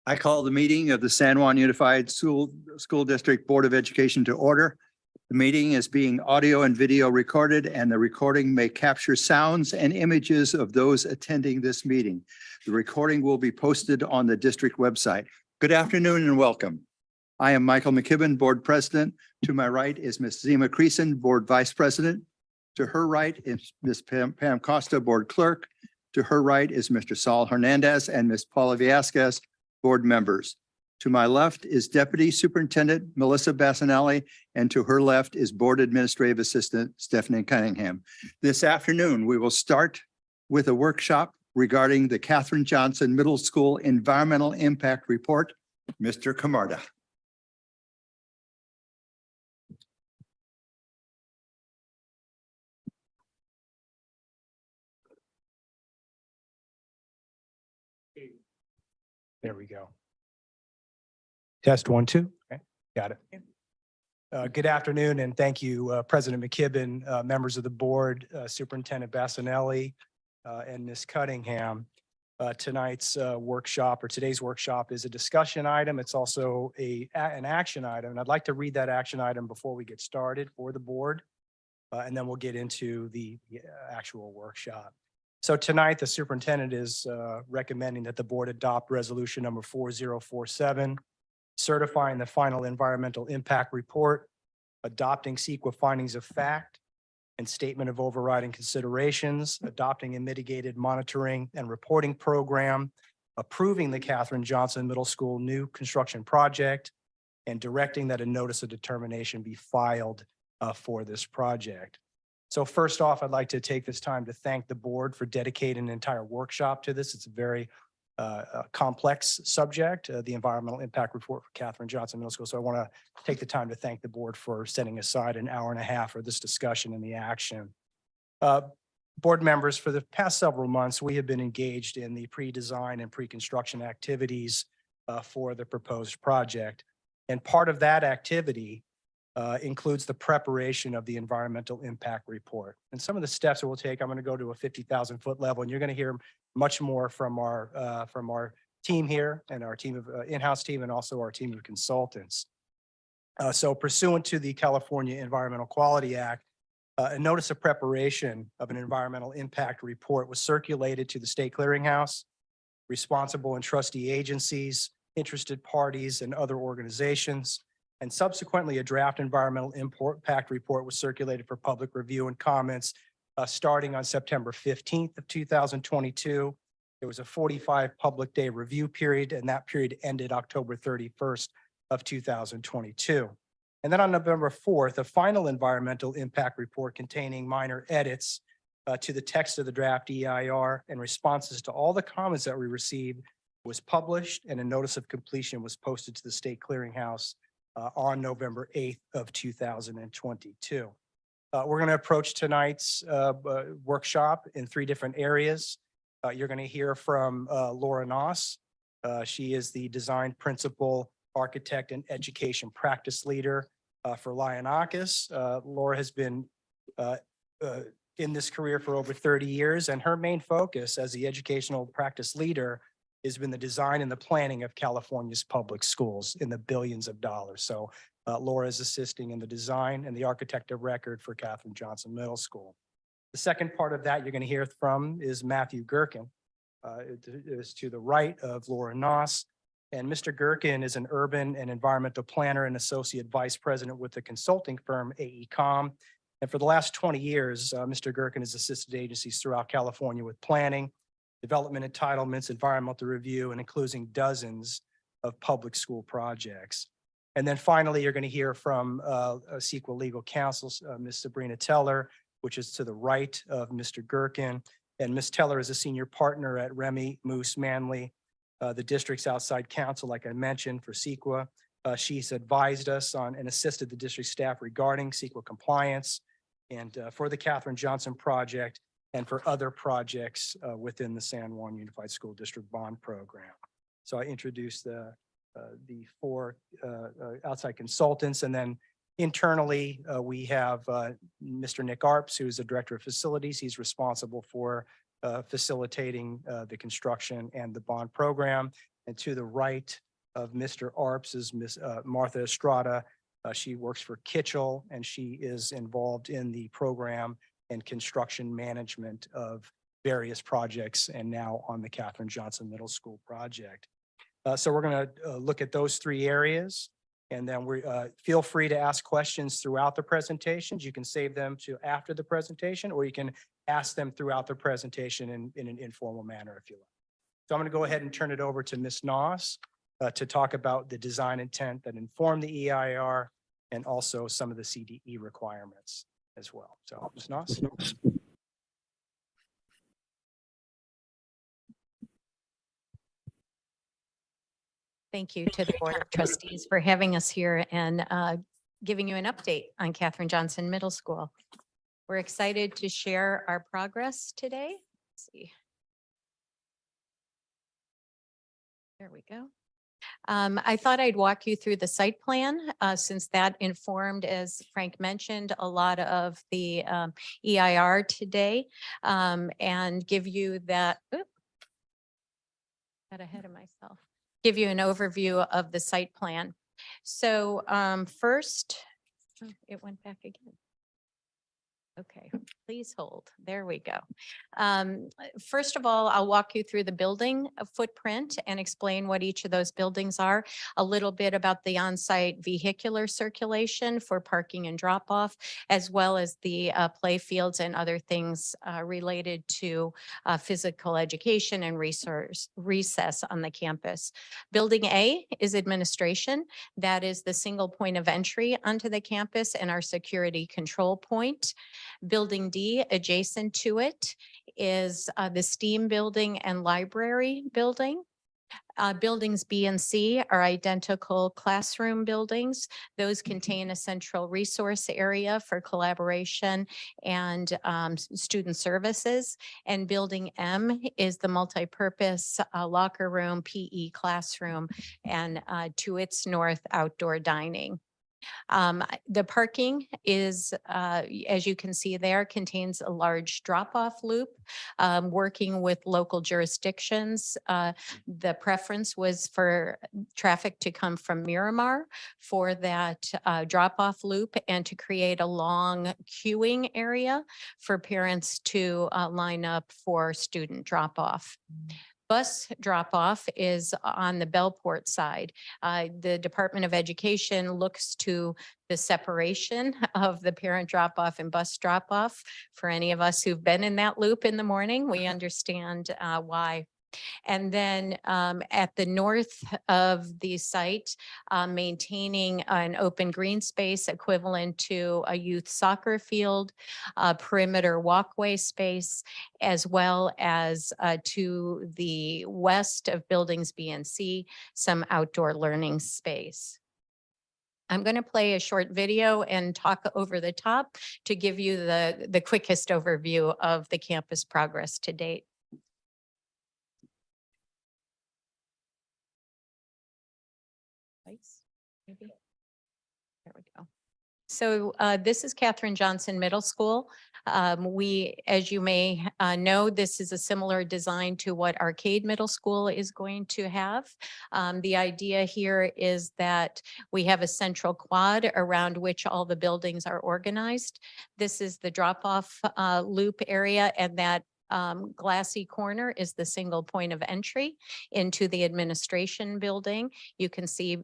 I call the meeting of the San Juan Unified School District Board of Education to order. The meeting is being audio and video recorded, and the recording may capture sounds and images of those attending this meeting. The recording will be posted on the district website. Good afternoon and welcome. I am Michael McKibben, Board President. To my right is Ms. Zima Creason, Board Vice President. To her right is Ms. Pam Costa, Board Clerk. To her right is Mr. Saul Hernandez and Ms. Paula Villasquez, Board Members. To my left is Deputy Superintendent Melissa Bassanelli, and to her left is Board Administrative Assistant Stephanie Cunningham. This afternoon, we will start with a workshop regarding the Katherine Johnson Middle School Environmental Impact Report. Mr. Camarda. There we go. Test 1, 2. Okay, got it. Good afternoon, and thank you, President McKibben, members of the board, Superintendent Bassanelli, and Ms. Cunningham. Tonight's workshop, or today's workshop, is a discussion item. It's also an action item, and I'd like to read that action item before we get started for the board, and then we'll get into the actual workshop. So tonight, the superintendent is recommending that the board adopt resolution number 4047, certifying the final environmental impact report, adopting CEQA findings of fact and statement of overriding considerations, adopting a mitigated monitoring and reporting program, approving the Katherine Johnson Middle School new construction project, and directing that a notice of determination be filed for this project. So first off, I'd like to take this time to thank the board for dedicating an entire workshop to this. It's a very complex subject, the environmental impact report for Katherine Johnson Middle School. So I want to take the time to thank the board for setting aside an hour and a half for this discussion and the action. Board members, for the past several months, we have been engaged in the pre-design and pre-construction activities for the proposed project. And part of that activity includes the preparation of the environmental impact report. And some of the steps that we'll take, I'm going to go to a 50,000-foot level, and you're going to hear much more from our team here and our team of in-house team, and also our team of consultants. So pursuant to the California Environmental Quality Act, a notice of preparation of an environmental impact report was circulated to the state clearinghouse, responsible and trustee agencies, interested parties, and other organizations. And subsequently, a draft environmental impact report was circulated for public review and comments starting on September 15th of 2022. There was a 45 public day review period, and that period ended October 31st of 2022. And then on November 4th, a final environmental impact report containing minor edits to the text of the draft EIR and responses to all the comments that we received was published, and a notice of completion was posted to the state clearinghouse on November 8th of 2022. We're going to approach tonight's workshop in 3 different areas. You're going to hear from Laura Noss. She is the design principal, architect, and education practice leader for Lionakis. Laura has been in this career for over 30 years, and her main focus as the educational practice leader has been the design and the planning of California's public schools in the billions of dollars. So Laura is assisting in the design and the architect of record for Katherine Johnson Middle School. The second part of that you're going to hear from is Matthew Gherkin. It is to the right of Laura Noss. And Mr. Gherkin is an urban and environmental planner and associate vice president with the consulting firm AECOM. And for the last 20 years, Mr. Gherkin has assisted agencies throughout California with planning, development entitlements, environmental review, and including dozens of public school projects. And then finally, you're going to hear from CEQA legal counsel, Ms. Sabrina Teller, which is to the right of Mr. Gherkin. And Ms. Teller is a senior partner at Remy Moose Manley, the district's outside counsel, like I mentioned, for CEQA. She's advised us on and assisted the district staff regarding CEQA compliance and for the Katherine Johnson project and for other projects within the San Juan Unified School District bond program. So I introduced the 4 outside consultants, and then internally we have Mr. Nick Arps, who is the director of facilities. He's responsible for facilitating the construction and the bond program. And to the right of Mr. Arps is Miss Martha Estrada. She works for Kitchell, and she is involved in the program and construction management of various projects, and now on the Catherine Johnson Middle School project. So we're going to look at those three areas, and then we feel free to ask questions throughout the presentations. You can save them to after the presentation, or you can ask them throughout the presentation in an informal manner if you like. So I'm going to go ahead and turn it over to Ms. Noss to talk about the design intent that informed the EIR and also some of the CDE requirements as well. So Ms. Noss. Thank you to the Board of Trustees for having us here and giving you an update on Catherine Johnson Middle School. We're excited to share our progress today. Let's see. There we go. I thought I'd walk you through the site plan since that informed, as Frank mentioned, a lot of the EIR today and give you that. Got ahead of myself. Give you an overview of the site plan. So first, it went back again. Okay, please hold. There we go. First of all, I'll walk you through the building footprint and explain what each of those buildings are, a little bit about the on-site vehicular circulation for parking and drop-off, as well as the play fields and other things related to physical education and recess on the campus. Building A is administration. That is the single point of entry onto the campus and our security control point. Building D, adjacent to it, is the STEAM building and library building. Buildings B and C are identical classroom buildings. Those contain a central resource area for collaboration and student services. And building M is the multipurpose locker room, PE classroom, and to its north, outdoor dining. The parking is, as you can see there, contains a large drop-off loop. Working with local jurisdictions, the preference was for traffic to come from Miramar for that drop-off loop and to create a long queuing area for parents to line up for student drop-off. Bus drop-off is on the Bellport side. The Department of Education looks to the separation of the parent drop-off and bus drop-off. For any of us who've been in that loop in the morning, we understand why. And then at the north of the site, maintaining an open green space equivalent to a youth soccer field, a perimeter walkway space, as well as to the west of buildings B and C, some outdoor learning space. I'm going to play a short video and talk over the top to give you the quickest overview of the campus progress to date. Maybe. There we go. So this is Catherine Johnson Middle School. As you may know, this is a similar design to what Arcade Middle School is going to have. The idea here is that we have a central quad around which all the buildings are organized. This is the drop-off loop area, and that glassy corner is the single point of entry into the administration building. You can see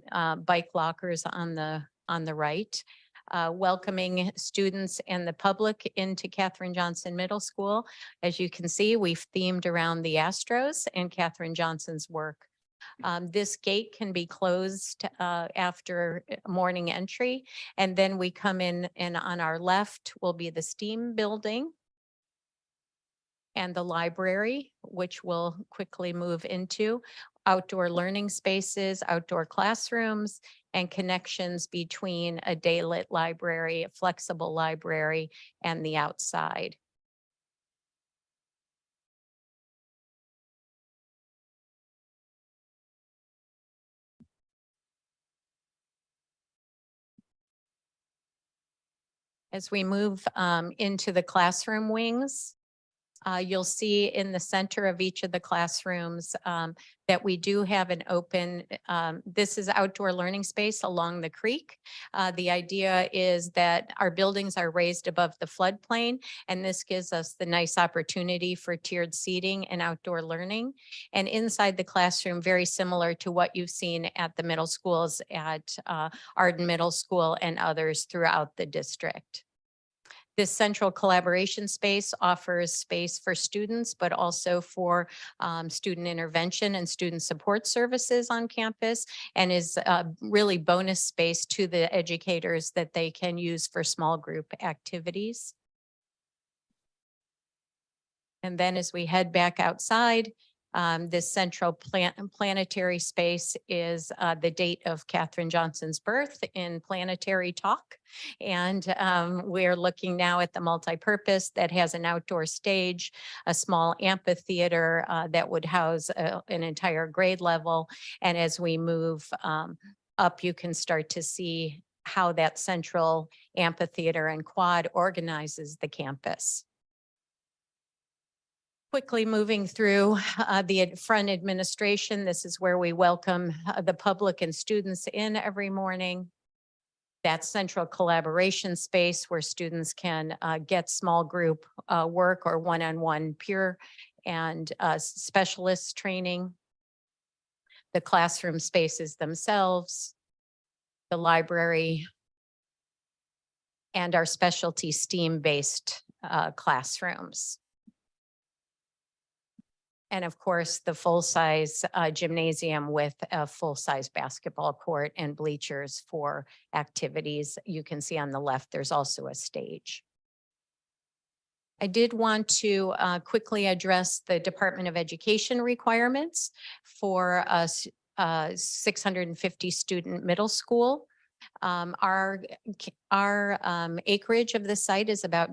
bike lockers on the right. Welcoming students and the public into Catherine Johnson Middle School. As you can see, we've themed around the Astros and Catherine Johnson's work. This gate can be closed after morning entry, and then we come in, and on our left will be the STEAM building and the library, which we'll quickly move into, outdoor learning spaces, outdoor classrooms, and connections between a daylit library, a flexible library, and the outside. As we move into the classroom wings, You'll see in the center of each of the classrooms that we do have an open, this is outdoor learning space along the creek. The idea is that our buildings are raised above the floodplain, and this gives us the nice opportunity for tiered seating and outdoor learning. And inside the classroom, very similar to what you've seen at the middle schools at Arden Middle School and others throughout the district. This central collaboration space offers space for students, but also for student intervention and student support services on campus, and is really bonus space to the educators that they can use for small group activities. And then as we head back outside, this central planetary space is the date of Katherine Johnson's birth in Planetary Talk. And we're looking now at the multipurpose that has an outdoor stage, a small amphitheater that would house an entire grade level. And as we move up, you can start to see how that central amphitheater and quad organizes the campus. Quickly moving through the front administration, this is where we welcome the public and students in every morning. That central collaboration space where students can get small group work or one-on-one peer and specialist training. The classroom spaces themselves, the library, and our specialty STEAM-based classrooms. And of course, the full-size gymnasium with a full-size basketball court and bleachers for activities. You can see on the left, there's also a stage. I did want to quickly address the Department of Education requirements for a 650 student middle school. Our acreage of the site is about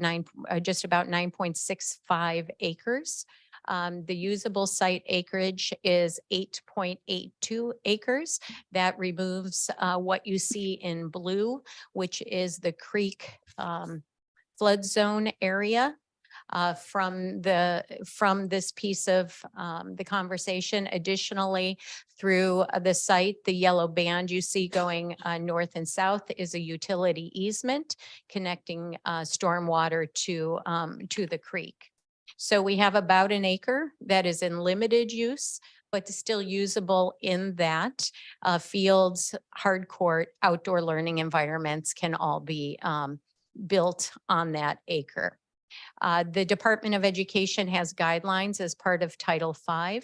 just about 9.65 acres. The usable site acreage is 8.82 acres. That removes what you see in blue, which is the creek flood zone area from this piece of the conversation. Additionally, through the site, the yellow band you see going north and south is a utility easement connecting stormwater to the creek. So we have about an acre that is in limited use, but still usable in that. Fields, hard court, outdoor learning environments can all be built on that acre. The Department of Education has guidelines as part of Title V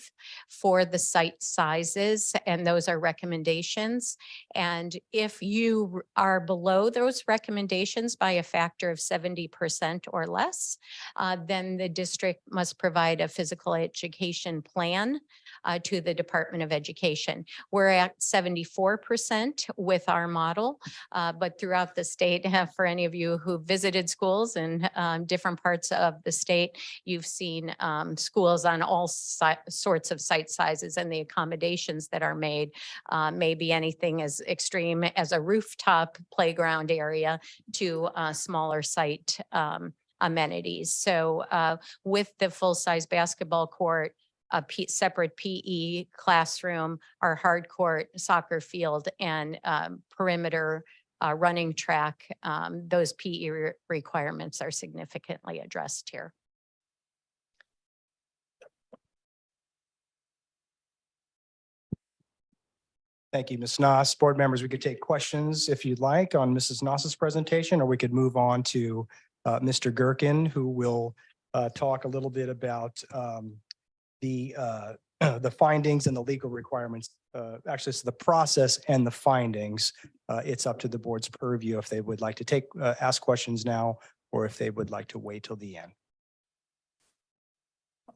for the site sizes, and those are recommendations. And if you are below those recommendations by a factor of 70% or less, then the district must provide a physical education plan to the Department of Education. We're at 74% with our model, but throughout the state, for any of you who visited schools in different parts of the state, you've seen schools on all sorts of site sizes, and the accommodations that are made may be anything as extreme as a rooftop playground area to smaller site amenities. So with the full-size basketball court, a separate PE classroom, our hard court soccer field, and perimeter running track, those PE requirements are significantly addressed here. Thank you, Ms. Noss. Board members, we could take questions if you'd like on Mrs. Noss's presentation, or we could move on to Mr. Gherkin, who will talk a little bit about the findings and the legal requirements. Actually, it's the process and the findings. It's up to the board's purview if they would like to ask questions now, or if they would like to wait till the end.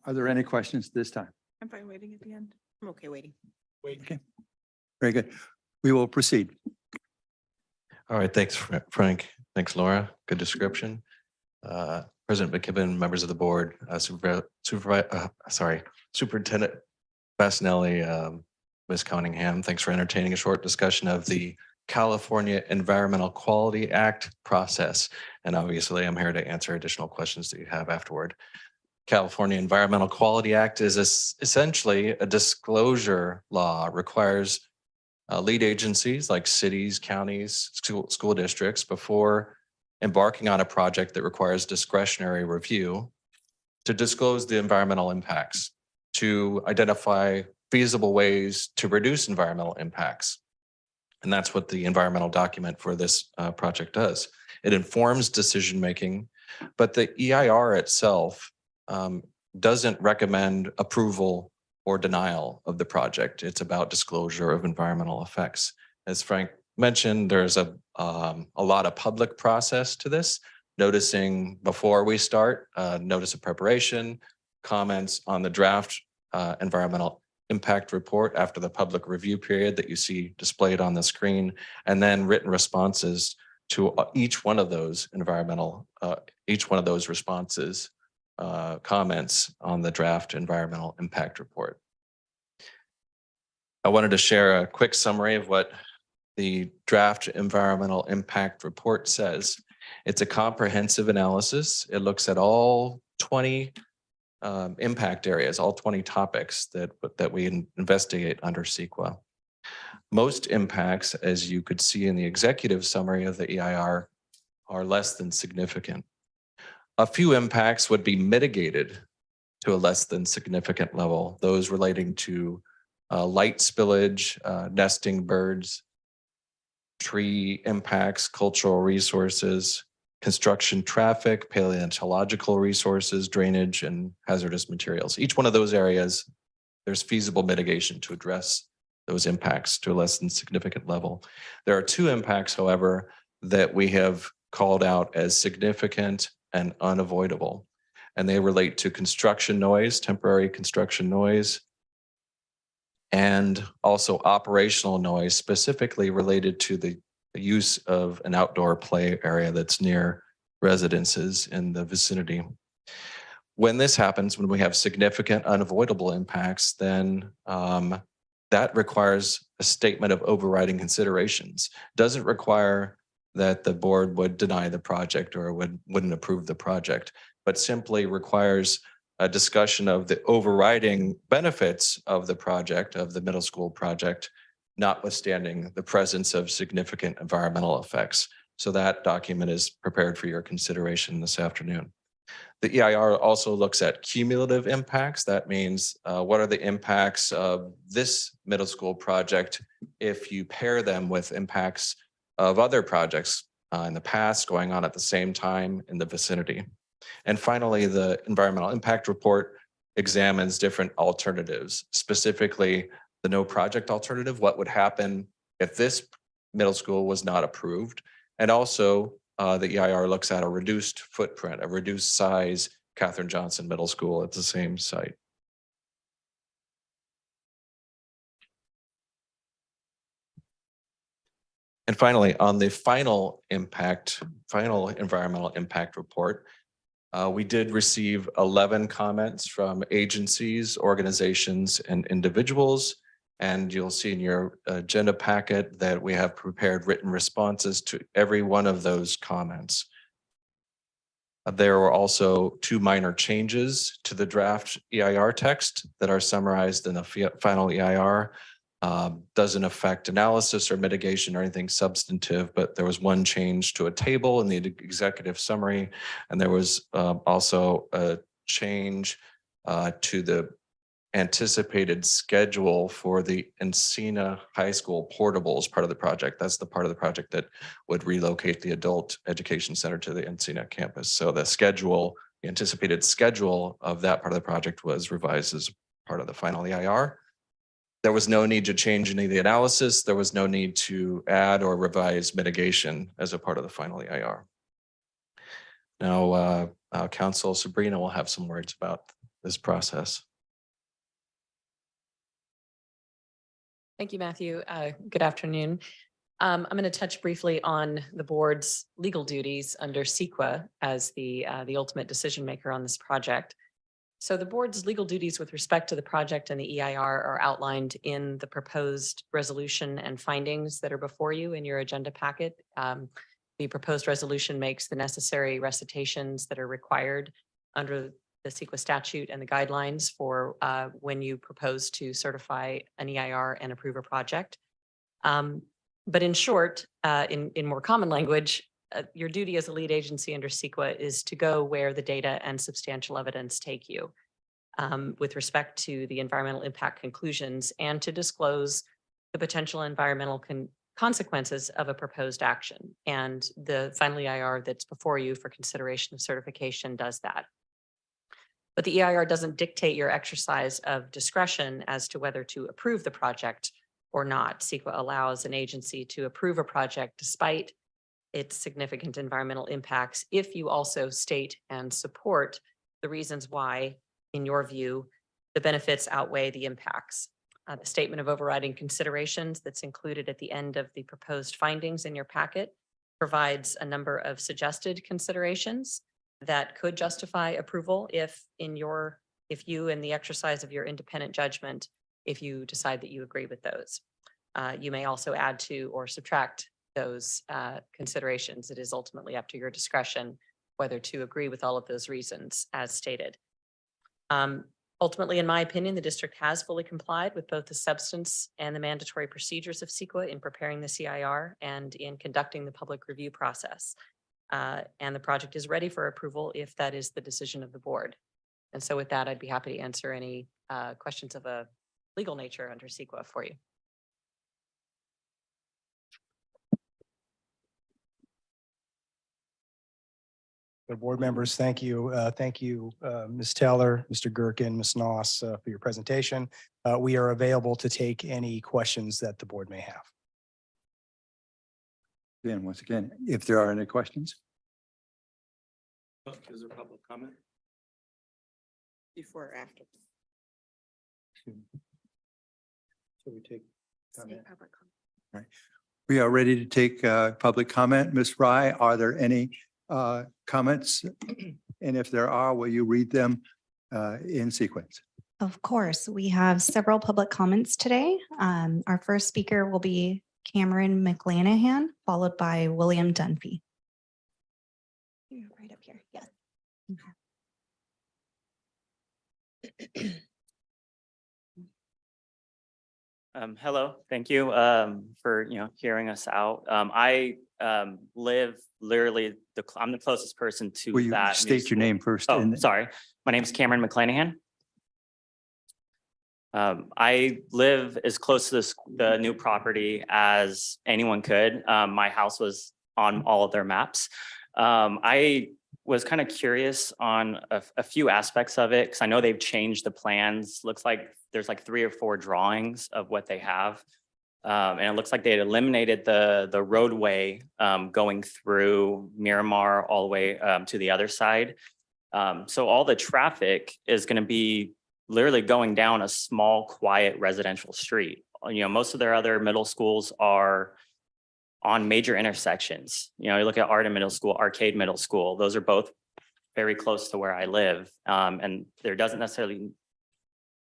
Are there any questions this time? I'm fine waiting at the end. I'm okay waiting. Okay, very good. We will proceed. All right, thanks, Frank. Thanks, Laura. Good description. President McKibben, members of the board, Superintendent Bassanelli, Ms. Cunningham, thanks for entertaining a short discussion of the California Environmental Quality Act process. And obviously, I'm here to answer additional questions that you have afterward. California Environmental Quality Act is essentially a disclosure law. It requires lead agencies like cities, counties, school districts before embarking on a project that requires discretionary review to disclose the environmental impacts, to identify feasible ways to reduce environmental impacts. And that's what the environmental document for this project does. It informs decision-making, but the EIR itself doesn't recommend approval or denial of the project. It's about disclosure of environmental effects. As Frank mentioned, there's a lot of public process to this, noticing before we start, notice of preparation, comments on the draft environmental impact report after the public review period that you see displayed on the screen, and then written responses to each one of those responses, comments on the draft environmental impact report. I wanted to share a quick summary of what the draft environmental impact report says. It's a comprehensive analysis. It looks at all 20 impact areas, all 20 topics that we investigate under CEQA. Most impacts, as you could see in the executive summary of the EIR, are less than significant. A few impacts would be mitigated to a less than significant level, those relating to light spillage, nesting birds, tree impacts, cultural resources, construction traffic, paleontological resources, drainage, and hazardous materials. Each one of those areas, there's feasible mitigation to address those impacts to a less than significant level. There are two impacts, however, that we have called out as significant and unavoidable, and they relate to construction noise, temporary construction noise, and also operational noise, specifically related to the use of an outdoor play area that's near residences in the vicinity. When this happens, when we have significant unavoidable impacts, then that requires a statement of overriding considerations. Doesn't require that the board would deny the project or wouldn't approve the project, but simply requires a discussion of the overriding benefits of the project, of the middle school project, notwithstanding the presence of significant environmental effects. So that document is prepared for your consideration this afternoon. The EIR also looks at cumulative impacts. That means what are the impacts of this middle school project if you pair them with impacts of other projects in the past going on at the same time in the vicinity. And finally, the environmental impact report examines different alternatives, specifically the no project alternative, what would happen if this middle school was not approved. And also the EIR looks at a reduced footprint, a reduced size Katherine Johnson Middle School at the same site. And finally, on the final environmental impact report, we did receive 11 comments from agencies, organizations, and individuals. And you'll see in your agenda packet that we have prepared written responses to every one of those comments. There were also 2 minor changes to the draft EIR text that are summarized in the final EIR. Doesn't affect analysis or mitigation or anything substantive, but there was one change to a table in the executive summary, and there was also a change to the anticipated schedule for the Encina High School portables part of the project. That's the part of the project that would relocate the adult education center to the Encina campus. So the schedule, the anticipated schedule of that part of the project was revised as part of the final EIR. There was no need to change any of the analysis. There was no need to add or revise mitigation as a part of the final EIR. Now, Council Sabrina will have some words about this process. Thank you, Matthew. Good afternoon. I'm going to touch briefly on the board's legal duties under CEQA as the ultimate decision maker on this project. So the board's legal duties with respect to the project and the EIR are outlined in the proposed resolution and findings that are before you in your agenda packet. The proposed resolution makes the necessary recitations that are required under the CEQA statute and the guidelines for when you propose to certify an EIR and approve a project. But in short, in more common language, your duty as a lead agency under CEQA is to go where the data and substantial evidence take you with respect to the environmental impact conclusions and to disclose the potential environmental consequences of a proposed action. And the final EIR that's before you for consideration of certification does that. But the EIR doesn't dictate your exercise of discretion as to whether to approve the project or not. CEQA allows an agency to approve a project despite its significant environmental impacts if you also state and support the reasons why, in your view, the benefits outweigh the impacts. The statement of overriding considerations that's included at the end of the proposed findings in your packet provides a number of suggested considerations that could justify approval if you in the exercise of your independent judgment, if you decide that you agree with those. You may also add to or subtract those considerations. It is ultimately up to your discretion whether to agree with all of those reasons as stated. Ultimately, in my opinion, the district has fully complied with both the substance and the mandatory procedures of CEQA in preparing the CIR and in conducting the public review process. And the project is ready for approval if that is the decision of the board. And so with that, I'd be happy to answer any questions of a legal nature under CEQA for you. The board members, thank you. Thank you, Ms. Taylor, Mr. Gherkin, Ms. Noss, for your presentation. We are available to take any questions that the board may have. Again, once again, if there are any questions. Is there public comment? Before or after? So we take Say comment. public comment. We are ready to take public comment. Ms. Rye, are there any comments? And if there are, will you read them in sequence? Of course, we have several public comments today. Our first speaker will be Cameron McClanahan, followed by William Dunphy. You're right up here, yes. Hello, thank you for hearing us out. I live literally I'm the closest person to Will you that. new state your school. name first? Oh, and- sorry. My name is Cameron McClanahan. I live as close to the new property as anyone could. My house was on all of their maps. I was kind of curious on a few aspects of it because I know they've changed the plans. Looks like there's like 3 or 4 drawings of what they have. And it looks like they had eliminated the roadway going through Miramar all the way to the other side. So all the traffic is going to be literally going down a small, quiet residential street. Most of their other middle schools are on major intersections. You look at Arden Middle School, Arcade Middle School. Those are both very close to where I live. And there doesn't necessarily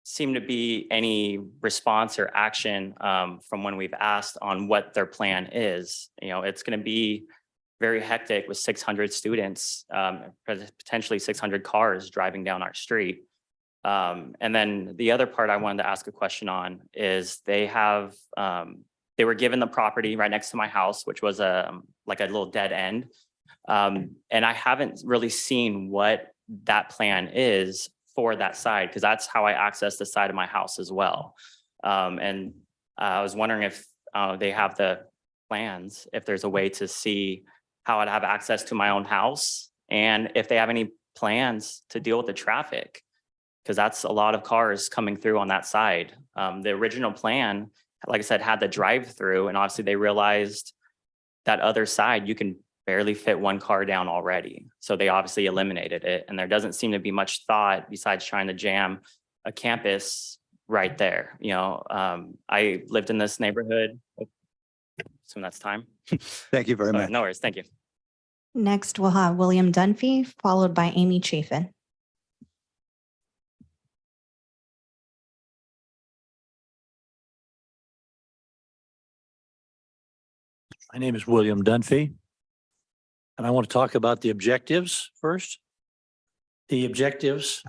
seem to be any response or action from when we've asked on what their plan is. It's going to be very hectic with 600 students, potentially 600 cars driving down our street. And then the other part I wanted to ask a question on is they were given the property right next to my house, which was like a little dead end. And I haven't really seen what that plan is for that side, because that's how I access the side of my house as well. And I was wondering if they have the plans, if there's a way to see how I'd have access to my own house, and if they have any plans to deal with the traffic, because that's a lot of cars coming through on that side. The original plan, like I said, had the drive-through, and obviously they realized that other side, you can barely fit 1 car down already. So they obviously eliminated it, and there doesn't seem to be much thought besides trying to jam a campus right there. I lived in this neighborhood. Assume that's time. Thank you very much. No worries, thank you. Next, we'll have William Dunphy, followed by Amy Chafin. My name is William Dunphy. And I want to talk about the objectives first. the objectives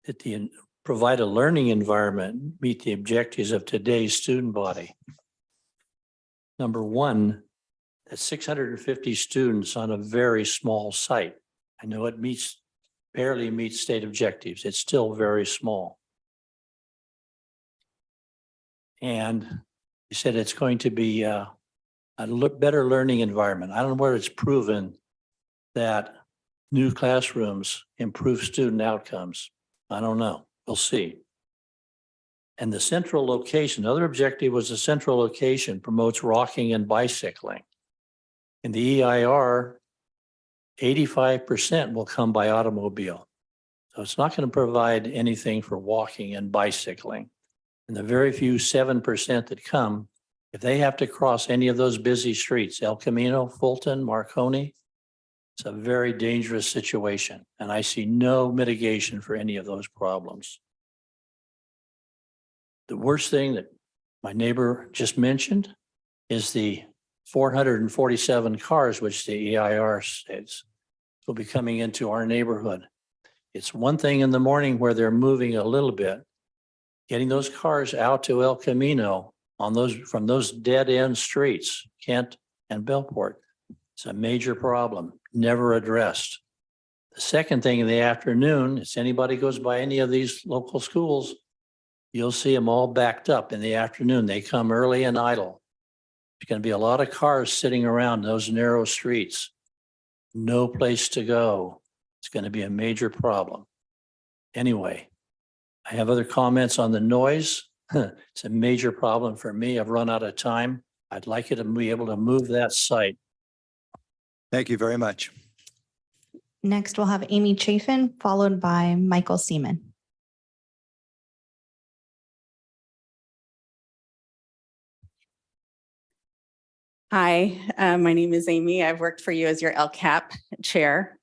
that provide a learning environment meet the objectives of today's student body. Number one, that's 650 students on a very small site. I know it barely meets state objectives. It's still very small. And you said it's going to be a better learning environment. I don't know where it's proven that new classrooms improve student outcomes. I don't know. We'll see. And the central location, other objective was the central location promotes walking and bicycling. In the EIR, 85% will come by automobile. So it's not going to provide anything for walking and bicycling. And the very few 7% that come, if they have to cross any of those busy streets, El Camino, Fulton, Marconi, it's a very dangerous situation. And I see no mitigation for any of those problems. The worst thing that my neighbor just mentioned is the 447 cars, which the EIR states will be coming into our neighborhood. It's one thing in the morning where they're moving a little bit, getting those cars out to El Camino from those dead end streets, Kent and Bellport. It's a major problem, never addressed. The second thing in the afternoon, if anybody goes by any of these local schools, you'll see them all backed up in the afternoon. They come early and idle. There's going to be a lot of cars sitting around those narrow streets. No place to go. It's going to be a major problem. Anyway, I have other comments on the noise. It's a major problem for me. I've run out of time. I'd like you to be able to move that site. Thank you very much. Next, we'll have Amy Chafin, followed by Michael Seaman. Hi, my name is Amy. I've worked for you as your LCAP chair.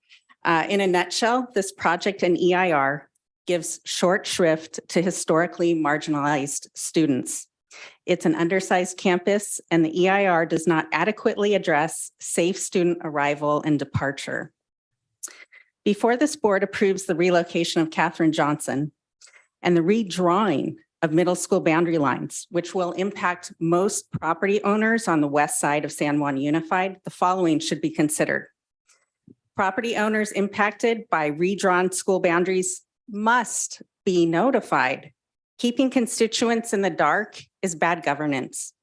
In a nutshell, this project in EIR gives short shrift to historically marginalized students. It's an undersized campus, and the EIR does not adequately address safe student arrival and departure. Before this board approves the relocation of Catherine Johnson and the redrawing of middle school boundary lines, which will impact most property owners on the west side of San Juan Unified, the following should be considered. Property owners impacted by redrawn school boundaries must be notified. Keeping constituents in the dark is bad governance.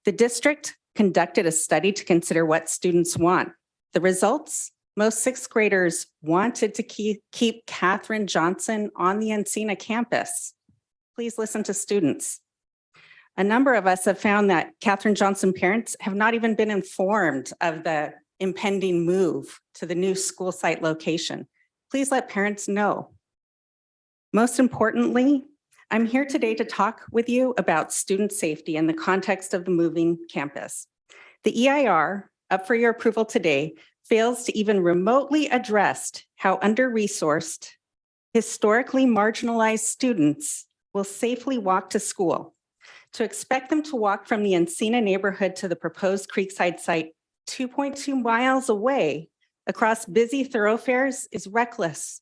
The district conducted a study to consider what students want. The results, most sixth graders wanted to keep Catherine Johnson on the Encina campus. Please listen to students. A number of us have found that Catherine Johnson parents have not even been informed of the impending move to the new school site location. Please let parents know. Most importantly, I'm here today to talk with you about student safety in the context of the moving campus. The EIR, up for your approval today, fails to even remotely address how under-resourced, historically marginalized students will safely walk to school. To expect them to walk from the Encina neighborhood to the proposed Creekside site 2.2 miles away across busy thoroughfares is reckless.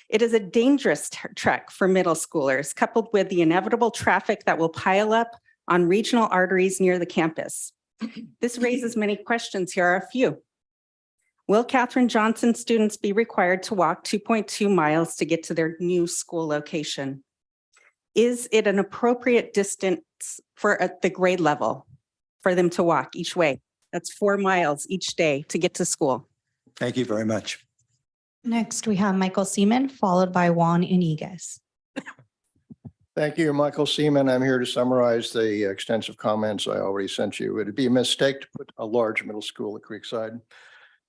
It is a dangerous trek for middle schoolers, coupled with the inevitable traffic that will pile up on regional arteries near the campus. This raises many questions. Here are a few. Will Catherine Johnson students be required to walk 2.2 miles to get to their new school location? Is it an appropriate distance for the grade level for them to walk each way? That's 4 miles each day to get to school. Thank you very much. Next, we have Michael Seaman, followed by Juan Iniguez. Thank you, Michael Seaman. I'm here to summarize the extensive comments I already sent you. It'd be a mistake to put a large middle school at Creekside.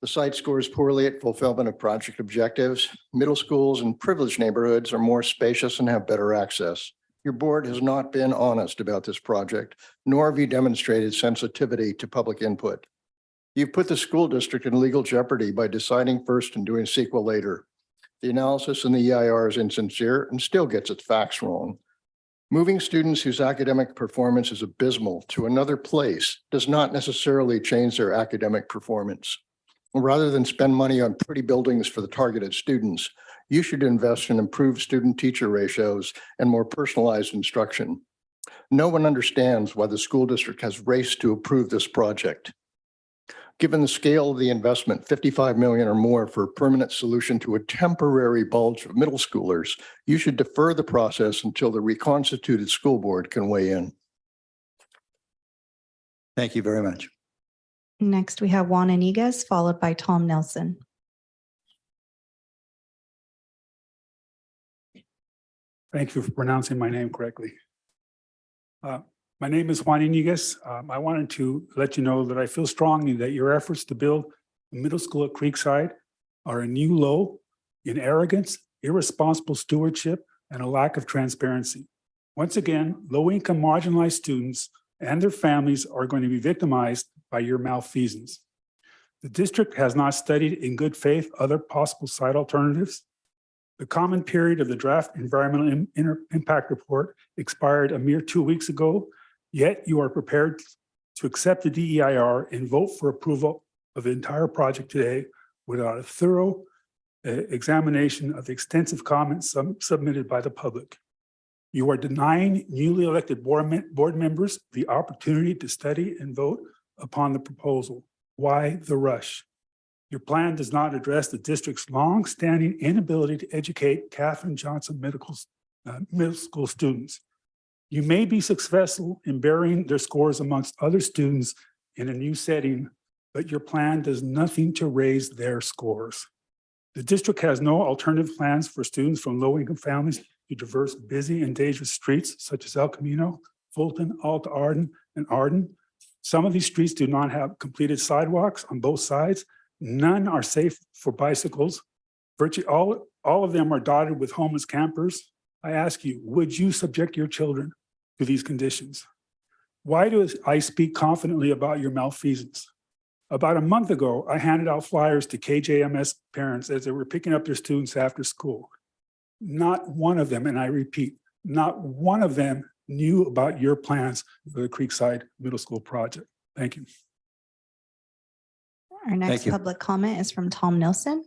The site scores poorly at fulfillment of project objectives. Middle schools in privileged neighborhoods are more spacious and have better access. Your board has not been honest about this project, nor have you demonstrated sensitivity to public input. You've put the school district in legal jeopardy by deciding first and doing CEQA later. The analysis in the EIR is insincere and still gets its facts wrong. Moving students whose academic performance is abysmal to another place does not necessarily change their academic performance. Rather than spend money on pretty buildings for the targeted students, you should invest in improved student-teacher ratios and more personalized instruction. No one understands why the school district has raced to approve this project. Given the scale of the investment, 55 million or more for a permanent solution to a temporary bulge of middle schoolers, you should defer the process until the reconstituted school board can weigh in. Thank you very much. Next, we have Juan Iniguez, followed by Tom Nelson. Thank you for pronouncing my name correctly. My name is Juan Iniguez. I wanted to let you know that I feel strongly that your efforts to build a middle school at Creekside are a new low in arrogance, irresponsible stewardship, and a lack of transparency. Once again, low-income marginalized students and their families are going to be victimized by your malfeasance. The district has not studied in good faith other possible site alternatives. The comment period of the draft environmental impact report expired a mere 2 weeks ago, yet you are prepared to accept the DEIR and vote for approval of the entire project today without a thorough examination of the extensive comments submitted by the public. You are denying newly elected board members the opportunity to study and vote upon the proposal. Why the rush? Your plan does not address the district's long-standing inability to educate Katherine Johnson middle school students. You may be successful in burying their scores amongst other students in a new setting, but your plan does nothing to raise their scores. The district has no alternative plans for students from low-income families to traverse busy and dangerous streets such as El Camino, Fulton, Alta Arden, and Arden. Some of these streets do not have completed sidewalks on both sides. None are safe for bicycles. Virtually all of them are dotted with homeless campers. I ask you, would you subject your children to these conditions? Why do I speak confidently about your malfeasance? About a month ago, I handed out flyers to KJMS parents as they were picking up their students after school. Not one of them, and I repeat, not one of them knew about your plans for the Creekside Middle School project. Thank you. Our next you. public comment is from Tom Nelson.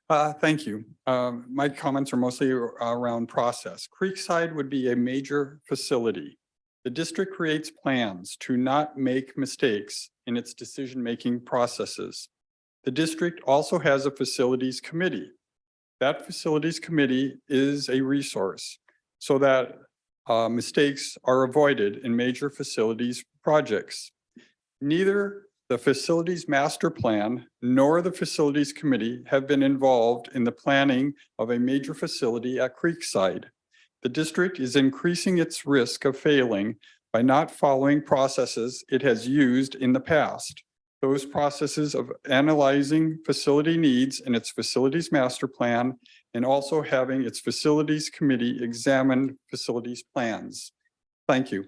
Thank you. My comments are mostly around process. Creekside would be a major facility. The district creates plans to not make mistakes in its decision-making processes. The district also has a facilities committee. That facilities committee is a resource so that mistakes are avoided in major facilities projects. Neither the facilities master plan nor the facilities committee have been involved in the planning of a major facility at Creekside. The district is increasing its risk of failing by not following processes it has used in the past. Those processes of analyzing facility needs in its facilities master plan and also having its facilities committee examine facilities plans. Thank you.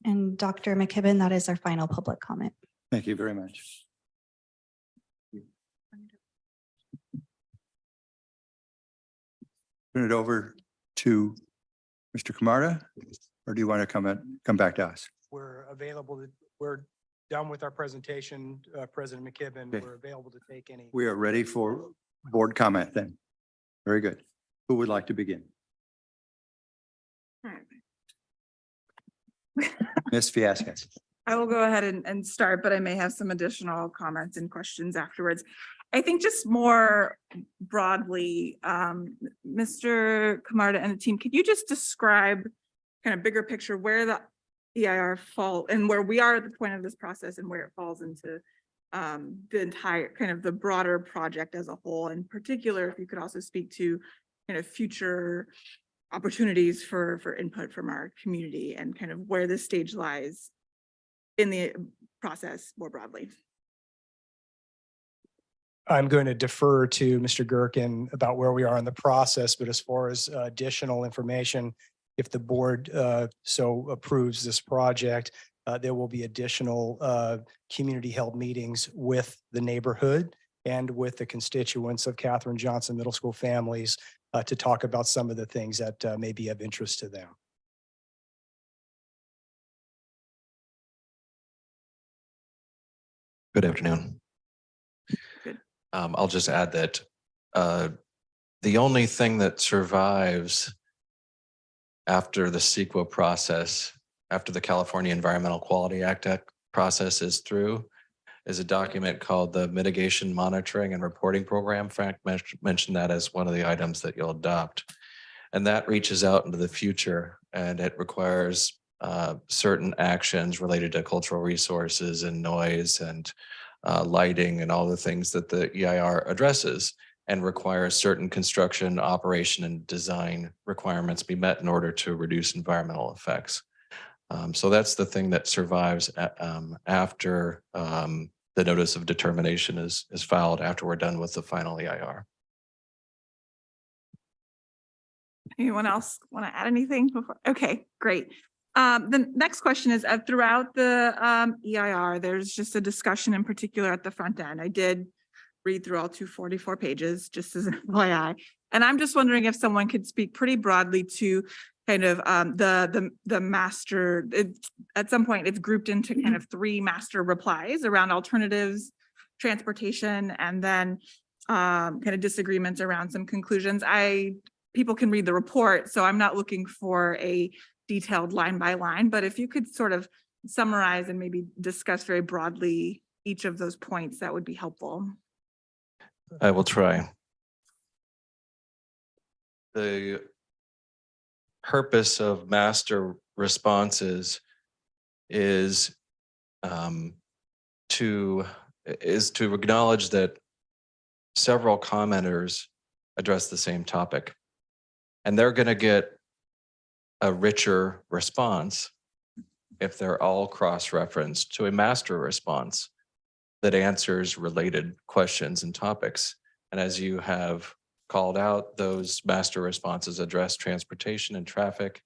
And Dr. McKibben, that is our final public comment. Thank you very much. Turn it over to Mr. Camarda, or do you want to come back to us? We're available to, we're done with our presentation, President McKibben. Okay. We're available to take any. We are ready for board comment then. Very good. Who would like to begin? Ms. Fiasco. I will go ahead and start, but I may have some additional comments and questions afterwards. I think just more broadly, Mr. Camarda and the team, could you just describe kind of bigger picture where the EIR fall and where we are at the point of this process and where it falls into the entire kind of the broader project as a whole? In particular, if you could also speak to kind of future opportunities for input from our community and kind of where this stage lies in the process more broadly. I'm going to defer to Mr. Gherkin about where we are in the process, but as far as additional information, if the board so approves this project, there will be additional community held meetings with the neighborhood and with the constituents of Katherine Johnson Middle School families to talk about some of the things that may be of interest to them. Good afternoon. Good. I'll just add that the only thing that survives after the CEQA process, after the California Environmental Quality Act process is through, is a document called the Mitigation Monitoring and Reporting Program. Frank mentioned that as one of the items that you'll adopt. And that reaches out into the future, and it requires certain actions related to cultural resources and noise and lighting and all the things that the EIR addresses, and requires certain construction, operation, and design requirements be met in order to reduce environmental effects. So that's the thing that survives after the notice of determination is filed, after we're done with the final EIR. Anyone else want to add anything before? Okay, great. The next question is throughout the EIR, there's just a discussion in particular at the front end. I did read through all 244 pages, just as an FYI. And I'm just wondering if someone could speak pretty broadly to kind of the master, at some point it's grouped into kind of 3 master replies around alternatives, transportation, and then kind of disagreements around some conclusions. People can read the report, so I'm not looking for a detailed line by line, but if you could sort of summarize and maybe discuss very broadly each of those points, that would be helpful. I will try. The purpose of master responses is to acknowledge that several commenters address the same topic, and they're going to get a richer response if they're all cross-referenced to a master response that answers related questions and topics. And as you have called out, those master responses address transportation and traffic,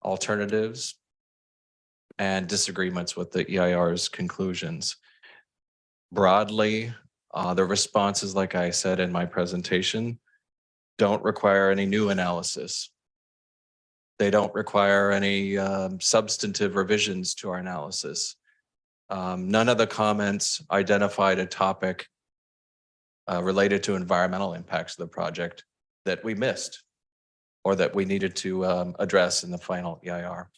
alternatives, and disagreements with the EIR's conclusions. Broadly, the responses, like I said in my presentation, don't require any new analysis. They don't require any substantive revisions to our analysis. None of the comments identified a topic related to environmental impacts of the project that we missed or that we needed to address in the final EIR.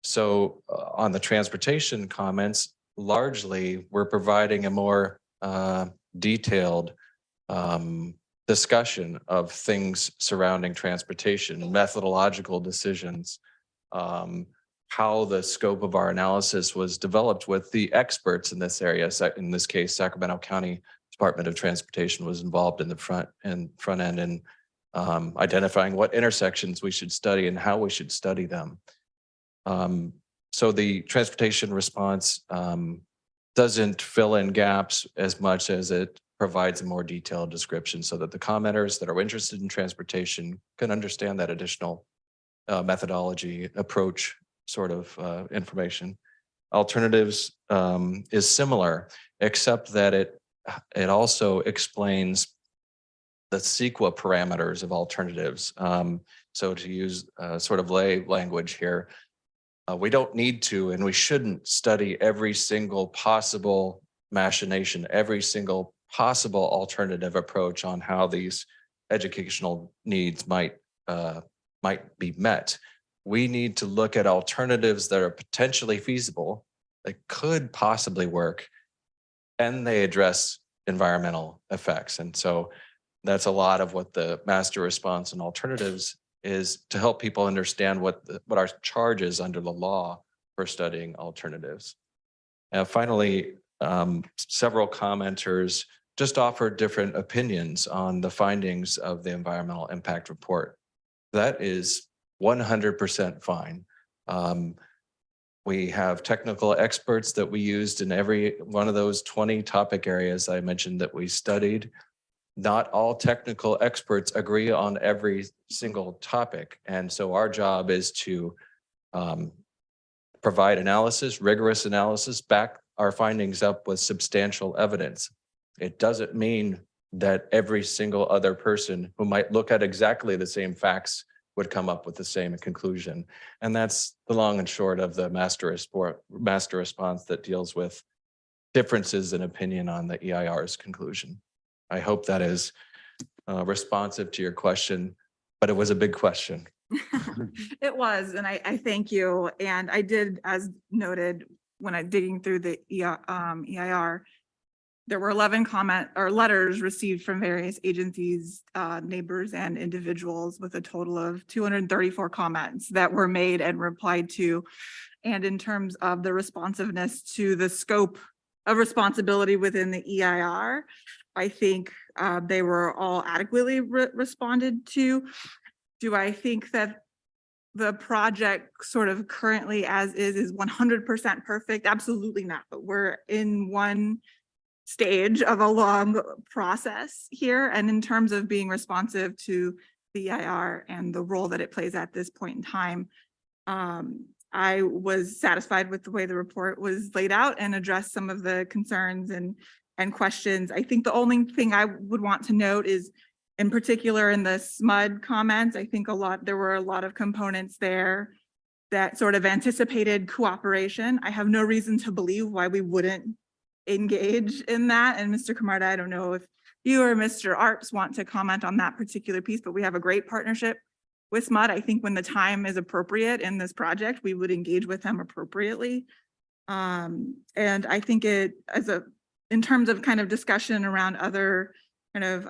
So on the transportation comments, largely we're providing a more detailed discussion of things surrounding transportation, methodological decisions, how the scope of our analysis was developed with the experts in this area. In this case, Sacramento County Department of Transportation was involved in the front end in identifying what intersections we should study and how we should study them. So the transportation response doesn't fill in gaps as much as it provides a more detailed description so that the commenters that are interested in transportation can understand that additional methodology approach sort of information. Alternatives is similar, except that it also explains the CEQA parameters of alternatives. So to use sort of lay language here, we don't need to and we shouldn't study every single possible machination, every single possible alternative approach on how these educational needs might be met. We need to look at alternatives that are potentially feasible, that could possibly work, and they address environmental effects. And so that's a lot of what the master response and alternatives is, to help people understand what our charge is under the law for studying alternatives. And finally, several commenters just offered different opinions on the findings of the environmental impact report. That is 100% fine. We have technical experts that we used in every one of those 20 topic areas I mentioned that we studied. Not all technical experts agree on every single topic. And so our job is to provide analysis, rigorous analysis, back our findings up with substantial evidence. It doesn't mean that every single other person who might look at exactly the same facts would come up with the same conclusion. And that's the long and short of the master response that deals with differences in opinion on the EIR's conclusion. I hope that is responsive to your question, but it was a big question. It was, and I thank you. And I did, as noted, when I digging through the EIR, there were 11 comment or letters received from various agencies, neighbors and individuals with a total of 234 comments that were made and replied to. And in terms of the responsiveness to the scope of responsibility within the EIR, I think they were all adequately responded to. Do I think that the project sort of currently as is 100% perfect? Absolutely not, but we're in one stage of a long process here. And in terms of being responsive to the EIR and the role that it plays at this point in time, I was satisfied with the way the report was laid out and addressed some of the concerns and questions. I think the only thing I would want to note is, in particular in the SMUD comments, I think there were a lot of components there that sort of anticipated cooperation. I have no reason to believe why we wouldn't engage in that. And Mr. Camarda, I don't know if you or Mr. Arps want to comment on that particular piece, but we have a great partnership with SMUD. I think when the time is appropriate in this project, we would engage with them appropriately. And I think in terms of kind of discussion around other kind of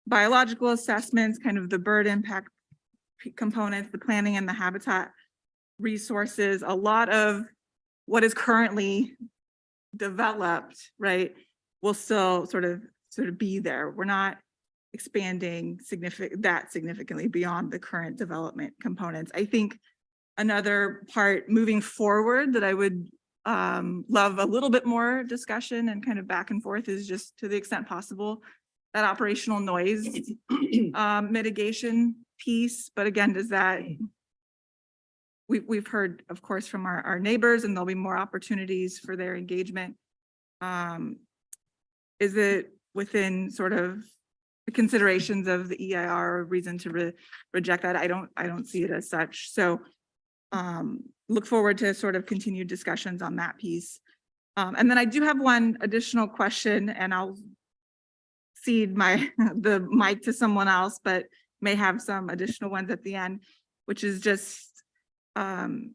biological assessments, kind of the bird impact components, the planning and the habitat resources, a lot of what is currently developed, right, will still sort of be there. We're not expanding significantly beyond the current development components. I think another part moving forward that I would love a little bit more discussion and kind of back and forth is just, to the extent possible, that operational noise mitigation piece. But again, does that, we've heard, of course, from our neighbors, and there'll be more opportunities for their engagement. Is it within sort of the considerations of the EIR or reason to reject that? I don't see it as such. So look forward to sort of continued discussions on that piece. And then I do have one additional question, and I'll cede the mic to someone else, but may have some additional ones at the end, which is just, and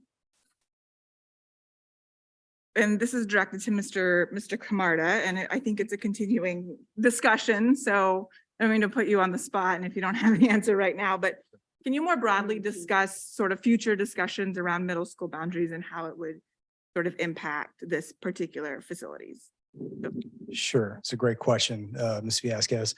this is directed to Mr. Camarda, and I think it's a continuing discussion. So I don't mean to put you on the spot, and if you don't have the answer right now, but can you more broadly discuss sort of future discussions around middle school boundaries and how it would sort of impact this particular facilities? Sure. It's a great question, Ms. Vasquez.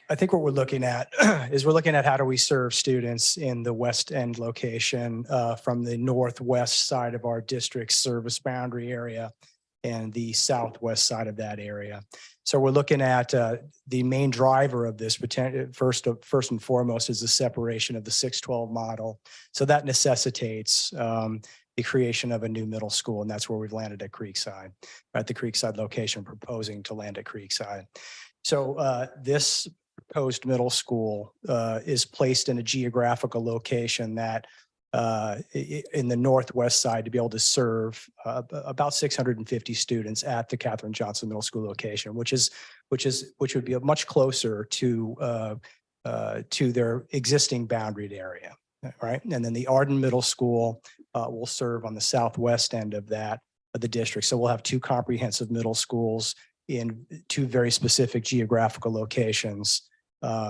I think what we're looking at is how do we serve students in the West End location from the northwest side of our district service boundary area and the southwest side of that area. So we're looking at the main driver of this first and foremost is the separation of the 612 model. So that necessitates the creation of a new middle school, and that's where we've landed at Creekside, at the Creekside location, proposing to land at Creekside. So this proposed middle school is placed in a geographical location that in the northwest side to be able to serve about 650 students at the Katherine Johnson Middle School location, which would be much closer to their existing boundaried area, right? And then the Arden Middle School will serve on the southwest end of the district. So we'll have two comprehensive middle schools in two very specific geographical locations,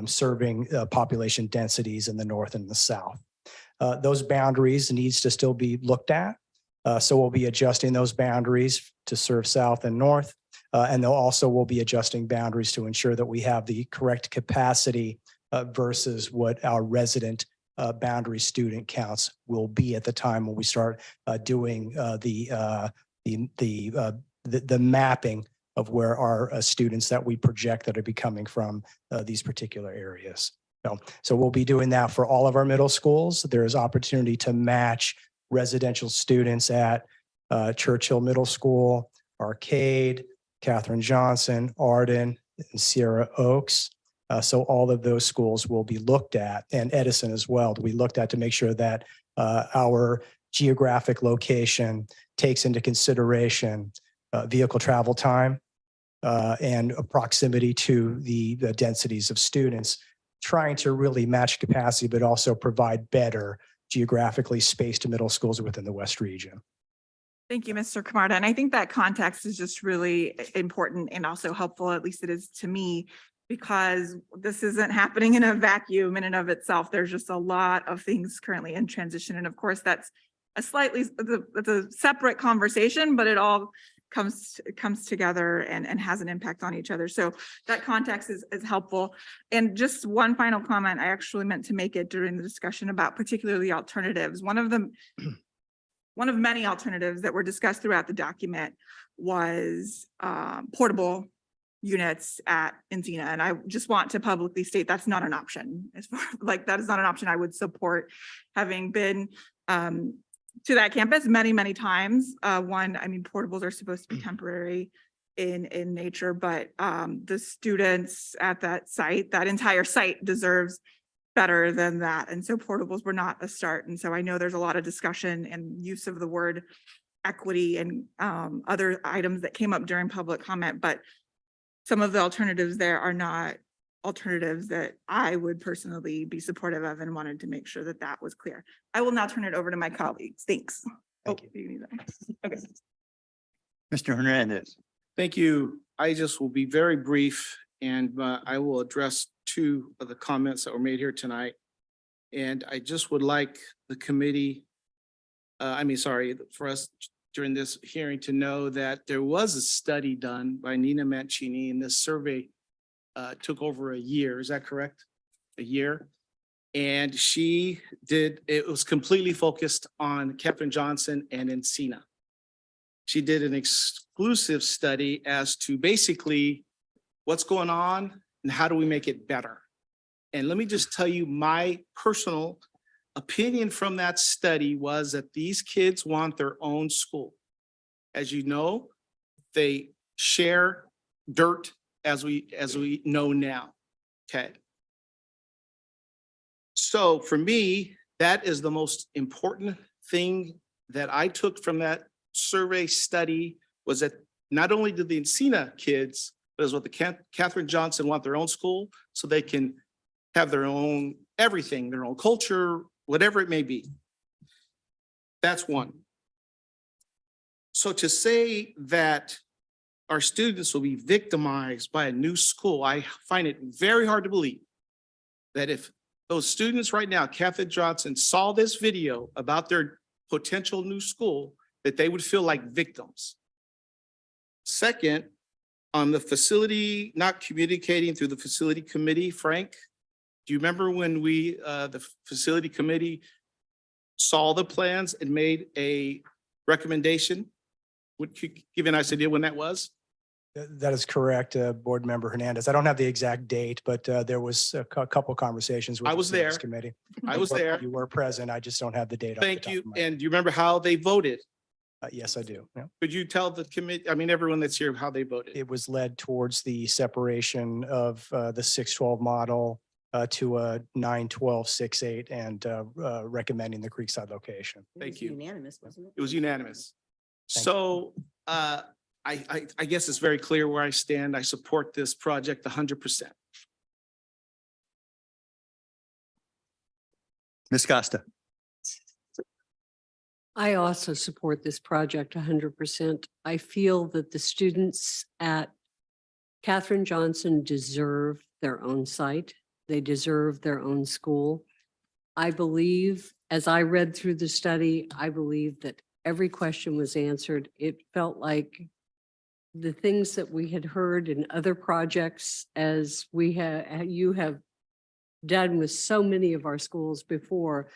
serving population densities in the north and the south. Those boundaries needs to still be looked at. So we'll be adjusting those boundaries to serve south and north. And we'll be adjusting boundaries to ensure that we have the correct capacity versus what our resident boundary student counts will be at the time when we start doing the mapping of where our students that we project that are be coming from these particular areas. So we'll be doing that for all of our middle schools. There is opportunity to match residential students at Churchill Middle School, Arcade, Katherine Johnson, Arden, and Sierra Oaks. So all of those schools will be looked at, and Edison as well, to be looked at to make sure that our geographic location takes into consideration vehicle travel time and a proximity to the densities of students, trying to really match capacity, but also provide better geographically spaced middle schools within the West region. Thank you, Mr. Camarda. And I think that context is just really important and also helpful, at least it is to me, because this isn't happening in a vacuum in and of itself. There's just a lot of things currently in transition. And of course, that's it's a separate conversation, but it all comes together and has an impact on each other. So that context is helpful. And just one final comment, I actually meant to make it during the discussion about particularly alternatives. One of many alternatives that were discussed throughout the document was portable units at Encina. And I just want to publicly state that's not an option. As far like that is not an option I would support, having been to that campus many, many times. One, I mean, portables are supposed to be temporary in nature, but the students at that site, that entire site deserves better than that. And so portables were not a start. And so I know there's a lot of discussion and use of the word equity and other items that came up during public comment, but some of the alternatives there are not alternatives that I would personally be supportive of, and wanted to make sure that that was clear. I will now turn it over to my colleagues. Thanks. Thank you need that. Okay. Mr. Hernandez. Thank you. I just will be very brief, and I will address two of the comments that were made here tonight. And I just would like the committee, for us during this hearing to know that there was a study done by Nina Mancini, and this survey took over a year. Is that correct? A year? And it was completely focused on Katherine Johnson and Encina. She did an exclusive study as to basically what's going on and how do we make it better. And let me just tell you, my personal opinion from that study was that these kids want their own school. As you know, they share dirt as we know now. Okay. So for me, that is the most important thing that I took from that survey study, was that not only did the Encina kids, but as what the Katherine Johnson want their own school so they can have their own everything, their own culture, whatever it may be. That's one. So to say that our students will be victimized by a new school, I find it very hard to believe that if those students right now, Katherine Johnson, saw this video about their potential new school, that they would feel like victims. Second, on the facility, not communicating through the facility committee, Frank, do you remember when the facility committee saw the plans and made a recommendation? Would you give an idea when that was? That is correct, Board Member Hernandez. I don't have the exact date, but there was a couple conversations with I the was there. Facilities Committee. I was there. You were present. I just don't have the date. off the Thank top you. of my head. And do you remember how they voted? Yes, I do. Yeah. Could you tell the committee, everyone that's here, how they voted? It was led towards the separation of the 612 model to a 912, 68, and recommending the Creekside location. Thank you. Unanimous, wasn't it? It was unanimous. Thank So I guess it's very clear where I stand. I support this project 100%. Ms. Costa. I also support this project 100%. I feel that the students at Katherine Johnson deserve their own site. They deserve their own school. I believe, as I read through the study, I believe that every question was answered. It felt like the things that we had heard in other projects, as you have done with so many of our schools before,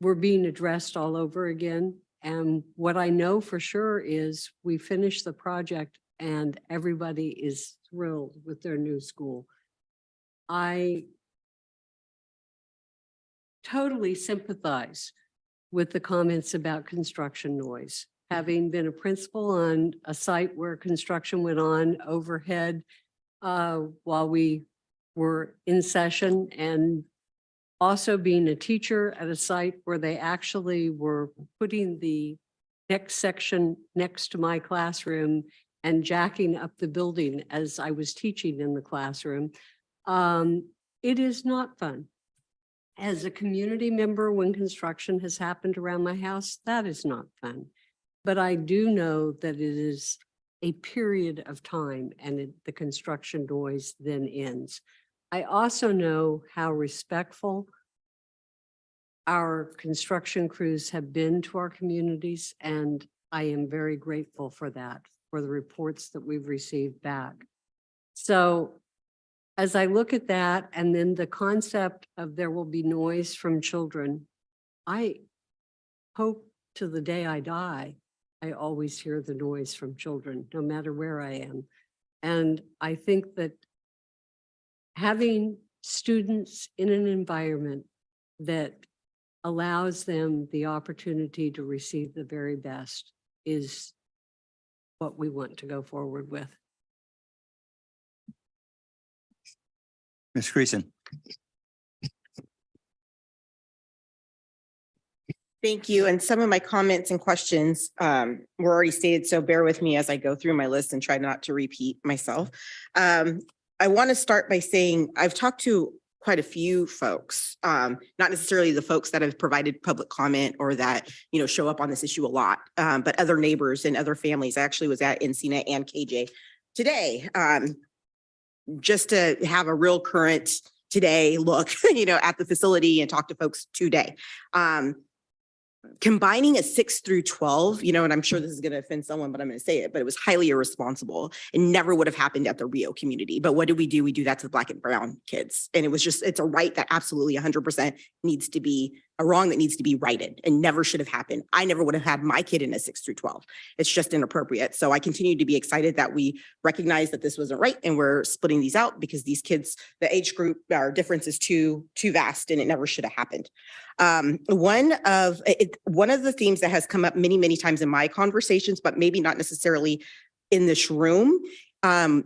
were being addressed all over again. And what I know for sure is we finished the project and everybody is thrilled with their new school. I totally sympathize with the comments about construction noise. Having been a principal on a site where construction went on overhead while we were in session, and Also being a teacher at a site where they actually were putting the next section next to my classroom and jacking up the building as I was teaching in the classroom. It is not fun. As a community member, when construction has happened around my house, that is not fun. But I do know that it is a period of time and the construction noise then ends. I also know how respectful our construction crews have been to our communities, and I am very grateful for that, for the reports that we've received back. So as I look at that, and then the concept of there will be noise from children, I hope to the day I die, I always hear the noise from children, no matter where I am. And I think that having students in an environment that allows them the opportunity to receive the very best is what we want to go forward with. Ms. Creason. Thank you. And some of my comments and questions were already stated, so bear with me as I go through my list and try not to repeat myself. I want to start by saying I've talked to quite a few folks, not necessarily the folks that have provided public comment or that, you know, show up on this issue a lot, but other neighbors and other families. I actually was at Encina and KJ today, just to have a real current today look, you know, at the facility and talk to folks today. Combining a 6 through 12, you know, and I'm sure this is going to offend someone, but I'm going to say it, but it was highly irresponsible and never would have happened at the Rio community. But what do? We do that to the Black and brown kids. And it was just, it's a right that absolutely 100% needs to be a wrong that needs to be righted and never should have happened. I never would have had my kid in a 6 through 12. It's just inappropriate. So I continue to be excited that we recognize that this wasn't right and we're splitting these out because these kids, the age group, our difference is too vast and it never should have happened. One of the themes that has come up many, many times in my conversations, but maybe not necessarily in this room,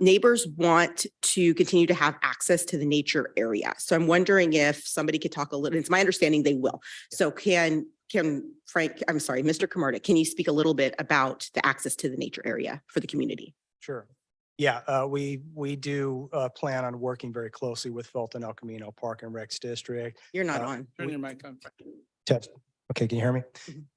neighbors want to continue to have access to the nature area. So I'm wondering if somebody could talk a little, it's my understanding they will. So can Mr. Camarda, can you speak a little bit about the access to the nature area for the community? Sure. Yeah, we do plan on working very closely with Fulton El Camino Park and Recs District. You're not on. Turn your mic on. Test. Okay, can you hear me?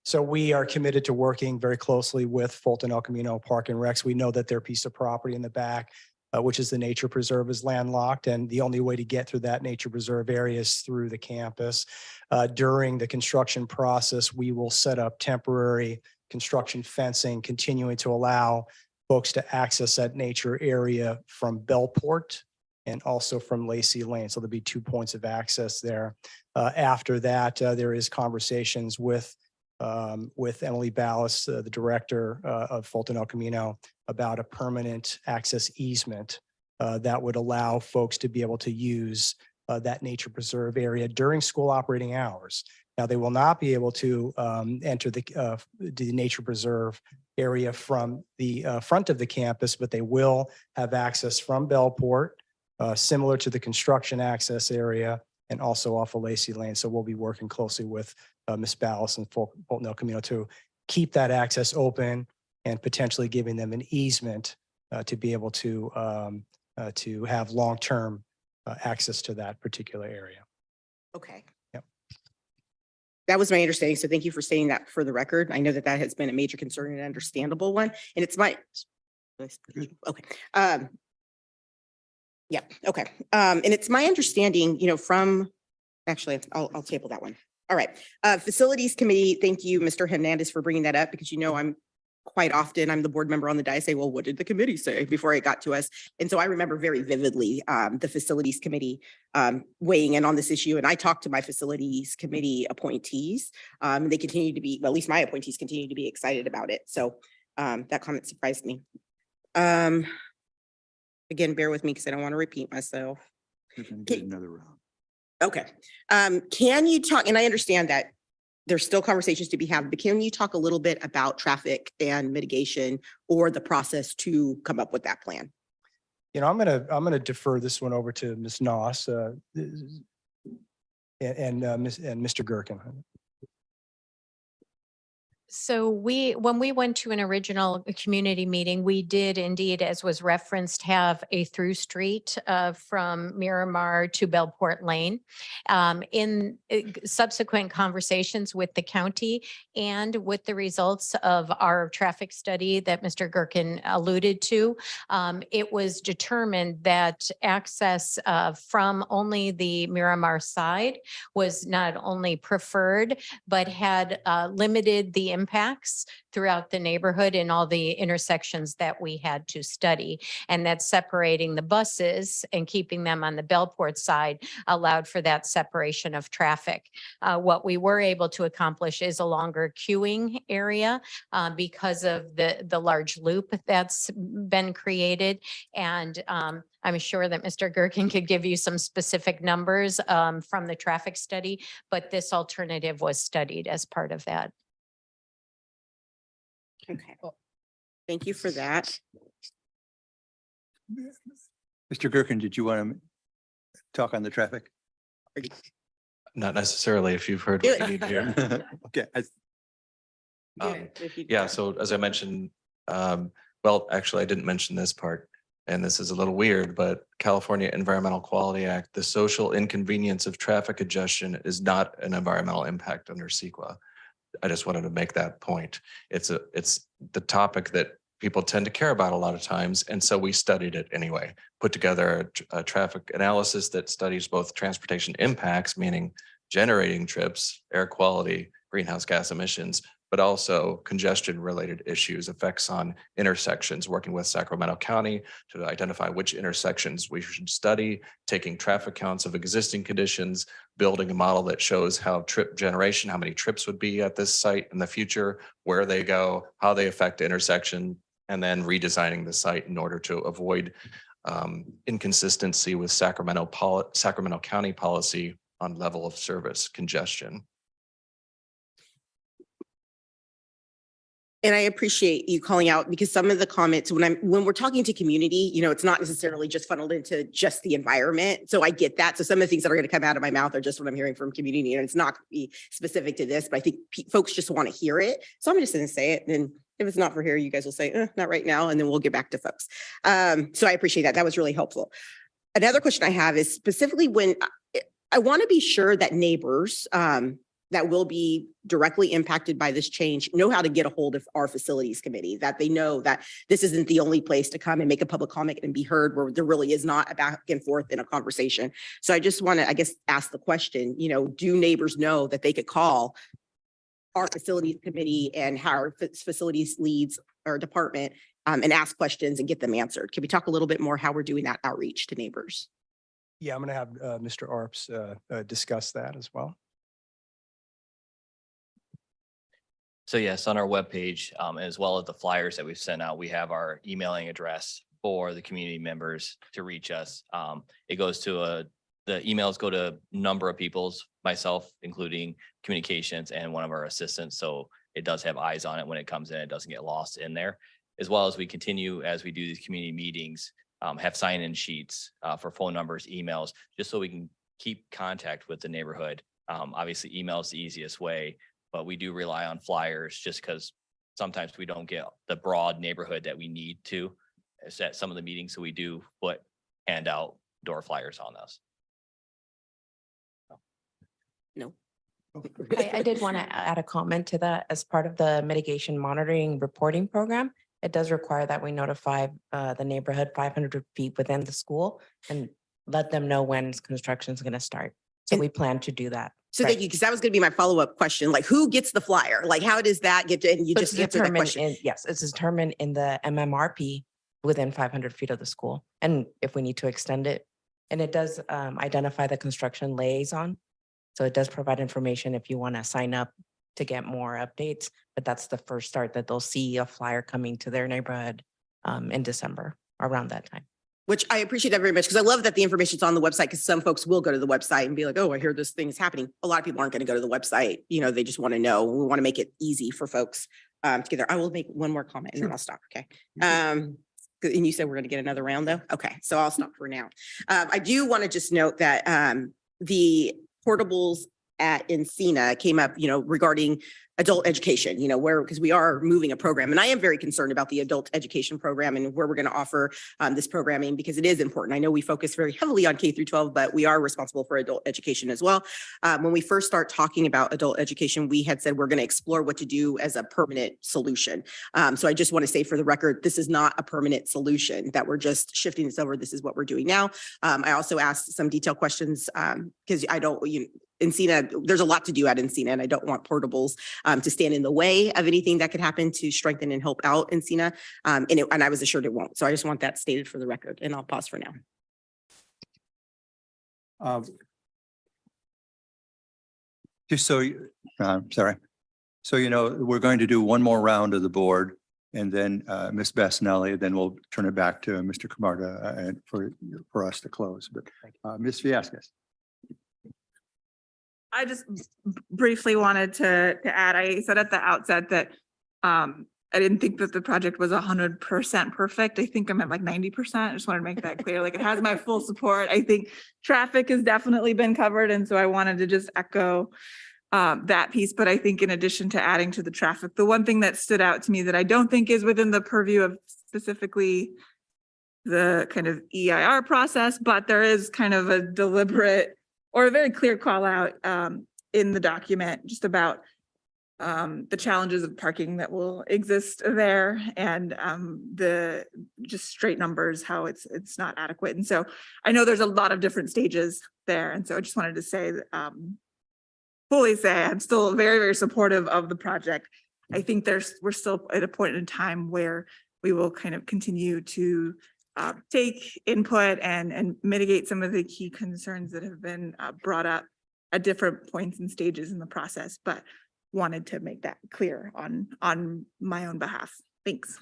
So we are committed to working very closely with Fulton El Camino Park and Recs. We know that their piece of property in the back, which is the nature preserve, is landlocked, and the only way to get through that nature preserve area is through the campus. During the construction process, we will set up temporary construction fencing, continuing to allow folks to access that nature area from Bellport and also from Lacey Lane. So there'll be 2 points of access there. After that, there is conversations with Emily Ballas, the director of Fulton El Camino, about a permanent access easement that would allow folks to be able to use that nature preserve area during school operating hours. Now, they will not be able to enter the nature preserve area from the front of the campus, but they will have access from Bellport, similar to the construction access area, and also off of Lacey Lane. So we'll be working closely with Ms. Ballas and Fulton El Camino to keep that access open and potentially giving them an easement to be able to have long-term access to that particular area. Okay. Yep. That was my understanding. So thank you for saying that for the record. I know that that has been a major concern and understandable one. And it's my, okay. Yeah, okay. And it's my understanding, you know, from, actually, I'll table that one. All right. Facilities Committee, thank you, Mr. Hernandez, for bringing that up because, you know, I'm the board member on the dais, say, well, what did the committee say before it got to us? And so I remember very vividly the Facilities Committee weighing in on this issue. And I talked to my Facilities Committee appointees. And they continue to be, well, at least my appointees continue to be excited about it. So that comment surprised me. Again, bear with me because I don't want to repeat myself. Another round. Okay. Can you talk, and I understand that there's still conversations to be had, but can you talk a little bit about traffic and mitigation or the process to come up with that plan? You know, I'm gonna defer this one over to Ms. Noss. and Mr. Gherkin. So when we went to an original community meeting, we did indeed, as was referenced, have a through street from Miramar to Bellport Lane. In subsequent conversations with the county and with the results of our traffic study that Mr. Gherkin alluded to, it was determined that access from only the Miramar side was not only preferred, but had limited the impacts throughout the neighborhood in all the intersections that we had to study. And that separating the buses and keeping them on the Bellport side allowed for that separation of traffic. What we were able to accomplish is a longer queuing area because of the large loop that's been created. And I'm sure that Mr. Gherkin could give you some specific numbers from the traffic study, but this alternative was studied as part of that. Okay. Thank you for that. Mr. Gherkin, did you want to talk on the traffic? Not necessarily if you've heard what you need to hear. Okay. Yeah, so as I mentioned, well, actually, I didn't mention this part, and this is a little weird, but California Environmental Quality Act, the social inconvenience of traffic congestion is not an environmental impact under CEQA. I just wanted to make that point. It's the topic that people tend to care about a lot of times, and so we studied it anyway. Put together a traffic analysis that studies both transportation impacts, meaning generating trips, air quality, greenhouse gas emissions, but also congestion-related issues, effects on intersections, working with Sacramento County to identify which intersections we should study, taking traffic counts of existing conditions, building a model that shows how trip generation, how many trips would be at this site in the future, where they go, how they affect intersection, and then redesigning the site in order to avoid inconsistency with Sacramento County policy on level of service congestion. And I appreciate you calling out because some of the comments when we're talking to community, you know, it's not necessarily just funneled into just the environment. So I get that. So some of the things that are going to come out of my mouth are just what I'm hearing from community, and it's not going to be specific to this, but I think folks just want to hear it. So I'm just going to say it. And if it's not for here, you guys will say, not right now. And then we'll get back to folks. So I appreciate that. That was really helpful. Another question I have is specifically when I want to be sure that neighbors that will be directly impacted by this change know how to get a hold of our facilities committee, that they know that this isn't the only place to come and make a public comment and be heard, where there really is not a back and forth in a conversation. So I just want to, I guess, ask the question, you know, do neighbors know that they could call our facilities committee and how our facilities leads our department and ask questions and get them answered? Can we talk a little bit more how we're doing that outreach to neighbors? Yeah, I'm going to have Mr. Arps discuss that as well. So yes, on our webpage, as well as the flyers that we've sent out, we have our emailing address for the community members to reach us. It goes to the emails go to a number of people's, myself, including communications and one of our assistants. So it does have eyes on it when it comes in. It doesn't get lost in there. As well as we continue as we do these community meetings, have sign-in sheets for phone numbers, emails, just so we can keep contact with the neighborhood. Obviously, email is the easiest way, but we do rely on flyers just because sometimes we don't get the broad neighborhood that we need to at some of the meetings. So we do hand out door flyers on those. No. I did want to add a comment to that. As part of the mitigation monitoring reporting program, it does require that we notify the neighborhood 500 feet within the school and let them know when construction is going to start. So we plan to do that. So thank you, because that was going to be my follow-up question. Like, who gets the flyer? Like, how does that get to, and you So just it's answered that determined question. yes, it's determined in the MMRP within 500 feet of the school. And if we need to extend it, and it does identify the construction liaison. So it does provide information if you want to sign up to get more updates, but that's the first start that they'll see a flyer coming to their neighborhood in December, around that time. Which I appreciate that very much, because I love that the information's on the website, because some folks will go to the website and be like, oh, I hear this thing is happening. A lot of people aren't going to go to the website. You know, they just want to know. We want to make it easy for folks to get there. I will make one more comment and then I'll stop. Okay. And you said we're going to get another round though. Okay. So I'll stop for now. I do want to just note that the portables at Encina came up, regarding adult education, because we are moving a program. And I am very concerned about the adult education program and where we're going to offer this programming because it is important. I know we focus very heavily on K through 12, but we are responsible for adult education as well. When we first start talking about adult education, we had said we're going to explore what to do as a permanent solution. So I just want to say for the record, this is not a permanent solution that we're just shifting this over. This is what we're doing now. I also asked some detailed questions because I don't, Encina, there's a lot to do at Encina, and I don't want portables to stand in the way of anything that could happen to strengthen and help out Encina. And I was assured it won't. So I just want that stated for the record, and I'll pause for now. Just so, sorry. So, we're going to do one more round of the board and then Ms. Bassanelli, then we'll turn it back to Mr. Camarda for us to close. But Ms. Fiascas. I just briefly wanted to add, I said at the outset that I didn't think that the project was 100% perfect. I think I'm at like 90%. I just wanted to make that clear. Like, it has my full support. I think traffic has definitely been covered. And so I wanted to just echo that piece. But I think in addition to adding to the traffic, the one thing that stood out to me that I don't think is within the purview of specifically the kind of EIR process, but there is kind of a deliberate or a very clear call out in the document just about the challenges of parking that will exist there and the just straight numbers, how it's not adequate. And so I know there's a lot of different stages there. And so I just wanted to say, fully say I'm still very, very supportive of the project. I think we're still at a point in time where we will kind of continue to take input and mitigate some of the key concerns that have been brought up at different points and stages in the process, but wanted to make that clear on my own behalf. Thanks.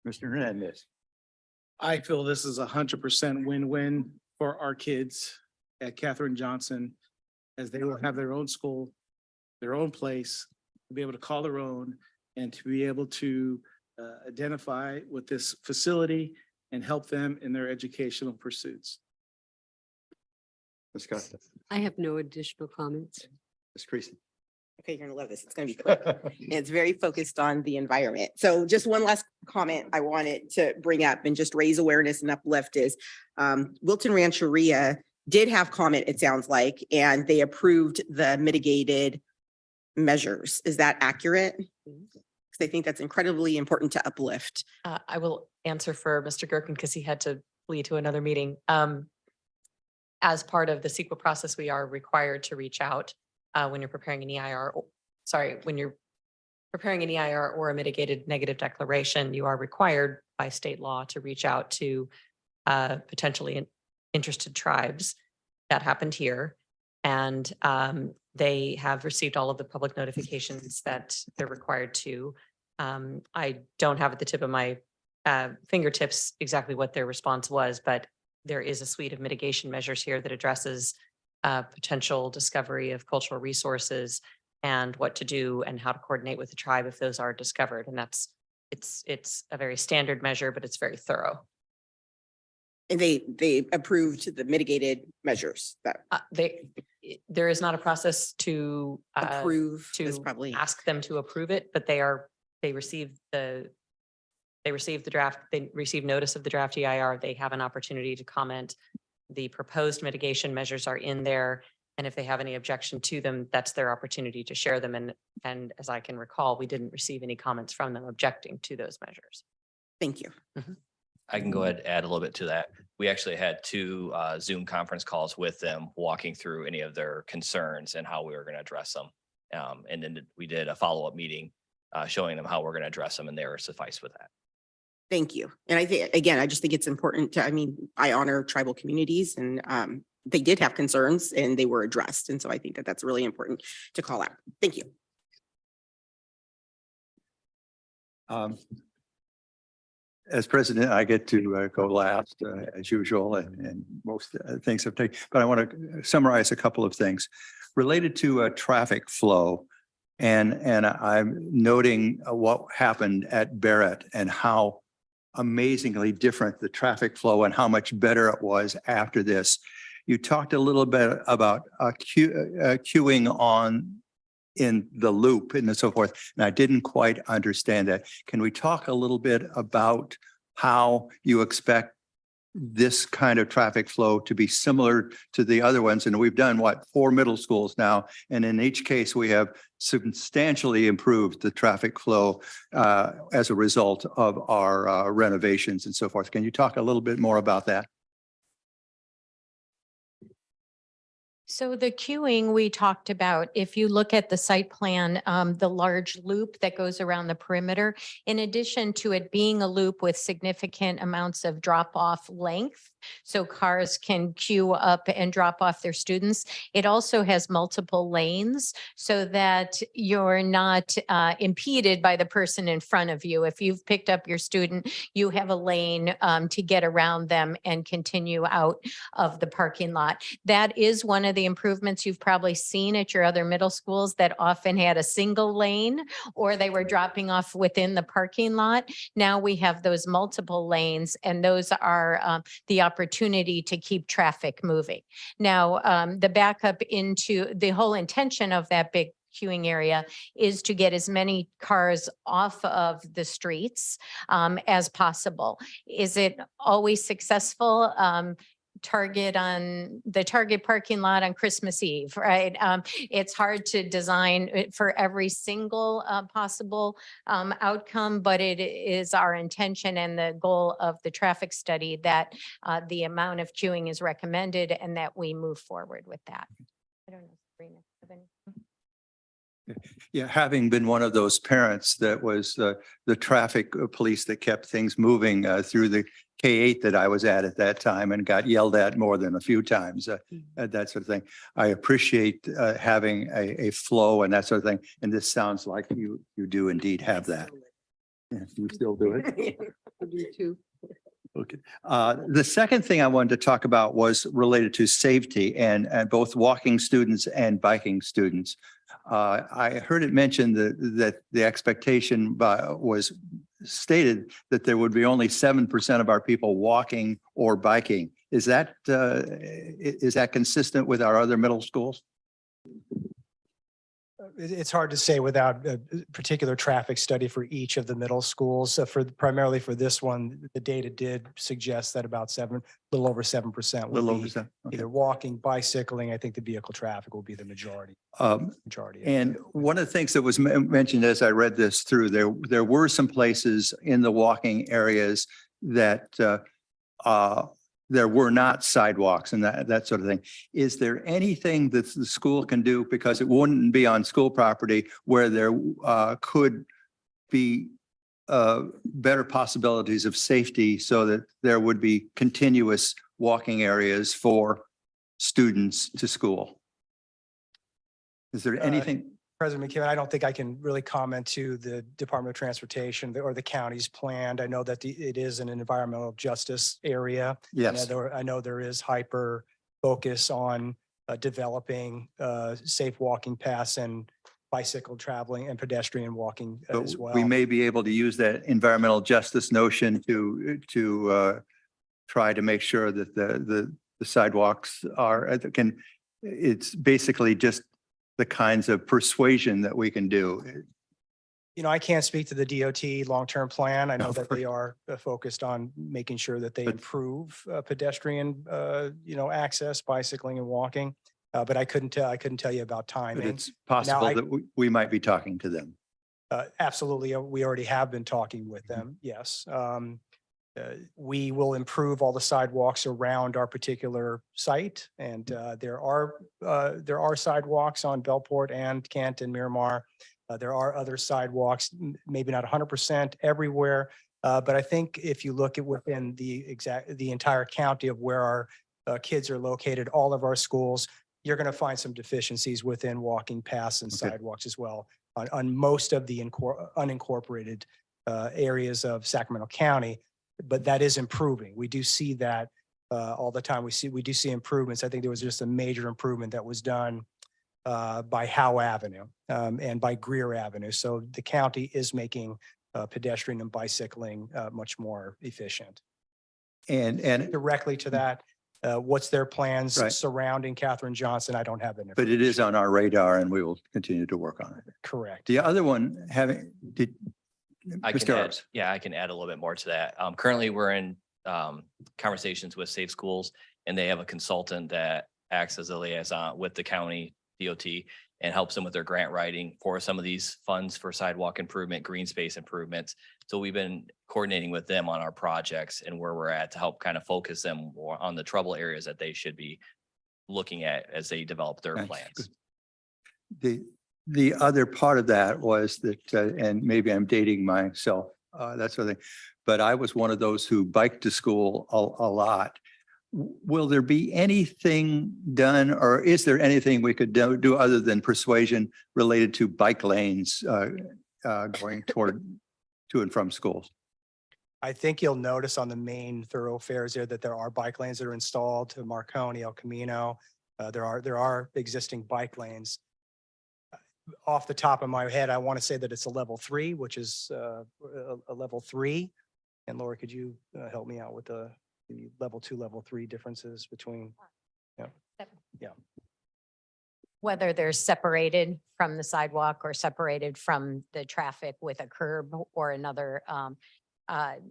Mr. Hernandez. I feel this is 100% win-win for our kids at Catherine Johnson, as they will have their own school, their own place, to be able to call their own and to be able to identify with this facility and help them in their educational pursuits. Ms. Costa. I have no additional comments. Ms. Creasy. Okay, you're gonna love this. It's gonna be quick. It's very focused on the environment. So just one last comment I wanted to bring up and just raise awareness and uplift is Wilton Rancheria did have comment, it sounds like, and they approved the mitigated measures. Is that accurate? Because I think that's incredibly important to uplift. I will answer for Mr. Gerken because he had to flee to another meeting. As part of the CEQA process, we are required to reach out when you're preparing an EIR. When you're preparing an EIR or a mitigated negative declaration, you are required by state law to reach out to potentially interested tribes. That happened here. And they have received all of the public notifications that they're required to. I don't have at the tip of my fingertips exactly what their response was, but there is a suite of mitigation measures here that addresses potential discovery of cultural resources and what to do and how to coordinate with the tribe if those are discovered. And it's a very standard measure, but it's very thorough. And they approved the mitigated measures that There is not a process to approve is to probably ask them to approve it, but they received the draft, they received notice of the draft EIR. They have an opportunity to comment. The proposed mitigation measures are in there. And if they have any objection to them, that's their opportunity to share them. And as I can recall, we didn't receive any comments from them objecting to those measures. Thank you. I can go ahead and add a little bit to that. We actually had 2 Zoom conference calls with them, walking through any of their concerns and how we were going to address them. And then we did a follow-up meeting showing them how we're going to address them, and they were suffice with that. Thank you. And I think, again, I just think it's important to, I honor tribal communities and they did have concerns and they were addressed. And so I think that that's really important to call out. Thank you. As president, I get to go last as usual, and most things have taken, but I want to summarize a couple of things related to traffic flow. And I'm noting what happened at Barrett and how amazingly different the traffic flow and how much better it was after this. You talked a little bit about queuing on in the loop and so forth, and I didn't quite understand that. Can we talk a little bit about how you expect this kind of traffic flow to be similar to the other ones? And we've done 4 middle schools now, and in each case we have substantially improved the traffic flow as a result of our renovations and so forth. Can you talk a little bit more about that? So the queuing we talked about, if you look at the site plan, the large loop that goes around the perimeter, in addition to it being a loop with significant amounts of drop-off length, so cars can queue up and drop off their students, it also has multiple lanes so that you're not impeded by the person in front of you. If you've picked up your student, you have a lane to get around them and continue out of the parking lot. That is one of the improvements you've probably seen at your other middle schools that often had a single lane or they were dropping off within the parking lot. Now we have those multiple lanes, and those are the opportunity to keep traffic moving. Now, the backup into the whole intention of that big queuing area is to get as many cars off of the streets as possible. Is it always successful? Target on the Target parking lot on Christmas Eve, right? It's hard to design it for every single possible outcome, but it is our intention and the goal of the traffic study that the amount of queuing is recommended and that we move forward with that. I don't know, Sabrina, have any? Yeah, having been one of those parents that was the traffic police that kept things moving through the K-8 that I was at that time and got yelled at more than a few times, that sort of thing. I appreciate having a flow and that sort of thing. And this sounds like you do indeed have that. Yeah, you still do it? I do too. Okay. The second thing I wanted to talk about was related to safety and both walking students and biking students. I heard it mentioned that the expectation was stated that there would be only 7% of our people walking or biking. Is that consistent with our other middle schools? It's hard to say without a particular traffic study for each of the middle schools. So primarily for this one, the data did suggest that about little over 7% would Little over be 7, okay. either walking, bicycling. I think the vehicle traffic will be the majority. And one of the things that was mentioned as I read this through, there were some places in the walking areas that there were not sidewalks and that sort of thing. Is there anything that the school can do, because it wouldn't be on school property, where there could be better possibilities of safety so that there would be continuous walking areas for students to school? Is there anything? President McKibben, I don't think I can really comment to the Department of Transportation or the county's plan. I know that it is an environmental justice area. Yes. And I know there is hyper focus on developing safe walking paths and bicycle traveling and pedestrian walking as well. We may be able to use that environmental justice notion to try to make sure that the sidewalks it's basically just the kinds of persuasion that we can do. You know, I can't speak to the DOT long-term plan. I know that they are focused on making sure that they improve pedestrian, access, bicycling and walking. But I couldn't tell you about timing. But it's possible that we might be talking to them. Absolutely. We already have been talking with them. Yes. We will improve all the sidewalks around our particular site. And there are sidewalks on Bellport and Kent and Miramar. There are other sidewalks, maybe not 100% everywhere. But I think if you look at within the entire county of where our kids are located, all of our schools, you're going to find some deficiencies within walking paths and sidewalks as well on most of the unincorporated areas of Sacramento County. But that is improving. We do see that all the time. We do see improvements. I think there was just a major improvement that was done by Howe Avenue and by Greer Avenue. So the county is making pedestrian and bicycling much more efficient. And directly to that, What's their plans Right. surrounding Catherine Johnson? I don't have that. But it is information. on our radar and we will continue to work on it. Correct. The other one did. I can Mr. add, Arps. yeah, I can add a little bit more to that. Currently, we're in conversations with Safe Schools, and they have a consultant that acts as a liaison with the county DOT and helps them with their grant writing for some of these funds for sidewalk improvement, green space improvements. So we've been coordinating with them on our projects and where we're at to help kind of focus them more on the trouble areas that they should be looking at as they develop their Thanks. plans. The other part of that was that, and maybe I'm dating myself, that sort of thing, but I was one of those who biked to school a lot. Will there be anything done, or is there anything we could do other than persuasion related to bike lanes going toward to and from schools? I think you'll notice on the main thoroughfares there that there are bike lanes that are installed to Marconi, El Camino. There are existing bike lanes. Off the top of my head, I want to say that it's a level 3, which is a level 3. And Laura, could you help me out with the level 2, level 3 differences between? Yeah. Whether they're separated from the sidewalk or separated from the traffic with a curb or another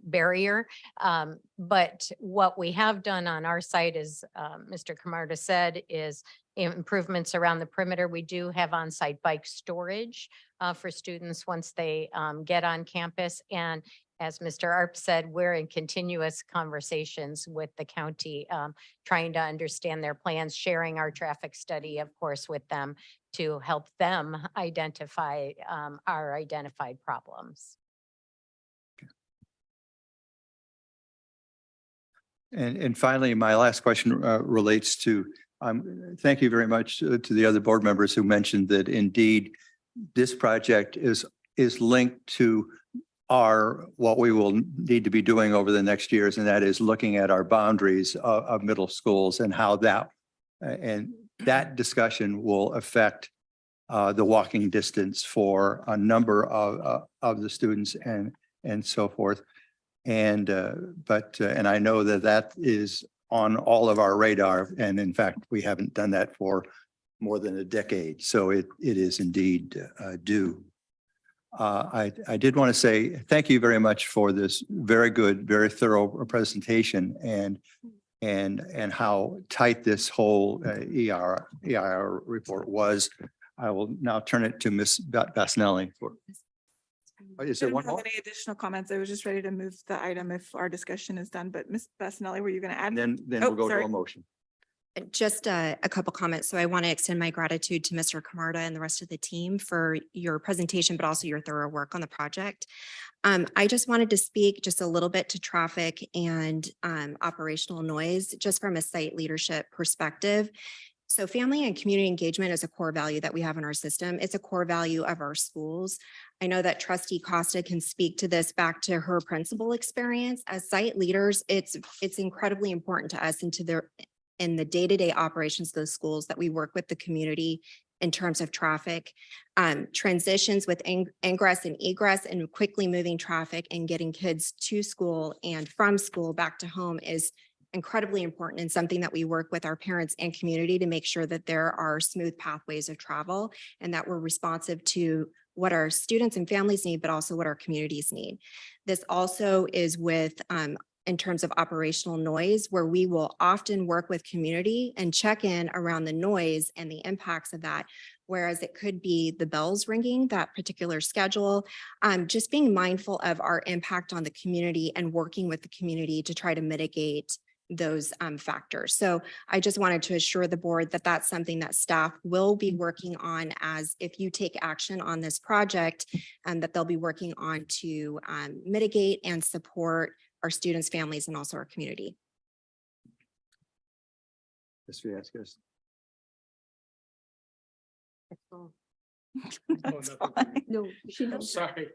barrier. But what we have done on our site is, Mr. Camarda said, is improvements around the perimeter. We do have on-site bike storage for students once they get on campus. And as Mr. Arp said, we're in continuous conversations with the county, trying to understand their plans, sharing our traffic study, of course, with them to help them identify our identified problems. And finally, my last question relates to, thank you very much to the other board members who mentioned that indeed this project is linked to what we will need to be doing over the next years, and that is looking at our boundaries of middle schools and how that discussion will affect the walking distance for a number of the students and so forth. And I know that is on all of our radar. And in fact, we haven't done that for more than a decade. So it is indeed due. I did want to say thank you very much for this very good, very thorough presentation and how tight this whole EIR report was. I will now turn it to Ms. Basnelli for. Is there Didn't one have more? any additional comments? I was just ready to move the item if our discussion is done, but Ms. Bassanelli, were you going to add? Then Oh, we'll go to sorry. a motion. Just a couple comments. So I want to extend my gratitude to Mr. Camarda and the rest of the team for your presentation, but also your thorough work on the project. I just wanted to speak just a little bit to traffic and operational noise, just from a site leadership perspective. So family and community engagement is a core value that we have in our system. It's a core value of our schools. I know that Trustee Costa can speak to this back to her principal experience. As site leaders, it's incredibly important to us in the day-to-day operations of the schools that we work with the community in terms of traffic, transitions with ingress and egress, and quickly moving traffic and getting kids to school and from school back to home is incredibly important and something that we work with our parents and community to make sure that there are smooth pathways of travel and that we're responsive to what our students and families need, but also what our communities need. This also is with in terms of operational noise, where we will often work with community and check in around the noise and the impacts of that. Whereas it could be the bells ringing, that particular schedule, just being mindful of our impact on the community and working with the community to try to mitigate those factors. So I just wanted to assure the board that that's something that staff will be working on as if you take action on this project, and that they'll be working on to mitigate and support our students, families, and also our community. Ms. Fiascos. No, she I'm knows. sorry.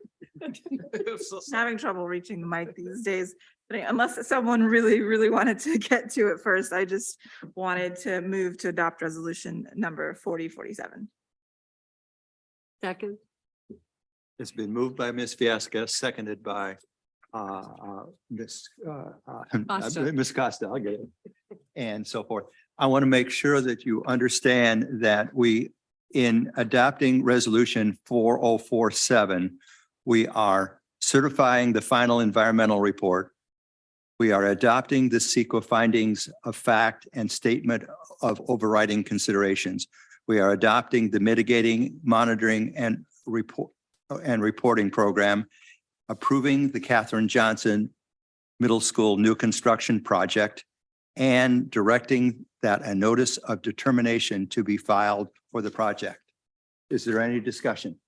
Having trouble reaching the mic these days, but unless someone really wanted to get to it first, I just wanted to move to adopt resolution number 4047. Second. It's been moved by Ms. Fiascos, seconded by Ms. Costa. Ms. Costa. I'll get it. and so forth. I want to make sure that you understand that we, in adopting resolution 4047, we are certifying the final environmental report. We are adopting the CEQA findings of fact and statement of overriding considerations. We are adopting the mitigating, monitoring, and reporting program, approving the Catherine Johnson Middle School new construction project, and directing that a notice of determination to be filed for the project. Is there any discussion?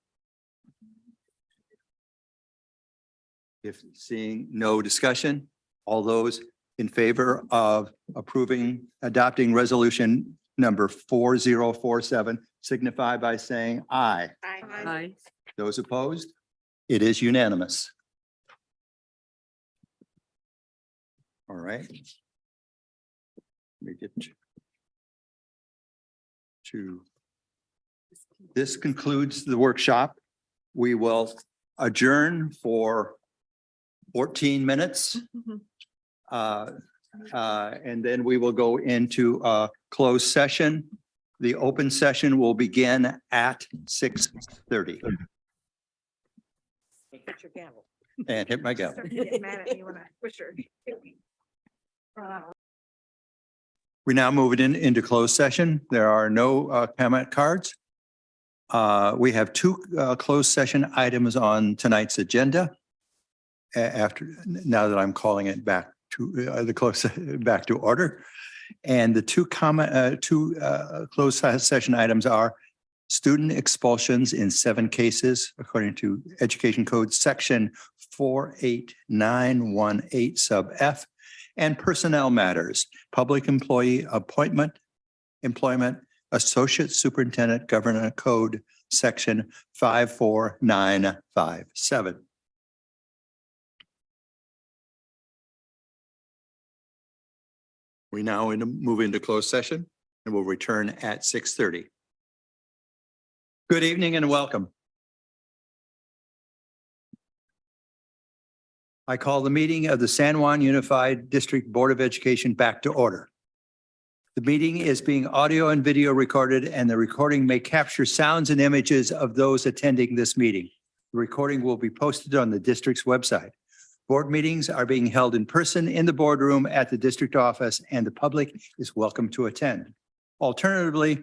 If seeing no discussion, all those in favor of adopting resolution number 4047 signify by saying aye. Aye. Those opposed? It is unanimous. All right. Let me get to. This concludes the workshop. We will adjourn for 14 minutes. And then we will go into a closed session. The open session will begin at 6:30. Hit your gavel. And hit my gavel. Mad at me when I push her. We now move it into closed session. There are no comment cards. We have two closed session items on tonight's agenda. Now that I'm calling it back to back to order. And the two closed session items are student expulsions in 7 cases, according to Education Code Section 48918 sub F, and personnel matters, public employee employment, Associate Superintendent Government Code Section 54957. We now move into closed session and we'll return at 6:30. Good evening and welcome. I call the meeting of the San Juan Unified District Board of Education back to order. The meeting is being audio and video recorded, and the recording may capture sounds and images of those attending this meeting. The recording will be posted on the district's website. Board meetings are being held in person in the boardroom at the district office, and the public is welcome to attend. Alternatively,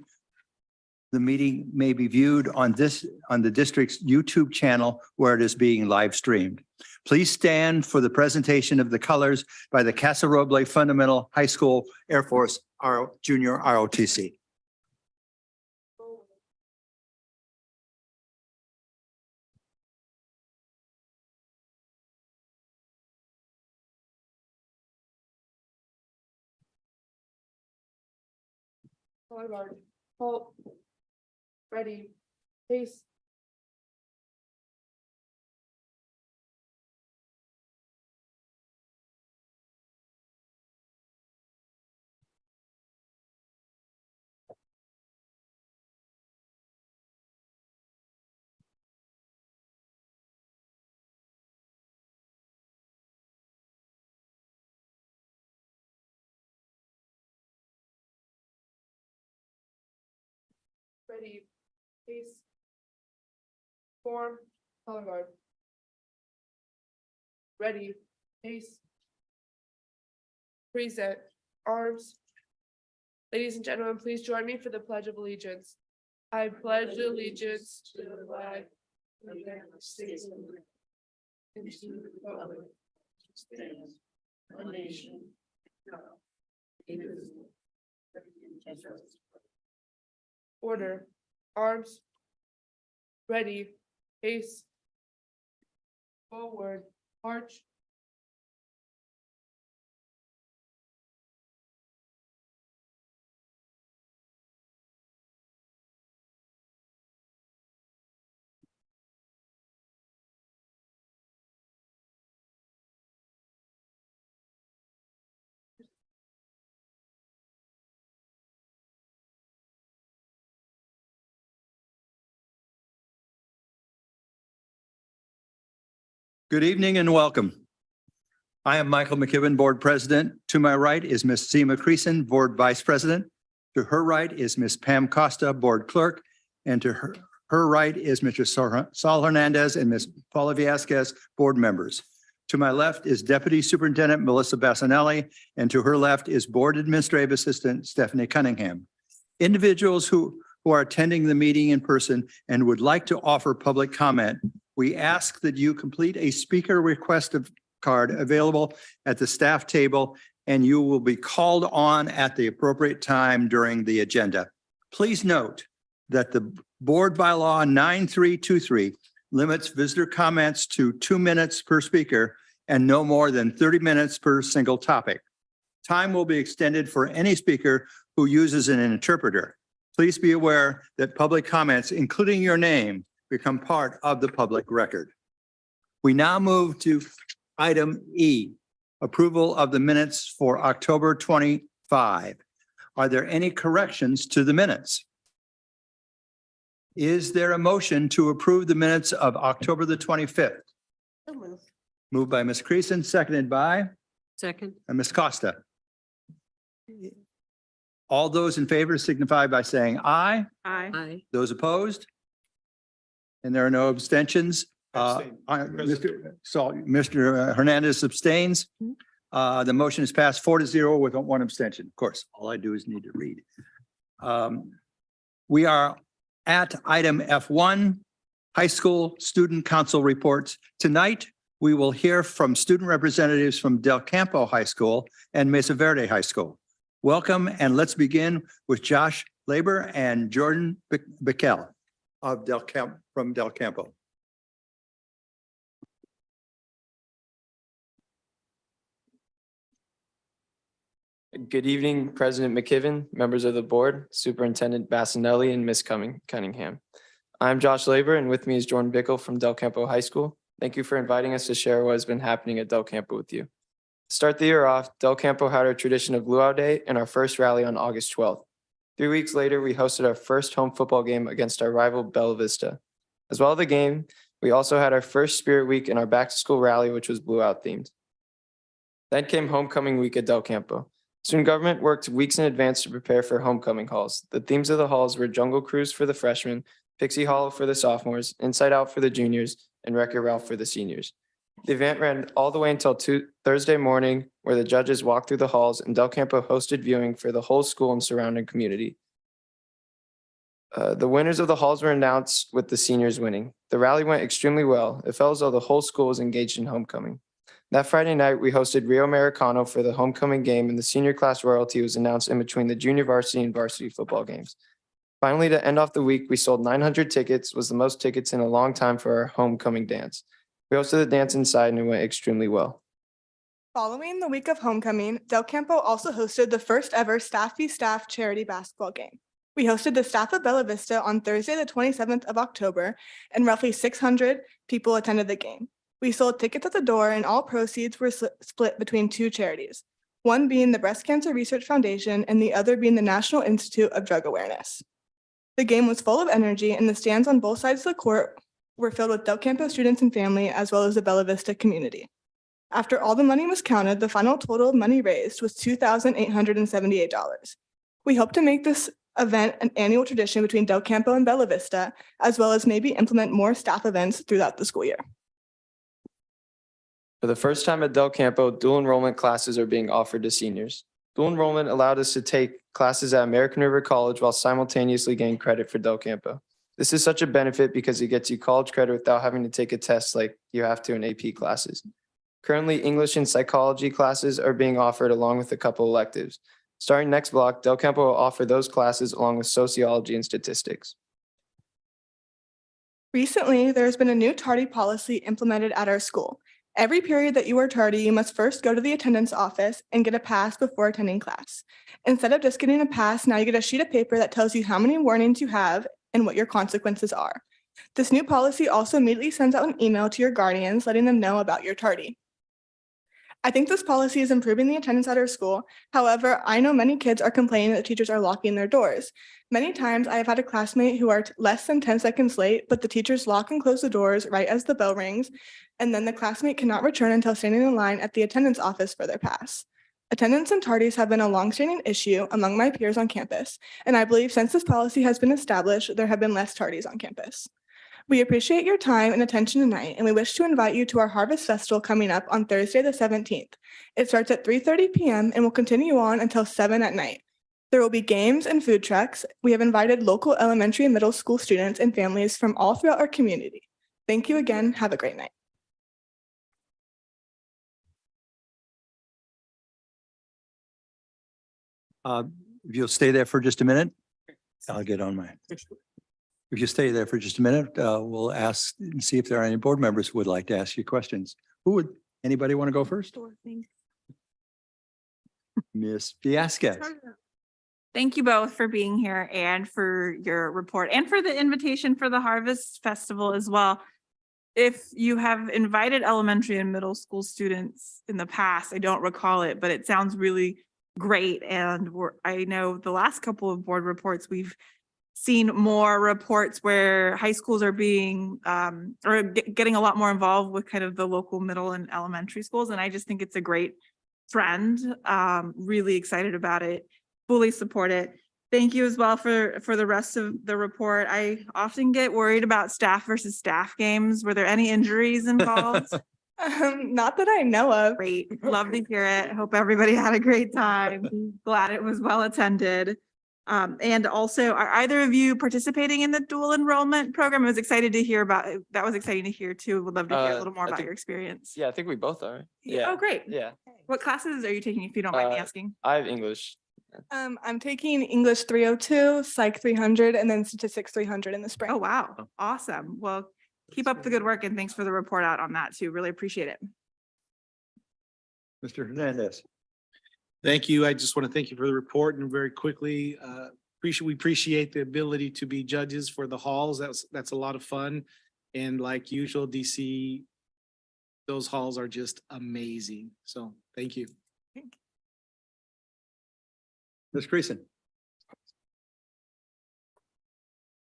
the meeting may be viewed on the district's YouTube channel where it is being live streamed. Please stand for the presentation of the colors by the Casa Roble Fundamental High School Air Force Junior ROTC. Forward, halt, ready, pace. Ready, pace. Form, color guard. Ready, pace. Preset, arms. Ladies and gentlemen, please join me for the Pledge of Allegiance. I pledge allegiance to the flag of the United States of America and to the republic which stands one nation, God, indivisible, with liberty and justice. Order, arms, ready, pace, forward, march. Good evening and welcome. I am Michael McKibben, Board President. To my right is Ms. Zima Creason, Board Vice President. To her right is Ms. Pam Costa, Board Clerk. And to her right is Mr. Saul Hernandez and Ms. Paula Vasquez, Board Members. To my left is Deputy Superintendent Melissa Bassanelli, and to her left is Board Administrative Assistant Stephanie Cunningham. Individuals who are attending the meeting in person and would like to offer public comment, we ask that you complete a speaker request card available at the staff table, and you will be called on at the appropriate time during the agenda. Please note that the Board Bylaw 9323 limits visitor comments to 2 minutes per speaker and no more than 30 minutes per single topic. Time will be extended for any speaker who uses an interpreter. Please be aware that public comments, including your name, become part of the public record. We now move to item E, approval of the minutes for October 25. Are there any corrections to the minutes? Is there a motion to approve the minutes of October the 25th? Moved by Ms. Creason, seconded by Second. Ms. Costa. All those in favor signify by saying aye. Aye. Those opposed? And there are no abstentions. Abstain. Mr. Hernandez abstains. The motion is passed 4-0 with 1 abstention. Of course, all I do is need to read. We are at item F1, high school student council reports. Tonight, we will hear from student representatives from Del Campo High School and Mesa Verde High School. Welcome, and let's begin with Josh Labor and Jordan Bickel of from Del Campo. Good evening, President McKibben, members of the board, Superintendent Bassanelli, and Ms. Cunningham. I'm Josh Labor, and with me is Jordan Bickel from Del Campo High School. Thank you for inviting us to share what has been happening at Del Campo with you. To start the year off, Del Campo had our tradition of Luau Day and our first rally on August 12th. 3 weeks later, we hosted our first home football game against our rival Bella Vista. As well as the game, we also had our first Spirit Week and our back to school rally, which was Blue Out themed. Then came homecoming week at Del Campo. Student government worked weeks in advance to prepare for homecoming halls. The themes of the halls were Jungle Cruise for the freshmen, Pixie Hollow for the sophomores, Inside Out for the juniors, and Wreck-It Ralph for the seniors. The event ran all the way until Thursday morning, where the judges walked through the halls and Del Campo hosted viewing for the whole school and surrounding community. The winners of the halls were announced with the seniors winning. The rally went extremely well. It felt as though the whole school was engaged in homecoming. That Friday night, we hosted Rio Americano for the homecoming game, and the senior class royalty was announced in between the junior varsity and varsity football games. Finally, to end off the week, we sold 900 tickets, was the most tickets in a long time for our homecoming dance. We hosted the dance inside and it went extremely well. Following the week of homecoming, Del Campo also hosted the first ever Staff v. Staff charity basketball game. We hosted the staff of Bella Vista on Thursday, the 27th of October, and roughly 600 people attended the game. We sold tickets at the door and all proceeds were split between 2 charities, one being the Breast Cancer Research Foundation and the other being the National Institute of Drug Awareness. The game was full of energy and the stands on both sides of the court were filled with Del Campo students and family, as well as the Bella Vista community. After all the money was counted, the final total of money raised was $2,878. We hope to make this event an annual tradition between Del Campo and Bella Vista, as well as maybe implement more staff events throughout the school year. For the first time at Del Campo, dual enrollment classes are being offered to seniors. Dual enrollment allowed us to take classes at American River College while simultaneously getting credit for Del Campo. This is such a benefit because it gets you college credit without having to take a test like you have to in AP classes. Currently, English and psychology classes are being offered along with a couple electives. Starting next block, Del Campo will offer those classes along with sociology and statistics. Recently, there has been a new tardy policy implemented at our school. Every period that you are tardy, you must first go to the attendance office and get a pass before attending class. Instead of just getting a pass, now you get a sheet of paper that tells you how many warnings you have and what your consequences are. This new policy also immediately sends out an email to your guardians letting them know about your tardy. I think this policy is improving the attendance at our school. However, I know many kids are complaining that teachers are locking their doors. Many times I have had a classmate who are less than 10 seconds late, but the teachers lock and close the doors right as the bell rings, and then the classmate cannot return until standing in line at the attendance office for their pass. Attendance and tardies have been a longstanding issue among my peers on campus, and I believe since this policy has been established, there have been less tardies on campus. We appreciate your time and attention tonight, and we wish to invite you to our Harvest Festival coming up on Thursday, the 17th. It starts at 3:30 p.m. and will continue on until 7 at night. There will be games and food trucks. We have invited local elementary and middle school students and families from all throughout our community. Thank you again. Have a great night. If you'll stay there for just a minute, I'll get on my. If you stay there for just a minute, we'll ask and see if there are any board members who would like to ask you questions. Anybody want to go first? Ms. Fiasquez. Thank you both for being here and for your report and for the invitation for the Harvest Festival as well. If you have invited elementary and middle school students in the past, I don't recall it, but it sounds really great. And I know the last couple of board reports, we've seen more reports where high schools are being getting a lot more involved with kind of the local middle and elementary schools. And I just think it's a great trend. Really excited about it, fully support it. Thank you as well for the rest of the report. I often get worried about staff versus staff games. Were there any injuries involved? Not that I know of. Great. Love to hear it. Hope everybody had a great time. Glad it was well attended. And also, are either of you participating in the dual enrollment program? I was excited to hear about it. That was exciting to hear too. Would love to hear a little more about your experience. Yeah, I think we both are. Oh, great. Yeah. What classes are you taking, if you don't mind me asking? I have English. I'm taking English 302, Psych 300, and then Statistics 300 in the spring. Oh, wow. Awesome. Well, keep up the good work and thanks for the report out on that too. Really appreciate it. Mr. Hernandez. Thank you. I just want to thank you for the report and very quickly, we appreciate the ability to be judges for the halls. That's a lot of fun. And like usual, DC, those halls are just amazing. So thank you. Ms. Creason.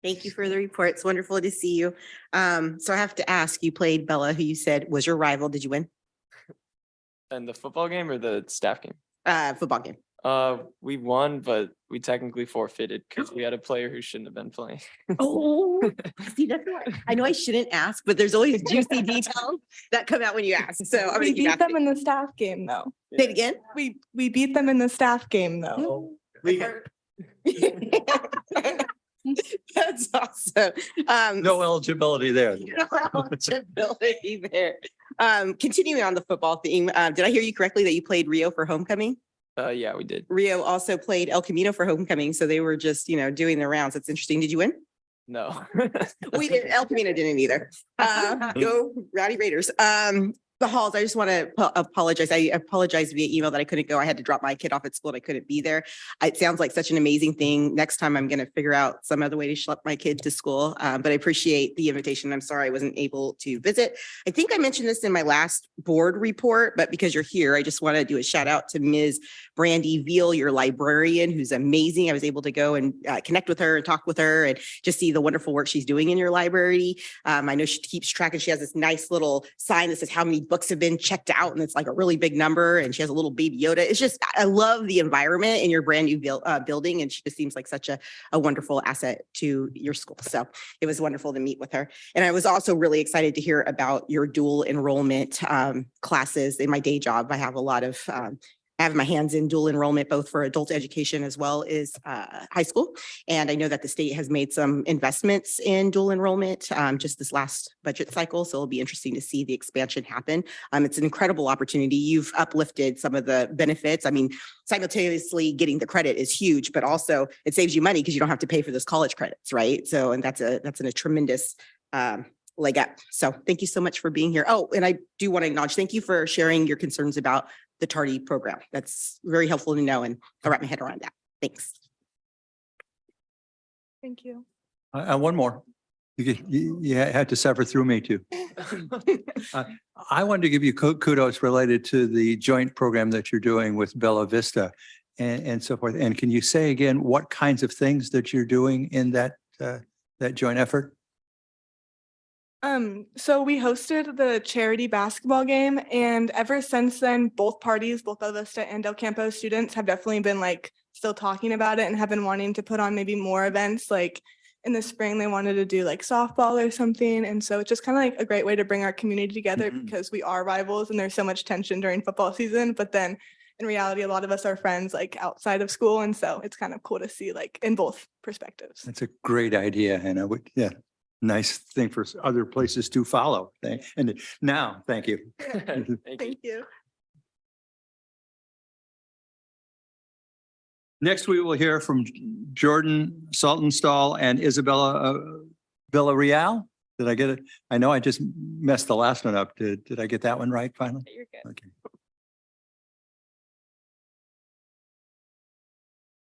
Thank you for the report. It's wonderful to see you. So I have to ask, you played Bella, who you said was your rival. Did you win? And the football game or the staff game? Football game. We won, but we technically forfeited because we had a player who shouldn't have been playing. Oh, see, that's why I know I shouldn't ask, but there's always juicy details that come out when you ask. So I'm We gonna keep beat them asking. in the staff game though. Say it again. We beat them in the staff game though. That's awesome. No eligibility there. No eligibility there. Continuing on the football theme, did I hear you correctly that you played Rio for homecoming? Yeah, we did. Rio also played El Camino for homecoming, so they were just, doing their rounds. That's interesting. Did you win? No. We didn't. El Camino didn't either. Go Rowdy Raiders. The halls, I just want to apologize. I apologize via email that I couldn't go. I had to drop my kid off at school and I couldn't be there. It sounds like such an amazing thing. Next time I'm going to figure out some other way to schlep my kid to school. But I appreciate the invitation. I'm sorry I wasn't able to visit. I think I mentioned this in my last board report, but because you're here, I just want to do a shout out to Ms. Brandy Veal, your librarian, who's amazing. I was able to go and connect with her and talk with her and just see the wonderful work she's doing in your library. I know she keeps track and she has this nice little sign that says how many books have been checked out, and it's like a really big number, and she has a little baby Yoda. It's just, I love the environment in your brand new building, and she just seems like such a wonderful asset to your school. So it was wonderful to meet with her. And I was also really excited to hear about your dual enrollment classes. In my day job, I have a lot of I have my hands in dual enrollment, both for adult education as well as high school. And I know that the state has made some investments in dual enrollment just this last budget cycle. So it'll be interesting to see the expansion happen. It's an incredible opportunity. You've uplifted some of the benefits. I mean, simultaneously getting the credit is huge, but also it saves you money because you don't have to pay for those college credits, right? So, and that's a tremendous leg up. So thank you so much for being here. Oh, and I do want to acknowledge, thank you for sharing your concerns about the tardy program. That's very helpful to know, and I'll wrap my head around that. Thanks. Thank you. And one more. You had to suffer through me too. I wanted to give you kudos related to the joint program that you're doing with Bella Vista and so forth. And can you say again what kinds of things that you're doing in that joint effort? So we hosted the charity basketball game, and ever since then, both parties, both Bella Vista and Del Campo students, have definitely been like still talking about it and have been wanting to put on maybe more events. Like in the spring, they wanted to do like softball or something, and so it's just kind of like a great way to bring our community together because we are rivals and there's so much tension during football season. But then in reality, a lot of us are friends like outside of school, and so it's kind of cool to see like in both perspectives. That's a great idea, and I would, yeah, nice thing for other places to follow. And now, thank you. Thank you. Next, we will hear from Jordan Saltonstall and Isabella Villarreal. Did I get it? I know I just messed the last one up. Did I get that one right finally? You're good. Okay.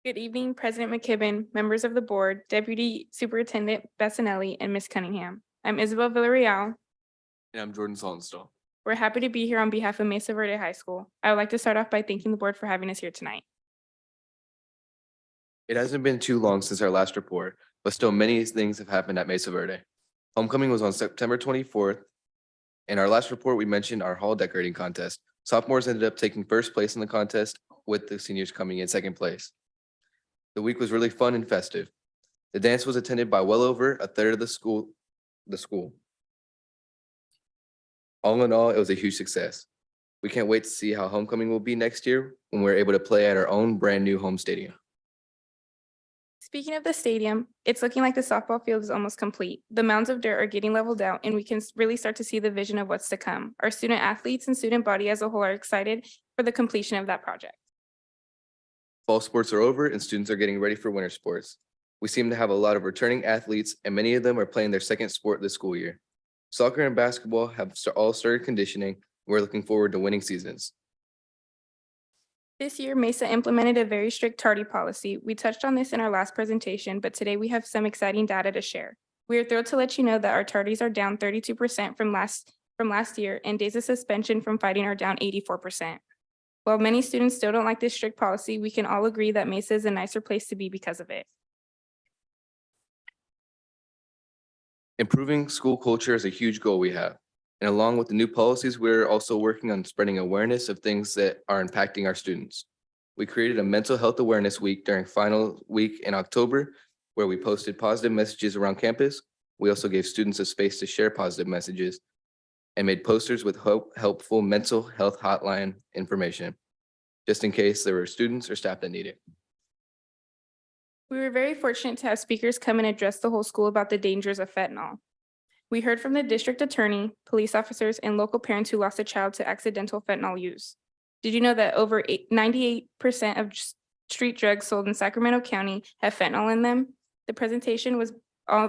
Good evening, President McKibben, members of the board, Deputy Superintendent Bassanelli, and Ms. Cunningham. I'm Isabel Villarreal. And I'm Jordan Saltonstall. We're happy to be here on behalf of Mesa Verde High School. I would like to start off by thanking the board for having us here tonight. It hasn't been too long since our last report, but still many things have happened at Mesa Verde. Homecoming was on September 24th. In our last report, we mentioned our hall decorating contest. Sophomores ended up taking first place in the contest, with the seniors coming in second place. The week was really fun and festive. The dance was attended by well over a third of the school. All in all, it was a huge success. We can't wait to see how homecoming will be next year when we're able to play at our own brand new home stadium. Speaking of the stadium, it's looking like the softball field is almost complete. The mounds of dirt are getting leveled out, and we can really start to see the vision of what's to come. Our student athletes and student body as a whole are excited for the completion of that project. Fall sports are over and students are getting ready for winter sports. We seem to have a lot of returning athletes, and many of them are playing their second sport this school year. Soccer and basketball have all started conditioning. We're looking forward to winning seasons. This year, Mesa implemented a very strict tardy policy. We touched on this in our last presentation, but today we have some exciting data to share. We are thrilled to let you know that our tardies are down 32% from last year, and days of suspension from fighting are down 84%. While many students still don't like this strict policy, we can all agree that Mesa is a nicer place to be because of it. Improving school culture is a huge goal we have. And along with the new policies, we're also working on spreading awareness of things that are impacting our students. We created a mental health awareness week during final week in October, where we posted positive messages around campus. We also gave students a space to share positive messages and made posters with helpful mental health hotline information, just in case there were students or staff that need it. We were very fortunate to have speakers come and address the whole school about the dangers of fentanyl. We heard from the district attorney, police officers, and local parents who lost a child to accidental fentanyl use. Did you know that over 98% of street drugs sold in Sacramento County have fentanyl in them? The presentation was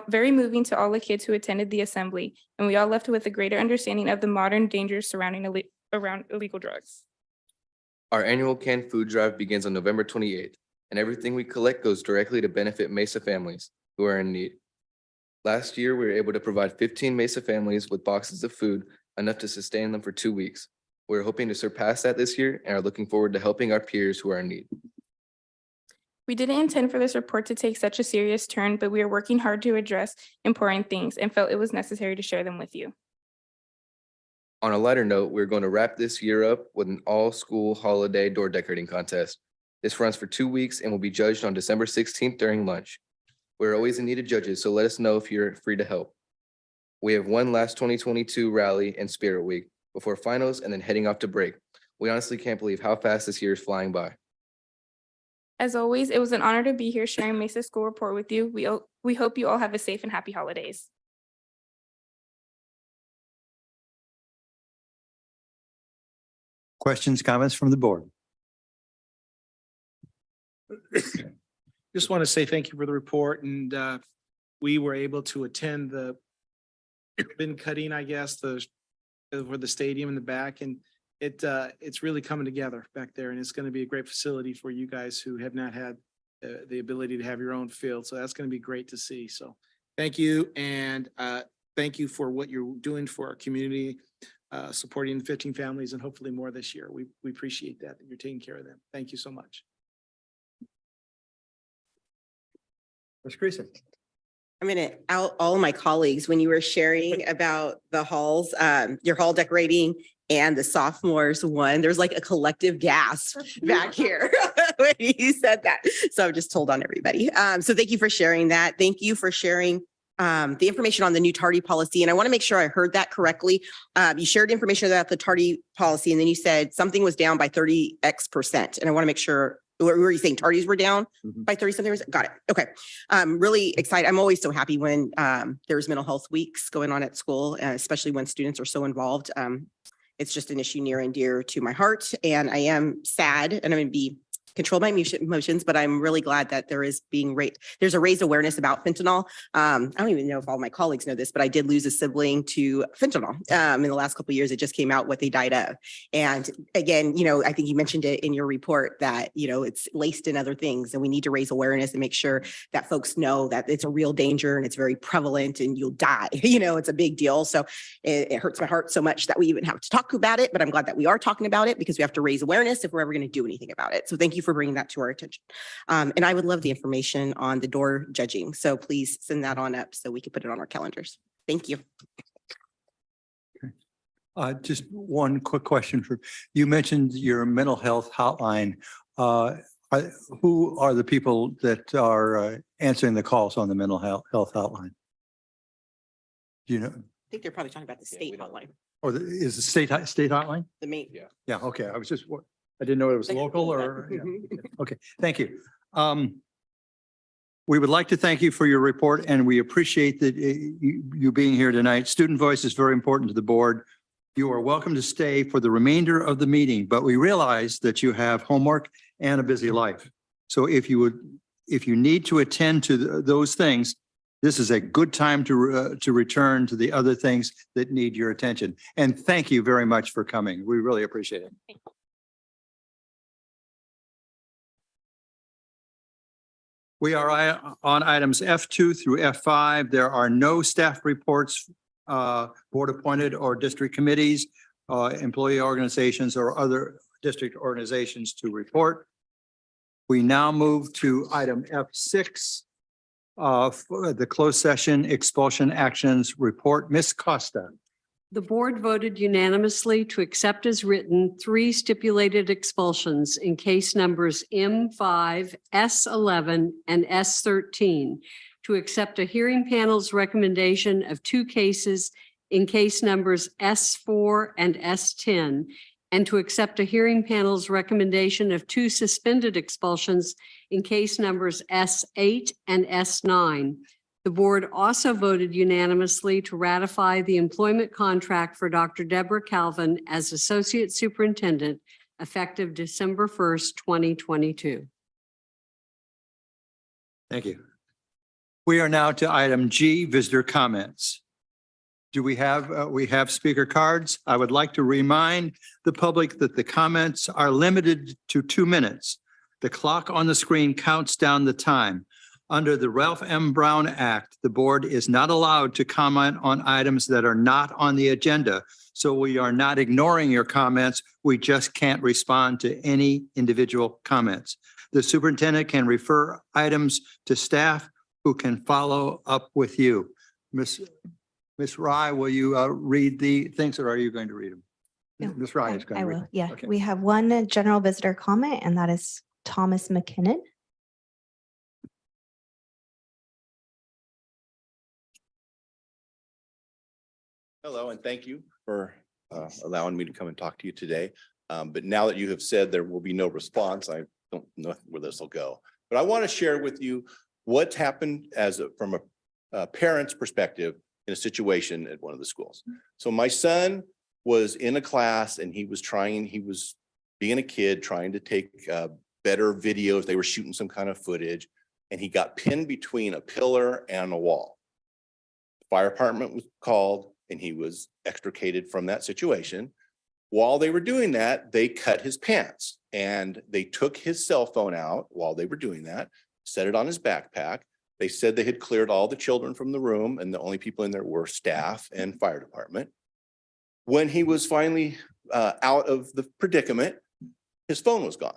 very moving to all the kids who attended the assembly, and we all left with a greater understanding of the modern dangers surrounding around illegal drugs. Our annual canned food drive begins on November 28th, and everything we collect goes directly to benefit Mesa families who are in need. Last year, we were able to provide 15 Mesa families with boxes of food, enough to sustain them for 2 weeks. We're hoping to surpass that this year and are looking forward to helping our peers who are in need. We didn't intend for this report to take such a serious turn, but we are working hard to address important things and felt it was necessary to share them with you. On a lighter note, we're going to wrap this year up with an all-school holiday door decorating contest. This runs for 2 weeks and will be judged on December 16th during lunch. We're always in need of judges, so let us know if you're free to help. We have one last 2022 rally and spirit week before finals and then heading off to break. We honestly can't believe how fast this year is flying by. As always, it was an honor to be here sharing Mesa School Report with you. We hope you all have a safe and happy holidays. Questions, comments from the board? Just want to say thank you for the report, and we were able to attend the ribbon cutting, I guess, for the stadium in the back, and it's really coming together back there, and it's going to be a great facility for you guys who have not had the ability to have your own field. So that's going to be great to see. So Thank you, and thank you for what you're doing for our community, supporting 15 families and hopefully more this year. We appreciate that you're taking care of them. Thank you so much. Ms. Creason. I'm gonna out all of my colleagues, when you were sharing about the halls, your hall decorating and the sophomores one, there's like a collective gasp back here when you said that. So I've just told on everybody. So thank you for sharing that. Thank you for sharing the information on the new tardy policy. And I want to make sure I heard that correctly. You shared information about the tardy policy, and then you said something was down by 30x%. And I want to make sure, were you saying tardies were down by 30 something? Got it. Okay. I'm really excited. I'm always so happy when there's mental health weeks going on at school, especially when students are so involved. It's just an issue near and dear to my heart. And I am sad, and I'm going to be control my emotions, but I'm really glad that there's a raised awareness about fentanyl. I don't even know if all my colleagues know this, but I did lose a sibling to fentanyl in the last couple of years. It just came out what they died of. And again, I think you mentioned it in your report that, it's laced in other things, and we need to raise awareness and make sure that folks know that it's a real danger and it's very prevalent and you'll die. It's a big deal. So it hurts my heart so much that we even have to talk about it, but I'm glad that we are talking about it because we have to raise awareness if we're ever going to do anything about it. So thank you for bringing that to our attention. And I would love the information on the door judging. So please send that on up so we can put it on our calendars. Thank you. Just one quick question you mentioned your mental health hotline. Who are the people that are answering the calls on the mental health hotline? Do you know? I think they're probably talking about the state hotline. Or is the state hotline? The main. Yeah. Okay. I didn't know it was local or. Yeah. Okay. Thank you. We would like to thank you for your report, and we appreciate that you being here tonight. Student voice is very important to the board. You are welcome to stay for the remainder of the meeting, but we realize that you have homework and a busy life. So if you need to attend to those things, this is a good time to return to the other things that need your attention. And thank you very much for coming. We really appreciate it. We are on items F2 through F5. There are no staff reports, board appointed or district committees, employee organizations or other district organizations to report. We now move to item F6, the closed session expulsion actions report. Ms. Costa. The board voted unanimously to accept as written 3 stipulated expulsions in case numbers M5, S11, and S13, to accept a hearing panel's recommendation of 2 cases in case numbers S4 and S10, and to accept a hearing panel's recommendation of 2 suspended expulsions in case numbers S8 and S9. The board also voted unanimously to ratify the employment contract for Dr. Deborah Calvin as Associate Superintendent effective December 1st, 2022. Thank you. We are now to item G, visitor comments. Do we have speaker cards? I would like to remind the public that the comments are limited to 2 minutes. The clock on the screen counts down the time. Under the Ralph M. Brown Act, the board is not allowed to comment on items that are not on the agenda. So we are not ignoring your comments. We just can't respond to any individual comments. The superintendent can refer items to staff who can follow up with you. Ms. Rye, will you read the things, or are you going to read them? No, Ms. Rye is going I to read will. them. Yeah, Okay. we have one general visitor comment, and that is Thomas McKinnon. Hello, and thank you for allowing me to come and talk to you today. But now that you have said there will be no response, I don't know where this will go. But I want to share with you what's happened from a parent's perspective in a situation at one of the schools. So my son was in a class and he was being a kid, trying to take better videos. They were shooting some kind of footage, and he got pinned between a pillar and a wall. The fire department was called, and he was extricated from that situation. While they were doing that, they cut his pants, and they took his cell phone out while they were doing that, set it on his backpack. They said they had cleared all the children from the room and the only people in there were staff and fire department. When he was finally out of the predicament, his phone was gone.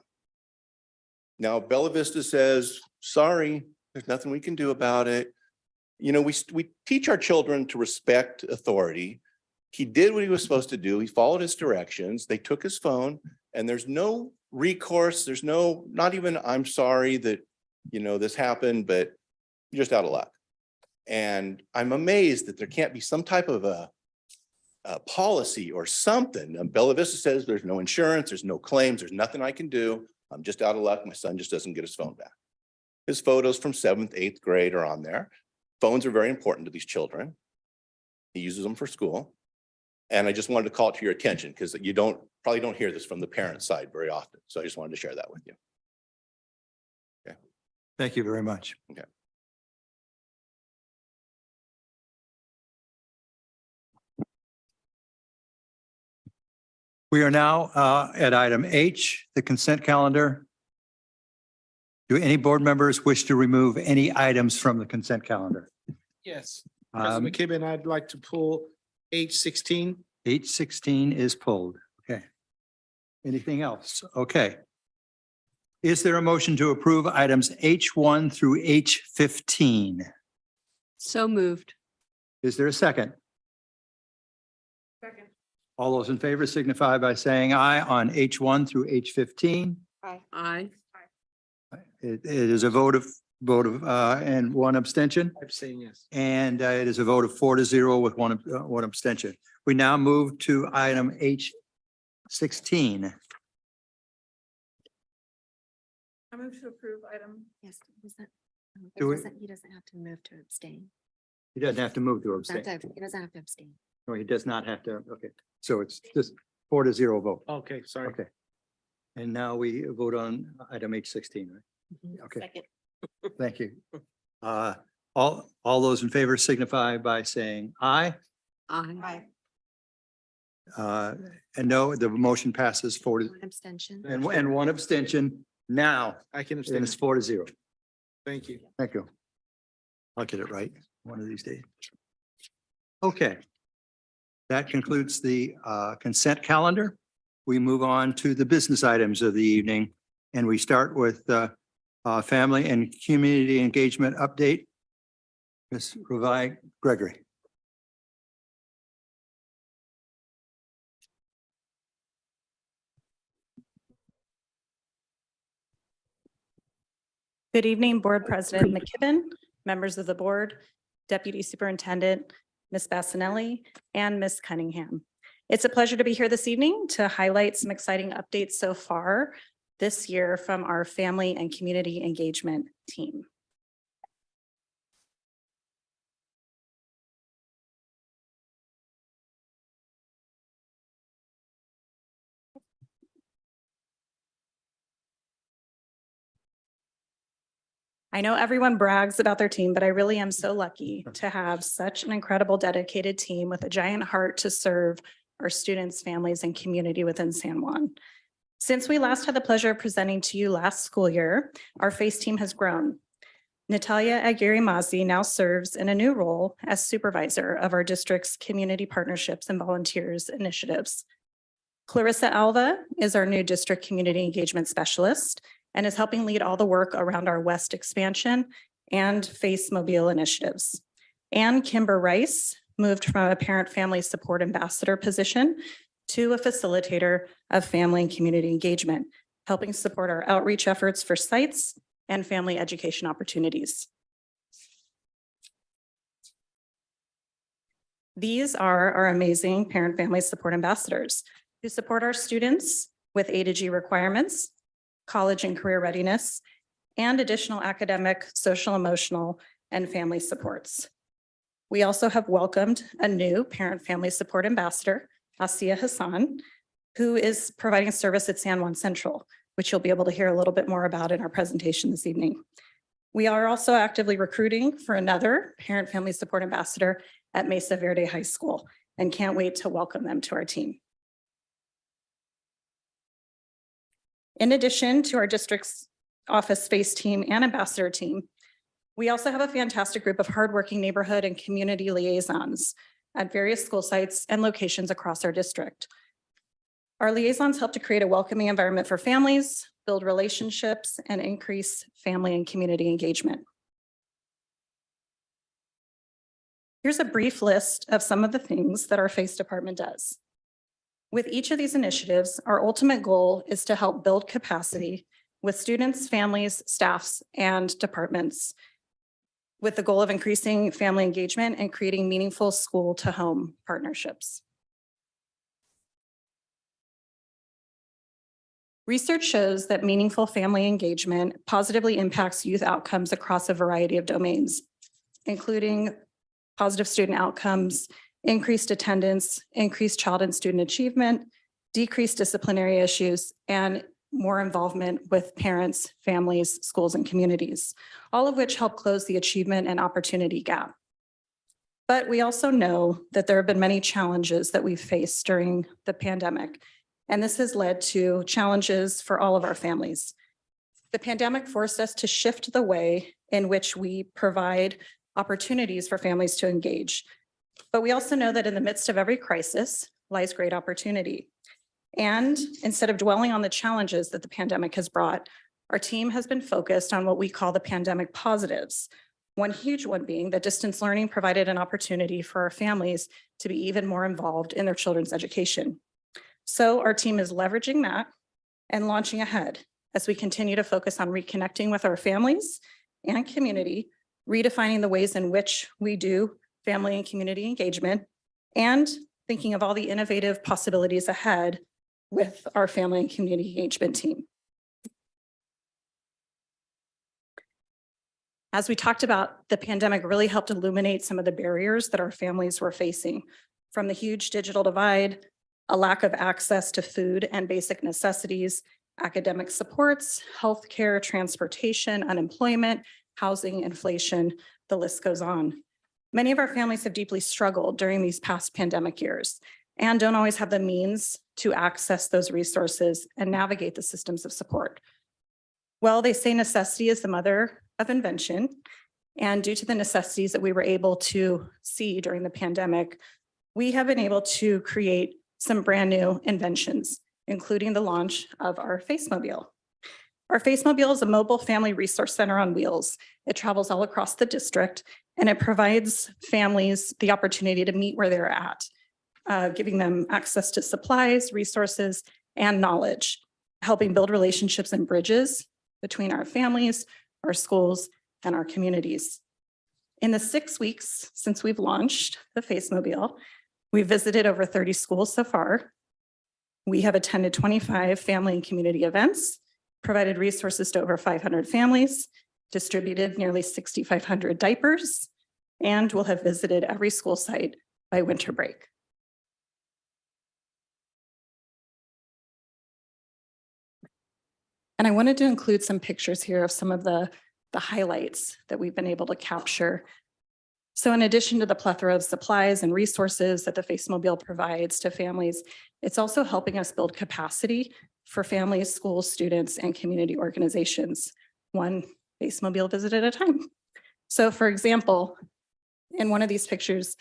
Now Bella Vista says, sorry, there's nothing we can do about it. You know, we teach our children to respect authority. He did what he was supposed to do. He followed his directions. They took his phone and there's no recourse. There's no, not even, I'm sorry that, you know, this happened, but you're just out of luck. And I'm amazed that there can't be some type of a policy or something. Bella Vista says there's no insurance, there's no claims, there's nothing I can do. I'm just out of luck. My son just doesn't get his phone back. His photos from 7th, 8th grade are on there. Phones are very important to these children. He uses them for school. And I just wanted to call it to your attention because you probably don't hear this from the parent side very often. So I just wanted to share that with you. Okay. Thank you very much. Okay. We are now at item H, the consent calendar. Do any board members wish to remove any items from the consent calendar? Yes. President McKibben, I'd like to pull H16. H16 is pulled. Okay. Anything else? Okay. Is there a motion to approve items H1 through H15? So moved. Is there a second? Second. All those in favor signify by saying aye on H1 through H15. Aye. Aye. It is a vote of and one abstention. I'm saying yes. And it is a vote of 4-0 with one abstention. We now move to item H16. I move to approve item. Yes, was that, Do we- he doesn't have to move to abstain. He doesn't have to move to abstain. He doesn't have to abstain. No, he does not have to. Okay, so it's just 4-0 vote. Okay, sorry. Okay. And now we vote on item H16, right? Okay, Second. thank you. All those in favor signify by saying aye. Aye. And no, the motion passes 4 One abstention. and one abstention. Now, I can and abstain. it's 4-0. Thank you. Thank you. I'll get it right one of these days. Okay. That concludes the consent calendar. We move on to the business items of the evening, and we start with family and community engagement update. Ms. Ravi Gregory. Good evening, Board President McKibben, members of the board, Deputy Superintendent, Ms. Bassanelli, and Ms. Cunningham. It's a pleasure to be here this evening to highlight some exciting updates so far this year from our family and community engagement team. I know everyone brags about their team, but I really am so lucky to have such an incredible dedicated team with a giant heart to serve our students, families, and community within San Juan. Since we last had the pleasure of presenting to you last school year, our FACE team has grown. Natalia Aguirre-Mazzi now serves in a new role as supervisor of our district's community partnerships and volunteers initiatives. Clarissa Alva is our new district community engagement specialist and is helping lead all the work around our West expansion and FACE Mobile initiatives. And Kimber Rice moved from a parent family support ambassador position to a facilitator of family and community engagement, helping support our outreach efforts for sites and family education opportunities. These are our amazing parent family support ambassadors who support our students with A to G requirements, college and career readiness, and additional academic, social, emotional, and family supports. We also have welcomed a new parent family support ambassador, Asiya Hassan, who is providing service at San Juan Central, which you'll be able to hear a little bit more about in our presentation this evening. We are also actively recruiting for another parent family support ambassador at Mesa Verde High School and can't wait to welcome them to our team. In addition to our district's office space team and ambassador team, We also have a fantastic group of hardworking neighborhood and community liaisons at various school sites and locations across our district. Our liaisons help to create a welcoming environment for families, build relationships, and increase family and community engagement. Here's a brief list of some of the things that our FACE department does. With each of these initiatives, our ultimate goal is to help build capacity with students, families, staffs, and departments, with the goal of increasing family engagement and creating meaningful school-to-home partnerships. Research shows that meaningful family engagement positively impacts youth outcomes across a variety of domains, including positive student outcomes, increased attendance, increased child and student achievement, decreased disciplinary issues, and more involvement with parents, families, schools, and communities, all of which help close the achievement and opportunity gap. But we also know that there have been many challenges that we've faced during the pandemic, and this has led to challenges for all of our families. The pandemic forced us to shift the way in which we provide opportunities for families to engage. But we also know that in the midst of every crisis lies great opportunity. And instead of dwelling on the challenges that the pandemic has brought, our team has been focused on what we call the pandemic positives. One huge one being that distance learning provided an opportunity for our families to be even more involved in their children's education. So our team is leveraging that and launching ahead as we continue to focus on reconnecting with our families and community, redefining the ways in which we do family and community engagement, and thinking of all the innovative possibilities ahead with our family and community engagement team. As we talked about, the pandemic really helped illuminate some of the barriers that our families were facing, from the huge digital divide, a lack of access to food and basic necessities, academic supports, healthcare, transportation, unemployment, housing, inflation, the list goes on. Many of our families have deeply struggled during these past pandemic years and don't always have the means to access those resources and navigate the systems of support. Well, they say necessity is the mother of invention. And due to the necessities that we were able to see during the pandemic, we have been able to create some brand new inventions, including the launch of our FaceMobile. Our FaceMobile is a mobile family resource center on wheels. It travels all across the district, and it provides families the opportunity to meet where they're at, giving them access to supplies, resources, and knowledge, helping build relationships and bridges between our families, our schools, and our communities. In the 6 weeks since we've launched the FaceMobile, we've visited over 30 schools so far. We have attended 25 family and community events, provided resources to over 500 families, distributed nearly 6,500 diapers, and will have visited every school site by winter break. And I wanted to include some pictures here of some of the highlights that we've been able to capture. So in addition to the plethora of supplies and resources that the FaceMobile provides to families, it's also helping us build capacity for families, schools, students, and community organizations, one FaceMobile visit at a time. So for example, in one of these pictures,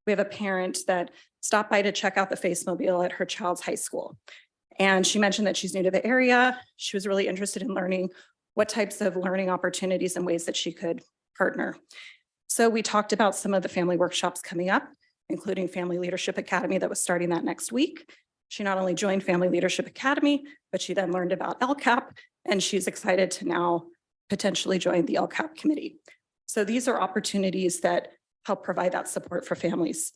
we have a parent that stopped by to check out the FaceMobile at her child's high school. And she mentioned that she's new to the area. She was really interested in learning what types of learning opportunities and ways that she could partner. So we talked about some of the family workshops coming up, including Family Leadership Academy that was starting that next week. She not only joined Family Leadership Academy, but she then learned about LCAP, and she's excited to now potentially join the LCAP committee. So these are opportunities that help provide that support for families.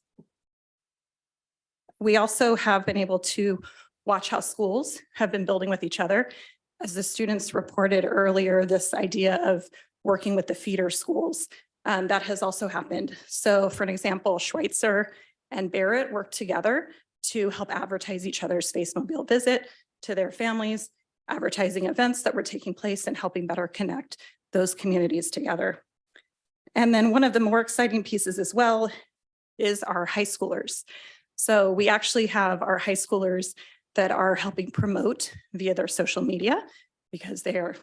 We also have been able to watch how schools have been building with each other. As the students reported earlier, this idea of working with the feeder schools, that has also happened. So for an example, Schweitzer and Barrett worked together to help advertise each other's FaceMobile visit to their families, advertising events that were taking place and helping better connect those communities together. And then one of the more exciting pieces as well is our high schoolers. So we actually have our high schoolers that are helping promote via their social media, because they are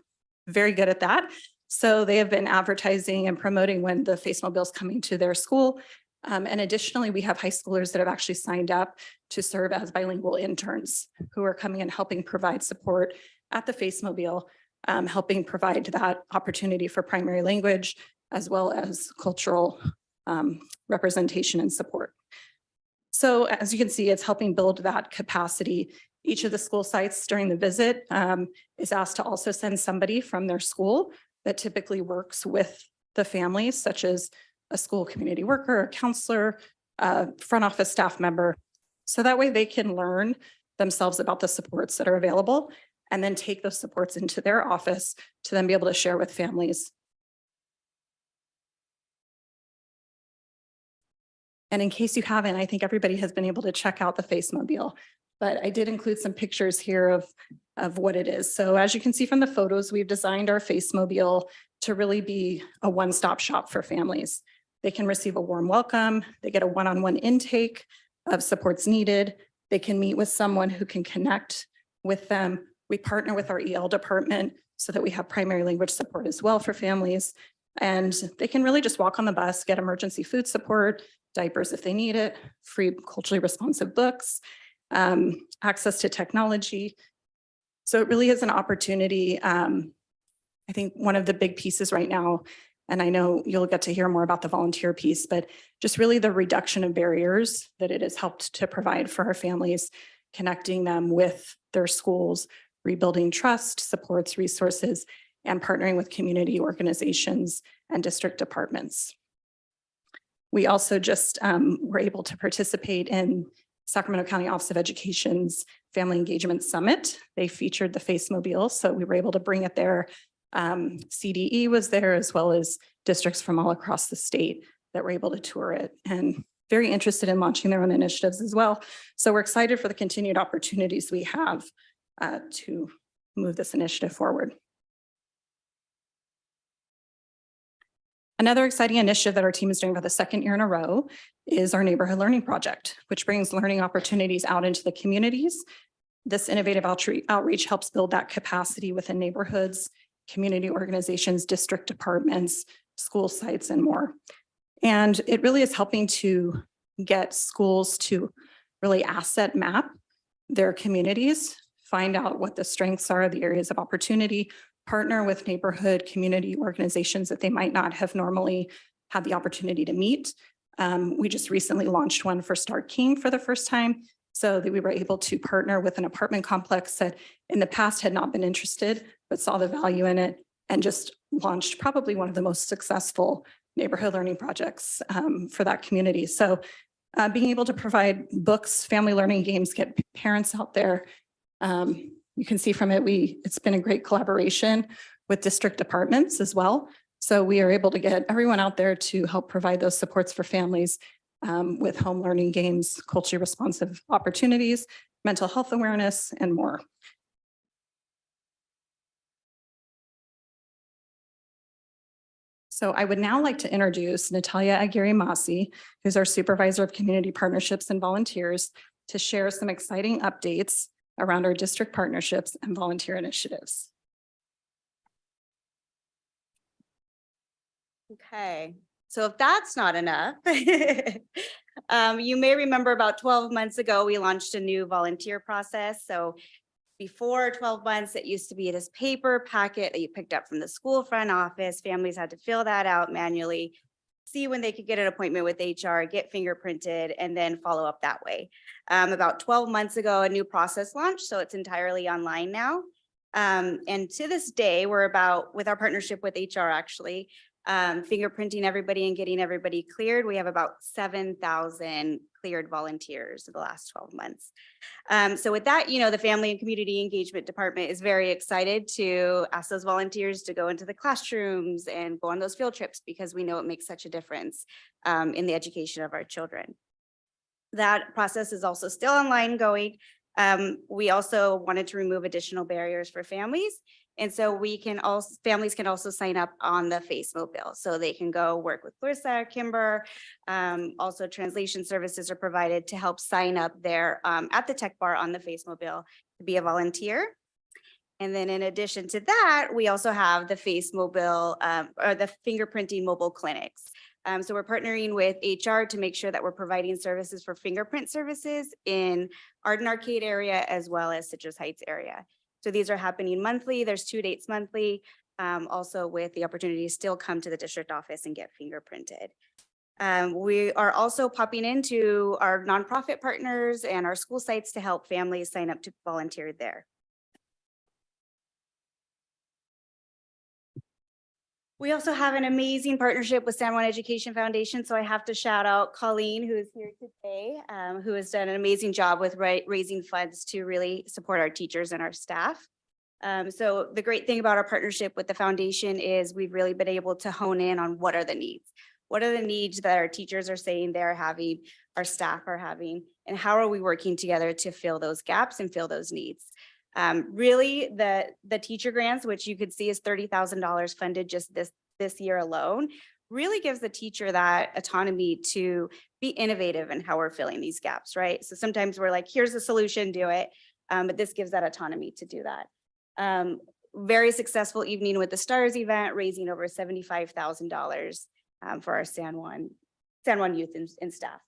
very good at that. So they have been advertising and promoting when the Face Mobile is coming to their school. And additionally, we have high schoolers that have actually signed up to serve as bilingual interns who are coming and helping provide support at the Face Mobile, helping provide that opportunity for primary language as well as cultural representation and support. So as you can see, it's helping build that capacity. Each of the school sites during the visit is asked to also send somebody from their school that typically works with the families, such as a school community worker, a counselor, a front office staff member. So that way they can learn themselves about the supports that are available and then take those supports into their office to then be able to share with families. And in case you haven't, I think everybody has been able to check out the Face Mobile, but I did include some pictures here of what it is. So as you can see from the photos, we've designed our Face Mobile to really be a one-stop shop for families. They can receive a warm welcome. They get a one-on-one intake of supports needed. They can meet with someone who can connect with them. We partner with our EL department so that we have primary language support as well for families. And they can really just walk on the bus, get emergency food support, diapers if they need it, free culturally responsive books, access to technology. So it really is an opportunity. I think one of the big pieces right now, and I know you'll get to hear more about the volunteer piece, but just really the reduction of barriers that it has helped to provide for our families, connecting them with their schools, rebuilding trust, supports, resources, and partnering with community organizations and district departments. We also just were able to participate in Sacramento County Office of Education's Family Engagement Summit. They featured the Face Mobile, so we were able to bring it there. CDE was there, as well as districts from all across the state that were able to tour it, and very interested in launching their own initiatives as well. So we're excited for the continued opportunities we have to move this initiative forward. Another exciting initiative that our team is doing for the second year in a row is our Neighborhood Learning Project, which brings learning opportunities out into the communities. This innovative outreach helps build that capacity within neighborhoods, community organizations, district departments, school sites, and more. And it really is helping to get schools to really asset map their communities, find out what the strengths are, the areas of opportunity, partner with neighborhood community organizations that they might not have normally had the opportunity to meet. We just recently launched one for Stark King for the first time, so that we were able to partner with an apartment complex that in the past had not been interested, but saw the value in it and just launched probably one of the most successful neighborhood learning projects for that community. So being able to provide books, family learning games, get parents out there. You can see from it, it's been a great collaboration with district departments as well. So we are able to get everyone out there to help provide those supports for families with home learning games, culturally responsive opportunities, mental health awareness, and more. So I would now like to introduce Natalia Aguirre-Masi, who's our Supervisor of Community Partnerships and Volunteers, to share some exciting updates around our district partnerships and volunteer initiatives. Okay, so if that's not enough, you may remember about 12 months ago, we launched a new volunteer process. So before 12 months, it used to be this paper packet that you picked up from the school front office. Families had to fill that out manually, see when they could get an appointment with HR, get fingerprinted, and then follow up that way. About 12 months ago, a new process launched, so it's entirely online now. And to this day, with our partnership with HR actually, fingerprinting everybody and getting everybody cleared. We have about 7,000 cleared volunteers in the last 12 months. So with that, the Family and Community Engagement Department is very excited to ask those volunteers to go into the classrooms and go on those field trips because we know it makes such a difference in the education of our children. That process is also still online going. We also wanted to remove additional barriers for families. And so families can also sign up on the Face Mobile. So they can go work with Clarissa, Kimber. Also translation services are provided to help sign up there at the tech bar on the Face Mobile to be a volunteer. And then in addition to that, we also have the face mobile or the fingerprinting mobile clinics. So we're partnering with HR to make sure that we're providing services for fingerprint services in Arden Arcade area as well as Citrus Heights area. So these are happening monthly. There's 2 dates monthly, also with the opportunity to still come to the district office and get fingerprinted. We are also popping into our nonprofit partners and our school sites to help families sign up to volunteer there. We also have an amazing partnership with San Juan Education Foundation. So I have to shout out Colleen, who is here today, who has done an amazing job with raising funds to really support our teachers and our staff. So the great thing about our partnership with the foundation is we've really been able to hone in on what are the needs. What are the needs that our teachers are saying they're having, our staff are having, and how are we working together to fill those gaps and fill those needs? Really, the teacher grants, which you could see is $30,000 funded just this year alone, really gives the teacher that autonomy to be innovative in how we're filling these gaps, right? So sometimes we're like, here's the solution, do it. But this gives that autonomy to do that. Very successful evening with the STARS event, raising over $75,000 for our San Juan youth and staff.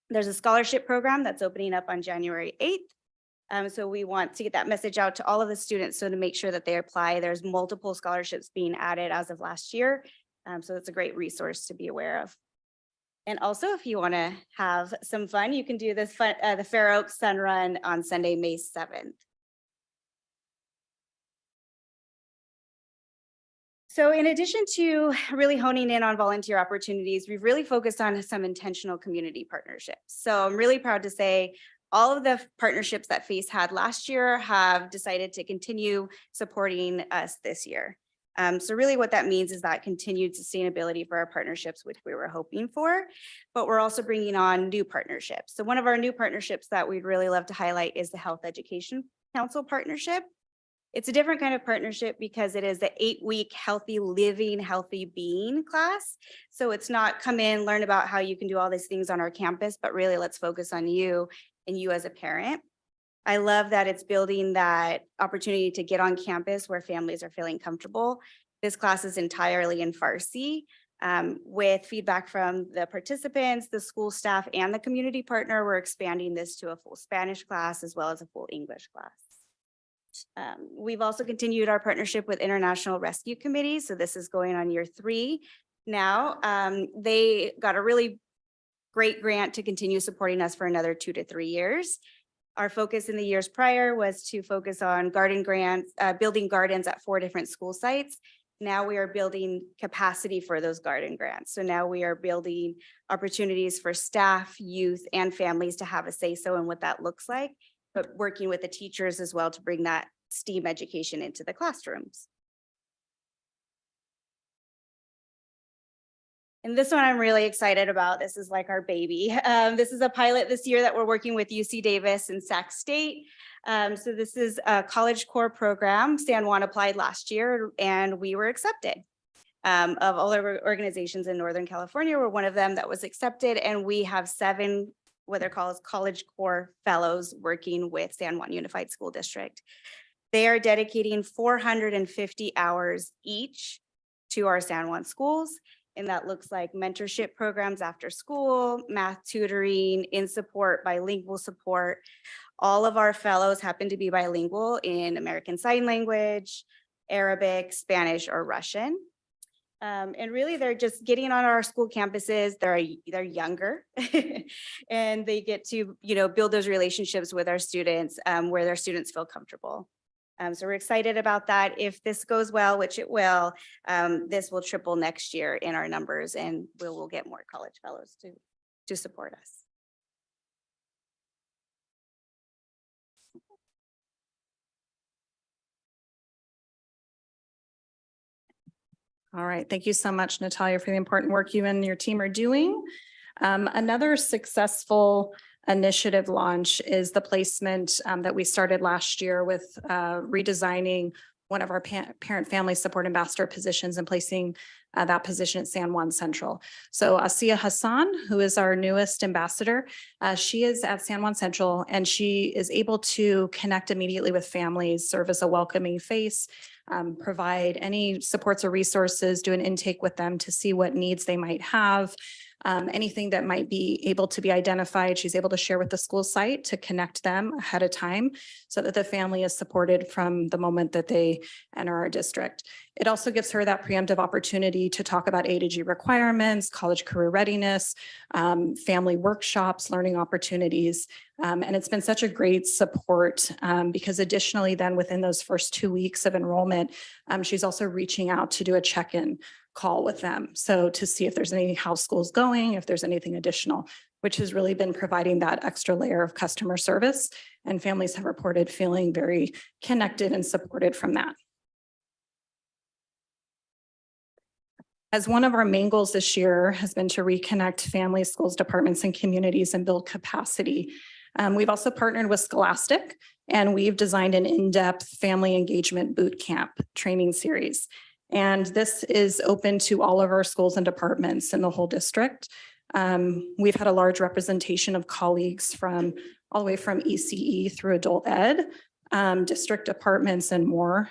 There's a scholarship program that's opening up on January 8th. So we want to get that message out to all of the students so to make sure that they apply. There's multiple scholarships being added as of last year. So it's a great resource to be aware of. And also, if you want to have some fun, you can do this the Fair Oaks Sun Run on Sunday, May 7th. So in addition to really honing in on volunteer opportunities, we've really focused on some intentional community partnerships. So I'm really proud to say all of the partnerships that FACE had last year have decided to continue supporting us this year. So really what that means is that continued sustainability for our partnerships, which we were hoping for, but we're also bringing on new partnerships. So one of our new partnerships that we'd really love to highlight is the Health Education Council partnership. It's a different kind of partnership because it is the 8-week healthy living, healthy being class. So it's not come in, learn about how you can do all these things on our campus, but really let's focus on you and you as a parent. I love that it's building that opportunity to get on campus where families are feeling comfortable. This class is entirely in Farsi with feedback from the participants, the school staff, and the community partner. We're expanding this to a full Spanish class as well as a full English class. We've also continued our partnership with International Rescue Committee. So this is going on year 3 now. They got a really great grant to continue supporting us for another 2 to 3 years. Our focus in the years prior was to focus on garden grants, building gardens at 4 different school sites. Now we are building capacity for those garden grants. So now we are building opportunities for staff, youth, and families to have a say-so in what that looks like, but working with the teachers as well to bring that STEAM education into the classrooms. And this one I'm really excited about. This is like our baby. This is a pilot this year that we're working with UC Davis and Sac State. So this is a College Core program. San Juan applied last year and we were accepted. Of all our organizations in Northern California, we're one of them that was accepted, and we have 7 what they're called College Core Fellows working with San Juan Unified School District. They are dedicating 450 hours each to our San Juan schools. And that looks like mentorship programs after school, math tutoring, in support, bilingual support. All of our fellows happen to be bilingual in American Sign Language, Arabic, Spanish, or Russian. And really they're just getting on our school campuses. They're younger and they get to, build those relationships with our students where their students feel comfortable. So we're excited about that. If this goes well, which it will, this will triple next year in our numbers, and we'll get more college fellows to support us. All right. Thank you so much, Natalia, for the important work you and your team are doing. Another successful initiative launch is the placement that we started last year with redesigning one of our parent family support ambassador positions and placing that position at San Juan Central. So Asiya Hassan, who is our newest ambassador, she is at San Juan Central and she is able to connect immediately with families, serve as a welcoming face, provide any supports or resources, do an intake with them to see what needs they might have. Anything that might be able to be identified, she's able to share with the school site to connect them ahead of time so that the family is supported from the moment that they enter our district. It also gives her that preemptive opportunity to talk about A to G requirements, college career readiness, family workshops, learning opportunities. And it's been such a great support because additionally then within those first 2 weeks of enrollment, she's also reaching out to do a check-in call with them. So to see if there's any, how school's going, if there's anything additional, which has really been providing that extra layer of customer service. And families have reported feeling very connected and supported from that. As one of our main goals this year has been to reconnect families, schools, departments, and communities and build capacity. We've also partnered with Scholastic and we've designed an in-depth family engagement boot camp training series. And this is open to all of our schools and departments in the whole district. We've had a large representation of colleagues from all the way from ECE through adult ed, district departments and more.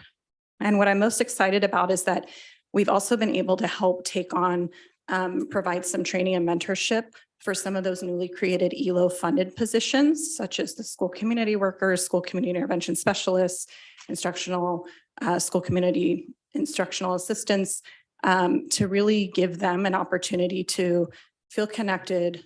And what I'm most excited about is that we've also been able to help take on, provide some training and mentorship for some of those newly created ELO funded positions, such as the school community workers, school community intervention specialists, instructional, school community instructional assistants, to really give them an opportunity to feel connected,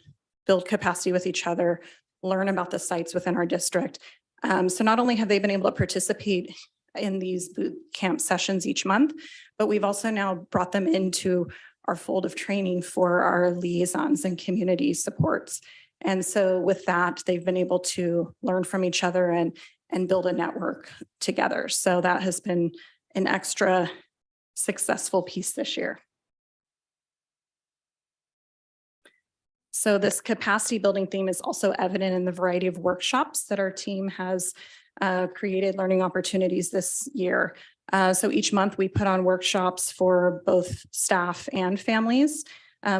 build capacity with each other, learn about the sites within our district. So not only have they been able to participate in these boot camp sessions each month, but we've also now brought them into our fold of training for our liaisons and community supports. And so with that, they've been able to learn from each other and build a network together. So that has been an extra successful piece this year. So this capacity building theme is also evident in the variety of workshops that our team has created learning opportunities this year. So each month we put on workshops for both staff and families.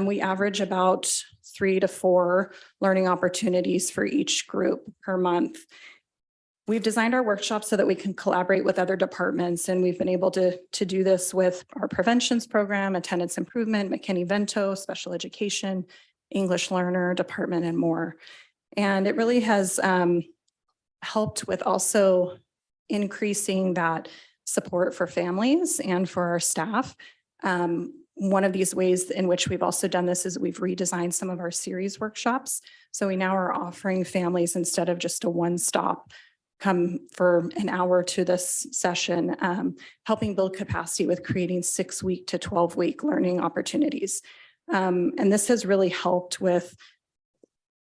We average about 3 to 4 learning opportunities for each group per month. We've designed our workshops so that we can collaborate with other departments, and we've been able to do this with our preventions program, attendance improvement, McKinney-Vento, special education, English learner department, and more. And it really has helped with also increasing that support for families and for our staff. One of these ways in which we've also done this is we've redesigned some of our series workshops. So we now are offering families, instead of just a one-stop come for an hour to this session, helping build capacity with creating 6-week to 12-week learning opportunities. And this has really helped with,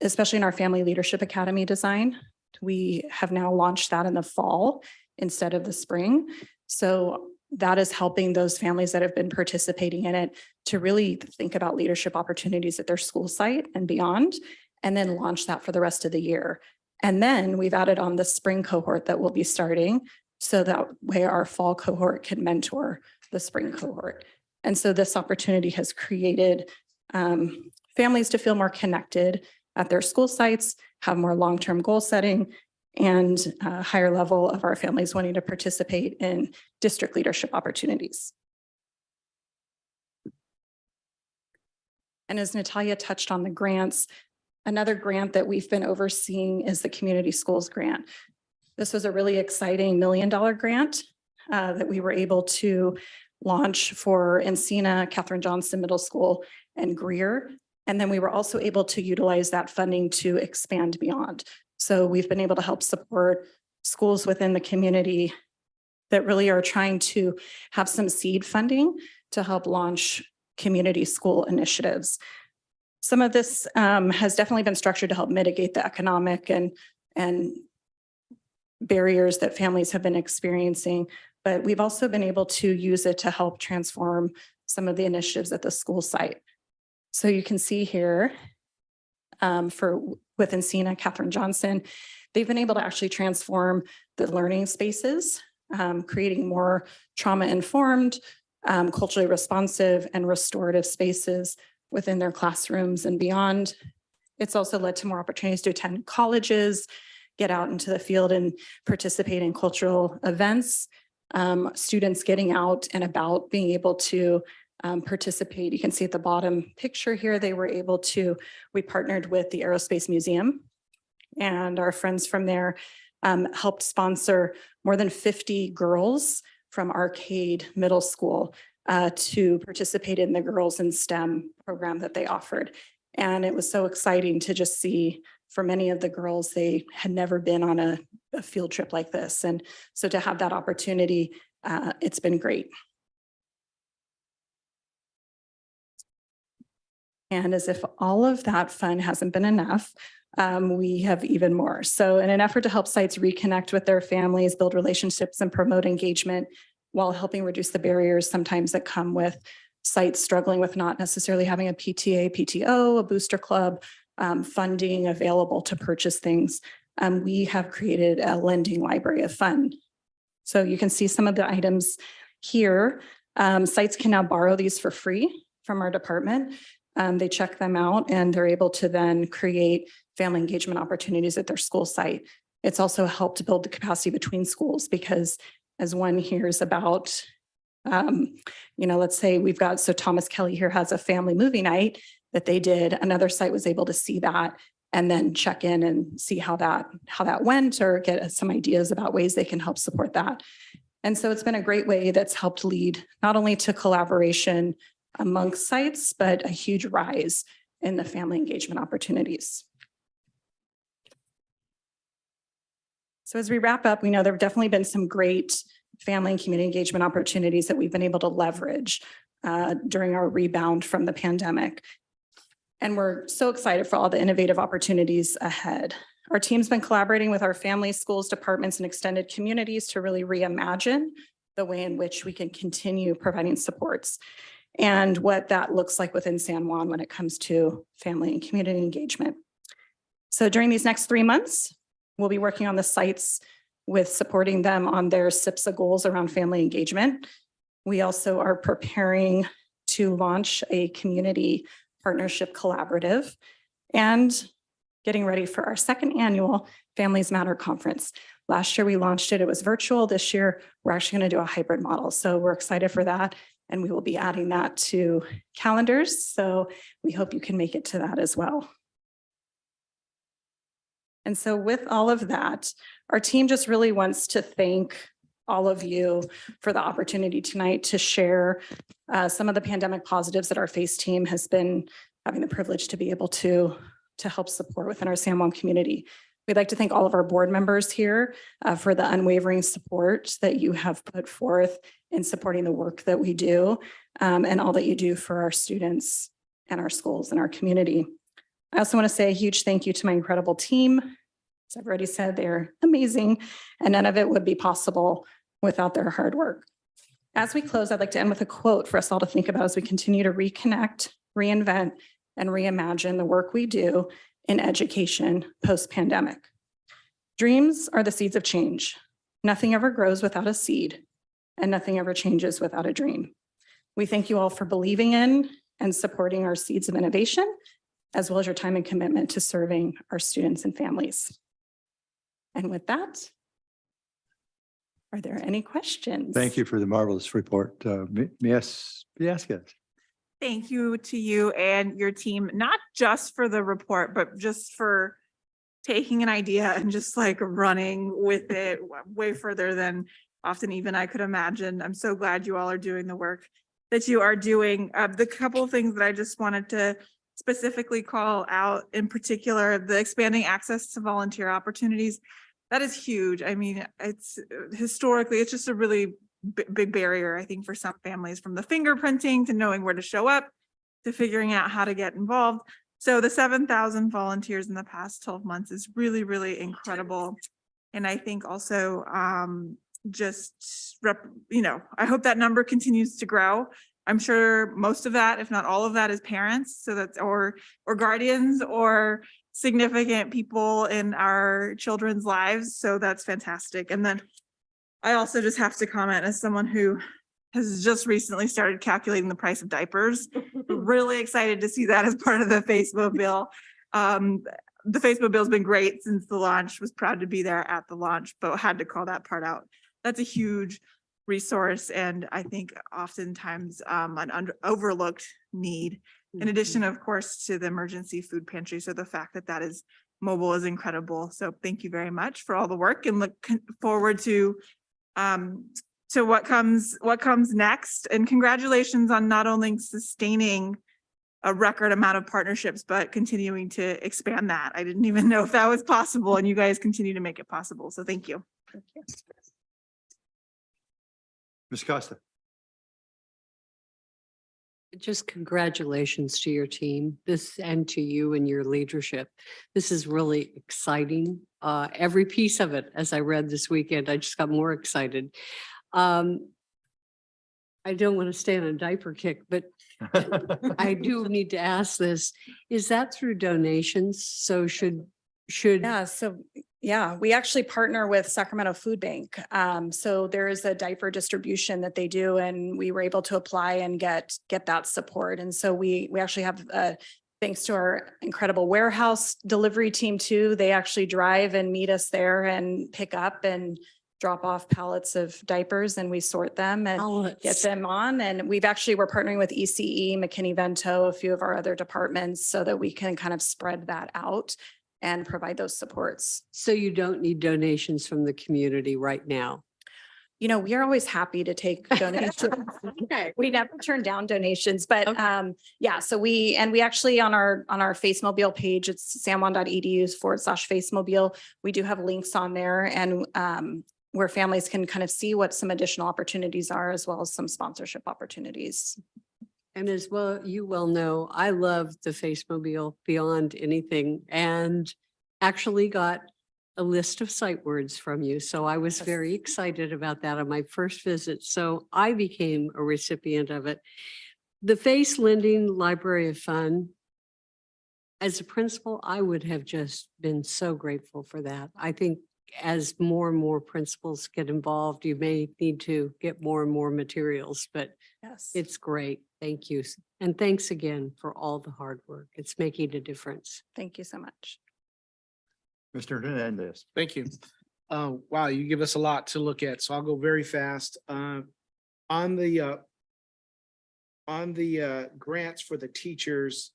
especially in our Family Leadership Academy design. We have now launched that in the fall instead of the spring. So that is helping those families that have been participating in it to really think about leadership opportunities at their school site and beyond, and then launch that for the rest of the year. And then we've added on the spring cohort that will be starting, so that way our fall cohort can mentor the spring cohort. And so this opportunity has created families to feel more connected at their school sites, have more long-term goal setting, and a higher level of our families wanting to participate in district leadership opportunities. And as Natalia touched on the grants, another grant that we've been overseeing is the Community Schools Grant. This was a really exciting $1 million grant that we were able to launch for Encina, Catherine Johnson Middle School, and Greer. And then we were also able to utilize that funding to expand beyond. So we've been able to help support schools within the community that really are trying to have some seed funding to help launch community school initiatives. Some of this has definitely been structured to help mitigate the economic and barriers that families have been experiencing, but we've also been able to use it to help transform some of the initiatives at the school site. So you can see here with Encina, Catherine Johnson, they've been able to actually transform the learning spaces, creating more trauma-informed culturally responsive and restorative spaces within their classrooms and beyond. It's also led to more opportunities to attend colleges, get out into the field and participate in cultural events. Students getting out and about, being able to participate. You can see at the bottom picture here, we partnered with the Aerospace Museum, and our friends from there helped sponsor more than 50 girls from Arcade Middle School to participate in the Girls in STEM program that they offered. And it was so exciting to just see, for many of the girls, they had never been on a field trip like this. And so to have that opportunity, it's been great. And as if all of that fun hasn't been enough, we have even more. So in an effort to help sites reconnect with their families, build relationships, and promote engagement while helping reduce the barriers sometimes that come with sites struggling with not necessarily having a PTA, PTO, a booster club, funding available to purchase things, we have created a lending library of fun. So you can see some of the items here. Sites can now borrow these for free from our department. They check them out and they're able to then create family engagement opportunities at their school site. It's also helped to build the capacity between schools because as one hears about, let's say so Thomas Kelly here has a family movie night that they did. Another site was able to see that and then check in and see how that went or get some ideas about ways they can help support that. And so it's been a great way that's helped lead not only to collaboration amongst sites, but a huge rise in the family engagement opportunities. So as we wrap up, we know there have definitely been some great family and community engagement opportunities that we've been able to leverage during our rebound from the pandemic. And we're so excited for all the innovative opportunities ahead. Our team's been collaborating with our families, schools, departments, and extended communities to really reimagine the way in which we can continue providing supports and what that looks like within San Juan when it comes to family and community engagement. So during these next 3 months, we'll be working on the sites with supporting them on their SIPSA goals around family engagement. We also are preparing to launch a community partnership collaborative and getting ready for our second annual Families Matter Conference. Last year we launched it, it was virtual. This year, we're actually going to do a hybrid model. So we're excited for that. And we will be adding that to calendars. So we hope you can make it to that as well. And so with all of that, our team just really wants to thank all of you for the opportunity tonight to share some of the pandemic positives that our FACE team has been having the privilege to be able to help support within our San Juan community. We'd like to thank all of our board members here for the unwavering support that you have put forth in supporting the work that we do and all that you do for our students and our schools and our community. I also want to say a huge thank you to my incredible team. As I've already said, they're amazing, and none of it would be possible without their hard work. As we close, I'd like to end with a quote for us all to think about as we continue to reconnect, reinvent, and reimagine the work we do in education post-pandemic. Dreams are the seeds of change. Nothing ever grows without a seed, and nothing ever changes without a dream. We thank you all for believing in and supporting our seeds of innovation, as well as your time and commitment to serving our students and families. And with that, are there any questions? Thank you for the marvelous report. Yes. Thank you to you and your team, not just for the report, but just for taking an idea and just like running with it way further than often even I could imagine. I'm so glad you all are doing the work that you are doing. The couple of things that I just wanted to specifically call out, in particular, the expanding access to volunteer opportunities. That is huge. I mean, it's historically, it's just a really big barrier, I think, for some families, from the fingerprinting to knowing where to show up to figuring out how to get involved. So the 7,000 volunteers in the past 12 months is really, really incredible. And I think also I hope that number continues to grow. I'm sure most of that, if not all of that, is parents, so that's or guardians or significant people in our children's lives. So that's fantastic. And then I also just have to comment, as someone who has just recently started calculating the price of diapers. We're really excited to see that as part of the Facebook bill. The Facebook bill's been great since the launch, was proud to be there at the launch, but had to call that part out. That's a huge resource and I think oftentimes an overlooked need. In addition, of course, to the emergency food pantry. So the fact that that is mobile is incredible. So thank you very much for all the work and look forward to what comes next. And congratulations on not only sustaining a record amount of partnerships, but continuing to expand that. I didn't even know if that was possible and you guys continue to make it possible. So thank you. Ms. Costa. Just congratulations to your team, this and to you and your leadership. This is really exciting. Every piece of it, as I read this weekend, I just got more excited. I don't want to stay on a diaper kick, but I do need to ask this. Is that through donations? So should Yeah, we actually partner with Sacramento Food Bank. So there is a diaper distribution that they do and we were able to apply and get that support. And so we actually have, thanks to our incredible warehouse delivery team too, they actually drive and meet us there and pick up and drop off pallets of diapers and we sort them and get them on. And we're partnering with ECE, McKinney-Vento, a few of our other departments so that we can kind of spread that out and provide those supports. So you don't need donations from the community right now? You know, we are always happy to take donations. Okay. We never turn down donations, but yeah, so we actually on our FaceMobile page, it's sanjuan.edu/FaceMobile. We do have links on there and where families can kind of see what some additional opportunities are, as well as some sponsorship opportunities. And as well, you well know, I love the FaceMobile beyond anything and actually got a list of sight words from you. So I was very excited about that on my first visit. So I became a recipient of it. The Face Lending Library of Fun, as a principal, I would have just been so grateful for that. I think as more and more principals get involved, you may need to get more and more materials, but yes, it's great. Thank you. And thanks again for all the hard work. It's making a difference. Thank you so much. Mr. Hernandez. Thank you. Wow, you give us a lot to look at, so I'll go very fast. On the grants for the teachers,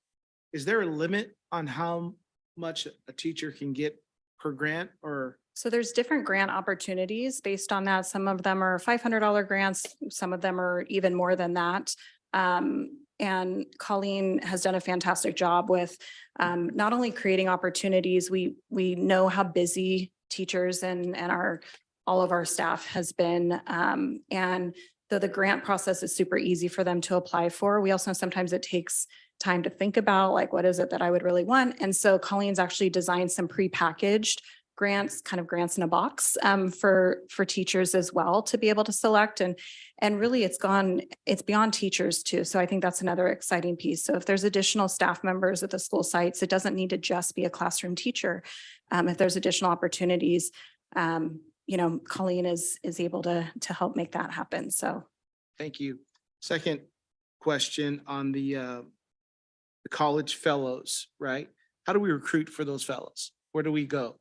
is there a limit on how much a teacher can get per grant or? So there's different grant opportunities based on that. Some of them are $500 grants. Some of them are even more than that. And Colleen has done a fantastic job with not only creating opportunities, we know how busy teachers and all of our staff has been. And though the grant process is super easy for them to apply for, we also sometimes it takes time to think about like, what is it that I would really want? And so Colleen's actually designed some prepackaged grants, kind of grants in a box for teachers as well to be able to select. And really it's beyond teachers too. So I think that's another exciting piece. So if there's additional staff members at the school sites, it doesn't need to just be a classroom teacher. If there's additional opportunities, you know, Colleen is able to help make that happen. So. Thank you. Second question on the college fellows, right? How do we recruit for those fellows? Where do we go?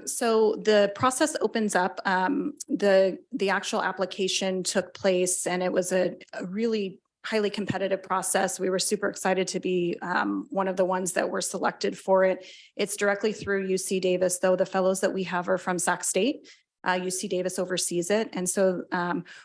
So the process opens up, the actual application took place and it was a really highly competitive process. We were super excited to be one of the ones that were selected for it. It's directly through UC Davis, though the fellows that we have are from Sac State. UC Davis oversees it. And so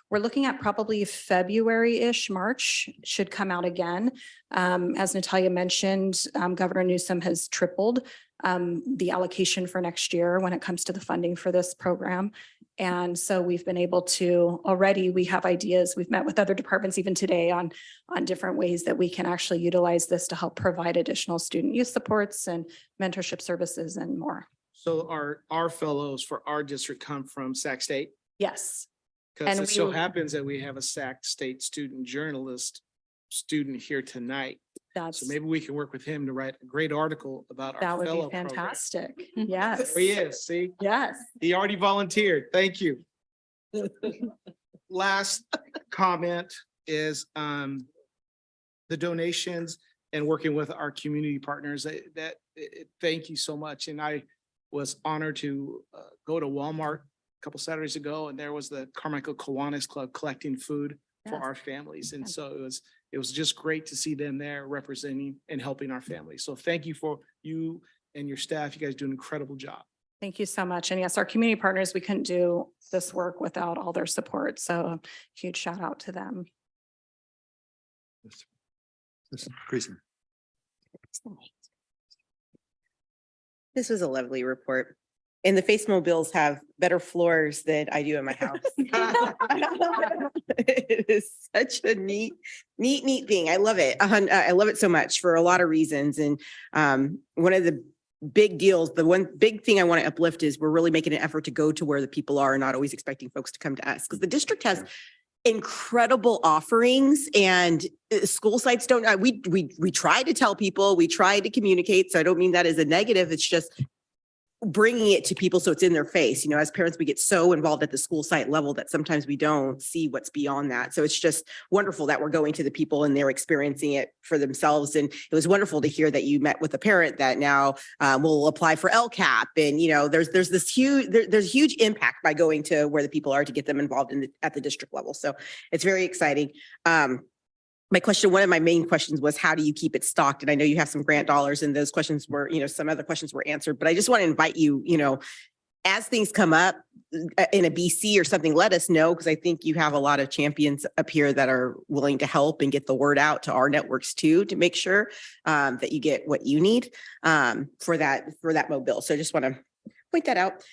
we're looking at probably February-ish, March should come out again. As Natalia mentioned, Governor Newsom has tripled the allocation for next year when it comes to the funding for this program. And so we've been able to already, we have ideas. We've met with other departments even today on different ways that we can actually utilize this to help provide additional student youth supports and mentorship services and more. So our fellows for our district come from Sac State? Yes. Because it so happens that we have a Sac State student here tonight. So maybe we can work with him to write a great article about our fellow That would be program. fantastic. Yes. There he is, see? Yes. He already volunteered. Thank you. last comment is the donations and working with our community partners. Thank you so much. And I was honored to go to Walmart a couple Saturdays ago, and there was the Carmichael Kiwanis Club collecting food for Yes. our families. And so it was just great to see them there representing and helping our families. So thank you for you and your staff. You guys do an incredible job. Thank you so much. And yes, our community partners, we couldn't do this work without all their support. So a huge shout out to them. Mr. Creason. This was a lovely report. And the Face Mobiles have better floors than I do in my house. It is such a neat thing. I love it. I love it so much for a lot of reasons. And one of the big deals, the one big thing I want to uplift is we're really making an effort to go to where the people are and not always expecting folks to come to us, because the district has incredible offerings and school sites don't. We try to tell people, we try to communicate. So I don't mean that as a negative. It's just bringing it to people so it's in their face. You know, as parents, we get so involved at the school site level that sometimes we don't see what's beyond that. So it's just wonderful that we're going to the people and they're experiencing it for themselves. And it was wonderful to hear that you met with a parent that now will apply for LCAP. And, you know, there's this huge, there's huge impact by going to where the people are to get them involved in at the district level. So it's very exciting. My question, one of my main questions was, how do you keep it stocked? And I know you have some grant dollars and those questions were, you know, some other questions were answered, but I just want to invite you, you know, as things come up in a BC or something, let us know, because I think you have a lot of champions up here that are willing to help and get the word out to our networks too, to make sure that you get what you need for that mobile. So I just want to point that out.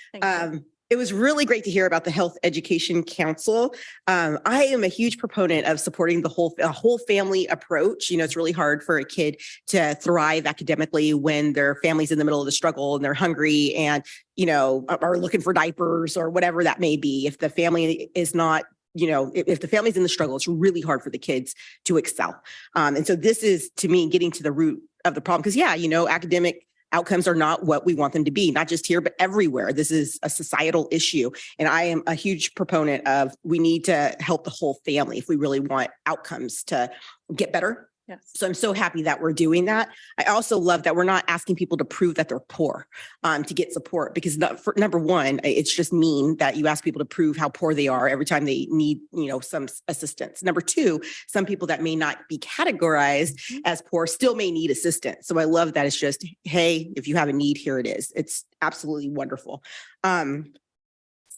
It was really great to hear about the Health Education Council. I am a huge proponent of supporting the whole family approach. You know, it's really hard for a kid to thrive academically when their family's in the middle of the struggle and they're hungry and, you know, are looking for diapers or whatever that may be. If the family is not, you know, if the family's in the struggle, it's really hard for the kids to excel. And so this is, to me, getting to the root of the problem. Because yeah, you know, academic outcomes are not what we want them to be, not just here, but everywhere. This is a societal issue. And I am a huge proponent of, we need to help the whole family if we really want outcomes to get better. Yes. So I'm so happy that we're doing that. I also love that we're not asking people to prove that they're poor to get support, because for number one, it's just mean that you ask people to prove how poor they are every time they need, you know, some assistance. Number two, some people that may not be categorized as poor still may need assistance. So I love that it's just, hey, if you have a need, here it is. It's absolutely wonderful.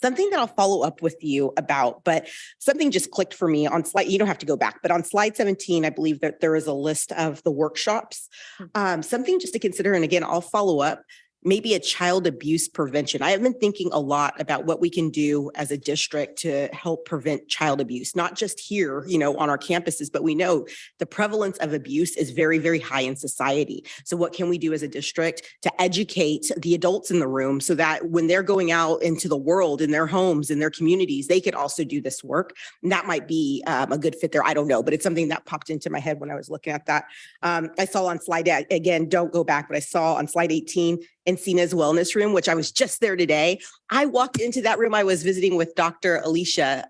Something that I'll follow up with you about, but something just clicked for me on slide, you don't have to go back, but on slide 17, I believe that there is a list of the workshops. Something just to consider, and again, I'll follow up, maybe a child abuse prevention. I have been thinking a lot about what we can do as a district to help prevent child abuse, not just here, you know, on our campuses, but we know the prevalence of abuse is very, very high in society. So what can we do as a district to educate the adults in the room so that when they're going out into the world, in their homes, in their communities, they could also do this work? And that might be a good fit there. I don't know, but it's something that popped into my head when I was looking at that. I saw on slide, again, don't go back, but I saw on slide 18, Encina's Wellness Room, which I was just there today. I walked into that room. I was visiting with Dr. Alicia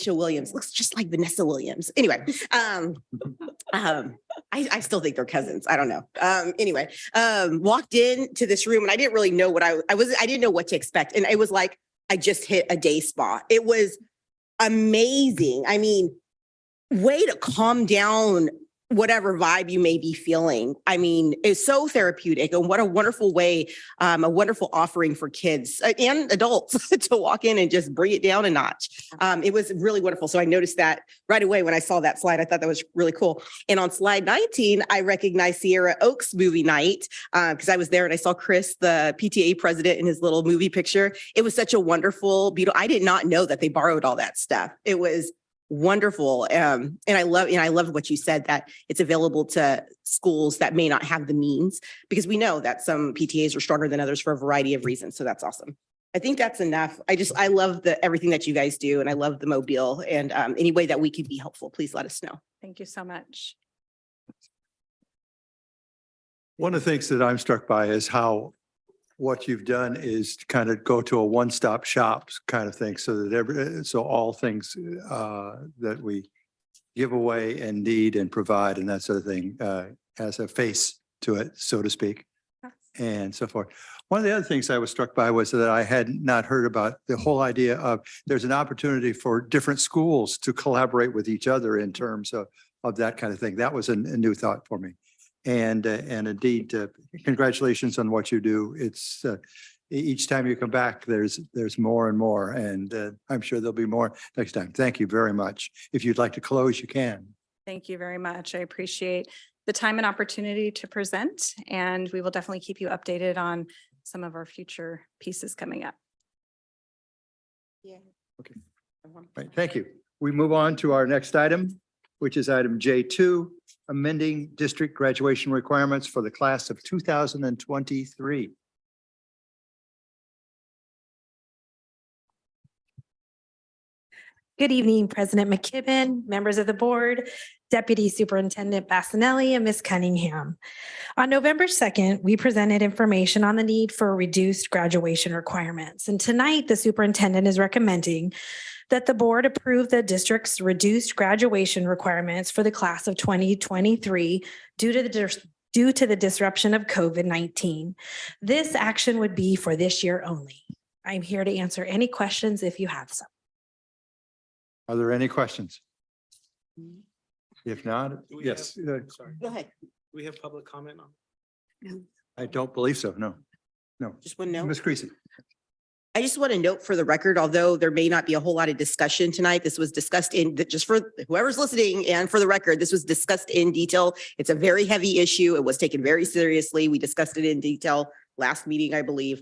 Williams. Looks just like Vanessa Williams. Anyway, I still think they're cousins. I don't know. Anyway, walked into this room and I didn't really know what I didn't know what to expect. And it was like, I just hit a day spa. It was amazing. I mean, way to calm down whatever vibe you may be feeling. I mean, it's so therapeutic, and what a wonderful way, a wonderful offering for kids and adults to walk in and just bring it down a notch. It was really wonderful. So I noticed that right away when I saw that slide. I thought that was really cool. And on slide 19, I recognized Sierra Oaks movie night because I was there and I saw Chris, the PTA president, in his little movie picture. It was such a wonderful, beautiful. I did not know that they borrowed all that stuff. It was wonderful. And I love what you said, that it's available to schools that may not have the means, because we know that some PTAs are stronger than others for a variety of reasons. So that's awesome. I think that's enough. I love everything that you guys do, and I love the Mobile, and any way that we can be helpful, please let us know. Thank you so much. One of the things that I'm struck by is how what you've done is kind of go to a one-stop shop kind of thing so that so all things that we give away and need and provide and that sort of thing has a face to it, so to speak, and so forth. One of the other things I was struck by was that I had not heard about the whole idea of there's an opportunity for different schools to collaborate with each other in terms of that kind of thing. That was a new thought for me. And indeed, congratulations on what you do. It's each time you come back, there's more and more, and I'm sure there'll be more next time. Thank you very much. If you'd like to close, you can. Thank you very much. I appreciate the time and opportunity to present, and we will definitely keep you updated on some of our future pieces coming up. Yeah. Okay. Right, thank you. We move on to our next item, which is item J2, amending district graduation requirements for the class of 2023. Good evening, President McKibben, members of the board, Deputy Superintendent Bassanelli, and Ms. Cunningham. On November 2nd, we presented information on the need for reduced graduation requirements. And tonight, the superintendent is recommending that the board approve the district's reduced graduation requirements for the class of 2023 due to the disruption of COVID-19. This action would be for this year only. I'm here to answer any questions if you have some. Are there any questions? If not, Do we yes, Sorry. Go ahead. Do we have public comment on? I don't believe so. No, no. Just one note. Ms. Creasy. I just want to note for the record, although there may not be a whole lot of discussion tonight, this was discussed just for whoever's listening and for the record, this was discussed in detail. It's a very heavy issue. It was taken very seriously. We discussed it in detail last meeting, I believe.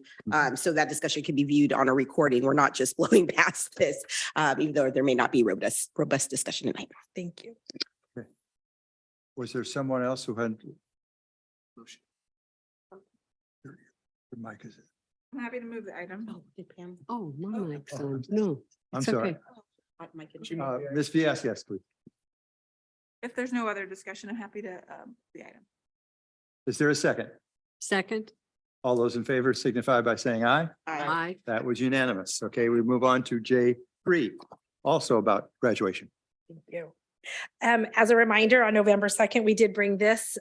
So that discussion can be viewed on a recording. We're not just blowing past this, even though there may not be robust discussion tonight. Thank you. Okay. Was there someone else who had? Your mic is. I'm happy to move the item. Oh, my mic's on. No. I'm it's sorry. okay. Ms. Vias, yes, please. If there's no other discussion, I'm happy to the item. Is there a second? Second. All those in favor signify by saying aye. Aye. That was unanimous. Okay, we move on to J3, also about graduation. Thank you. As a reminder, on November 2nd, we did bring this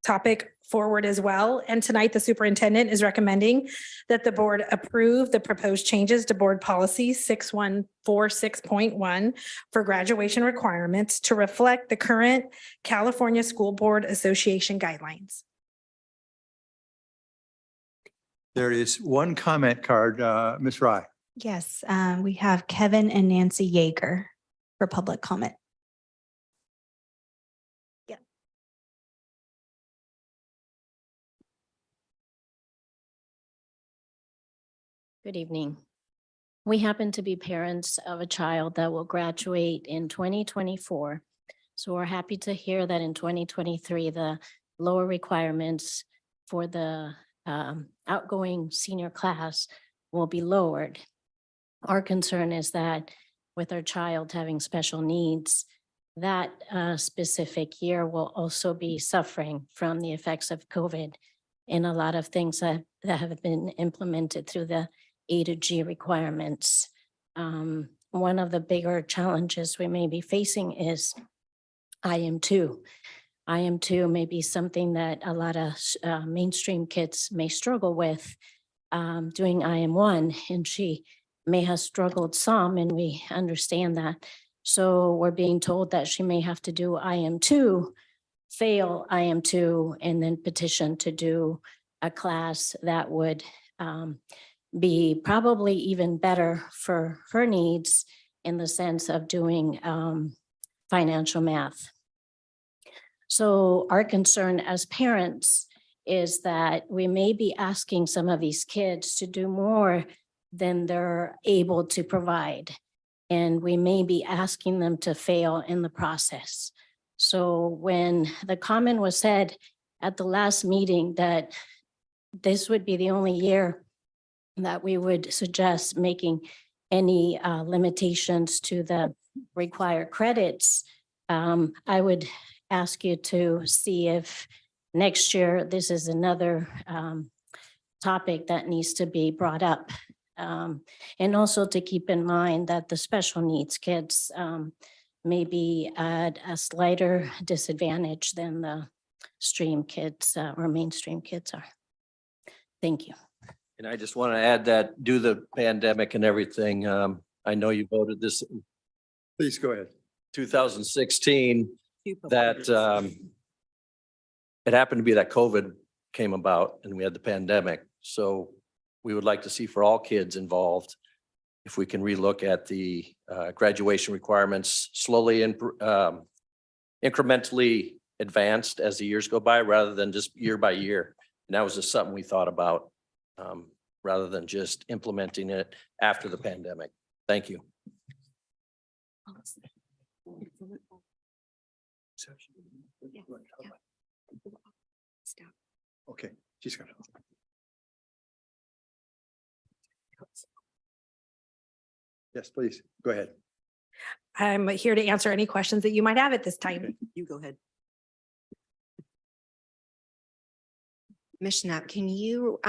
topic forward as well. And tonight, the superintendent is recommending that the board approve the proposed changes to board policy 6146.1 for graduation requirements to reflect the current California School Board Association guidelines. There is one comment card, Ms. Rye. Yes, we have Kevin and Nancy Yeager for public comment. Good evening. We happen to be parents of a child that will graduate in 2024. So we're happy to hear that in 2023, the lower requirements for the outgoing senior class will be lowered. Our concern is that with our child having special needs, that specific year will also be suffering from the effects of COVID and a lot of things that have been implemented through the A to G requirements. One of the bigger challenges we may be facing is IM2. IM2 may be something that a lot of mainstream kids may struggle with doing IM1, and she may have struggled some, and we understand that. So we're being told that she may have to do IM2, fail IM2, and then petition to do a class that would be probably even better for her needs in the sense of doing financial math. So our concern as parents is that we may be asking some of these kids to do more than they're able to provide. And we may be asking them to fail in the process. So when the comment was said at the last meeting that this would be the only year that we would suggest making any limitations to the required credits, I would ask you to see if next year this is another topic that needs to be brought up. And also to keep in mind that the special needs kids may be at a slighter disadvantage than the stream kids or mainstream kids are. Thank you. And I just want to add that due to the pandemic and everything, I know you voted this. Please go ahead. 2016, that it happened to be that COVID came about and we had the pandemic. So we would like to see for all kids involved, if we can relook at the graduation requirements slowly and incrementally advanced as the years go by, rather than just year by year. And that was just something we thought about, rather than just implementing it after the pandemic. Thank you. Okay, she's gonna. Yes, please, go ahead. I'm here to answer any questions that you might have at this time. You go ahead. Ms. Schnapp, can you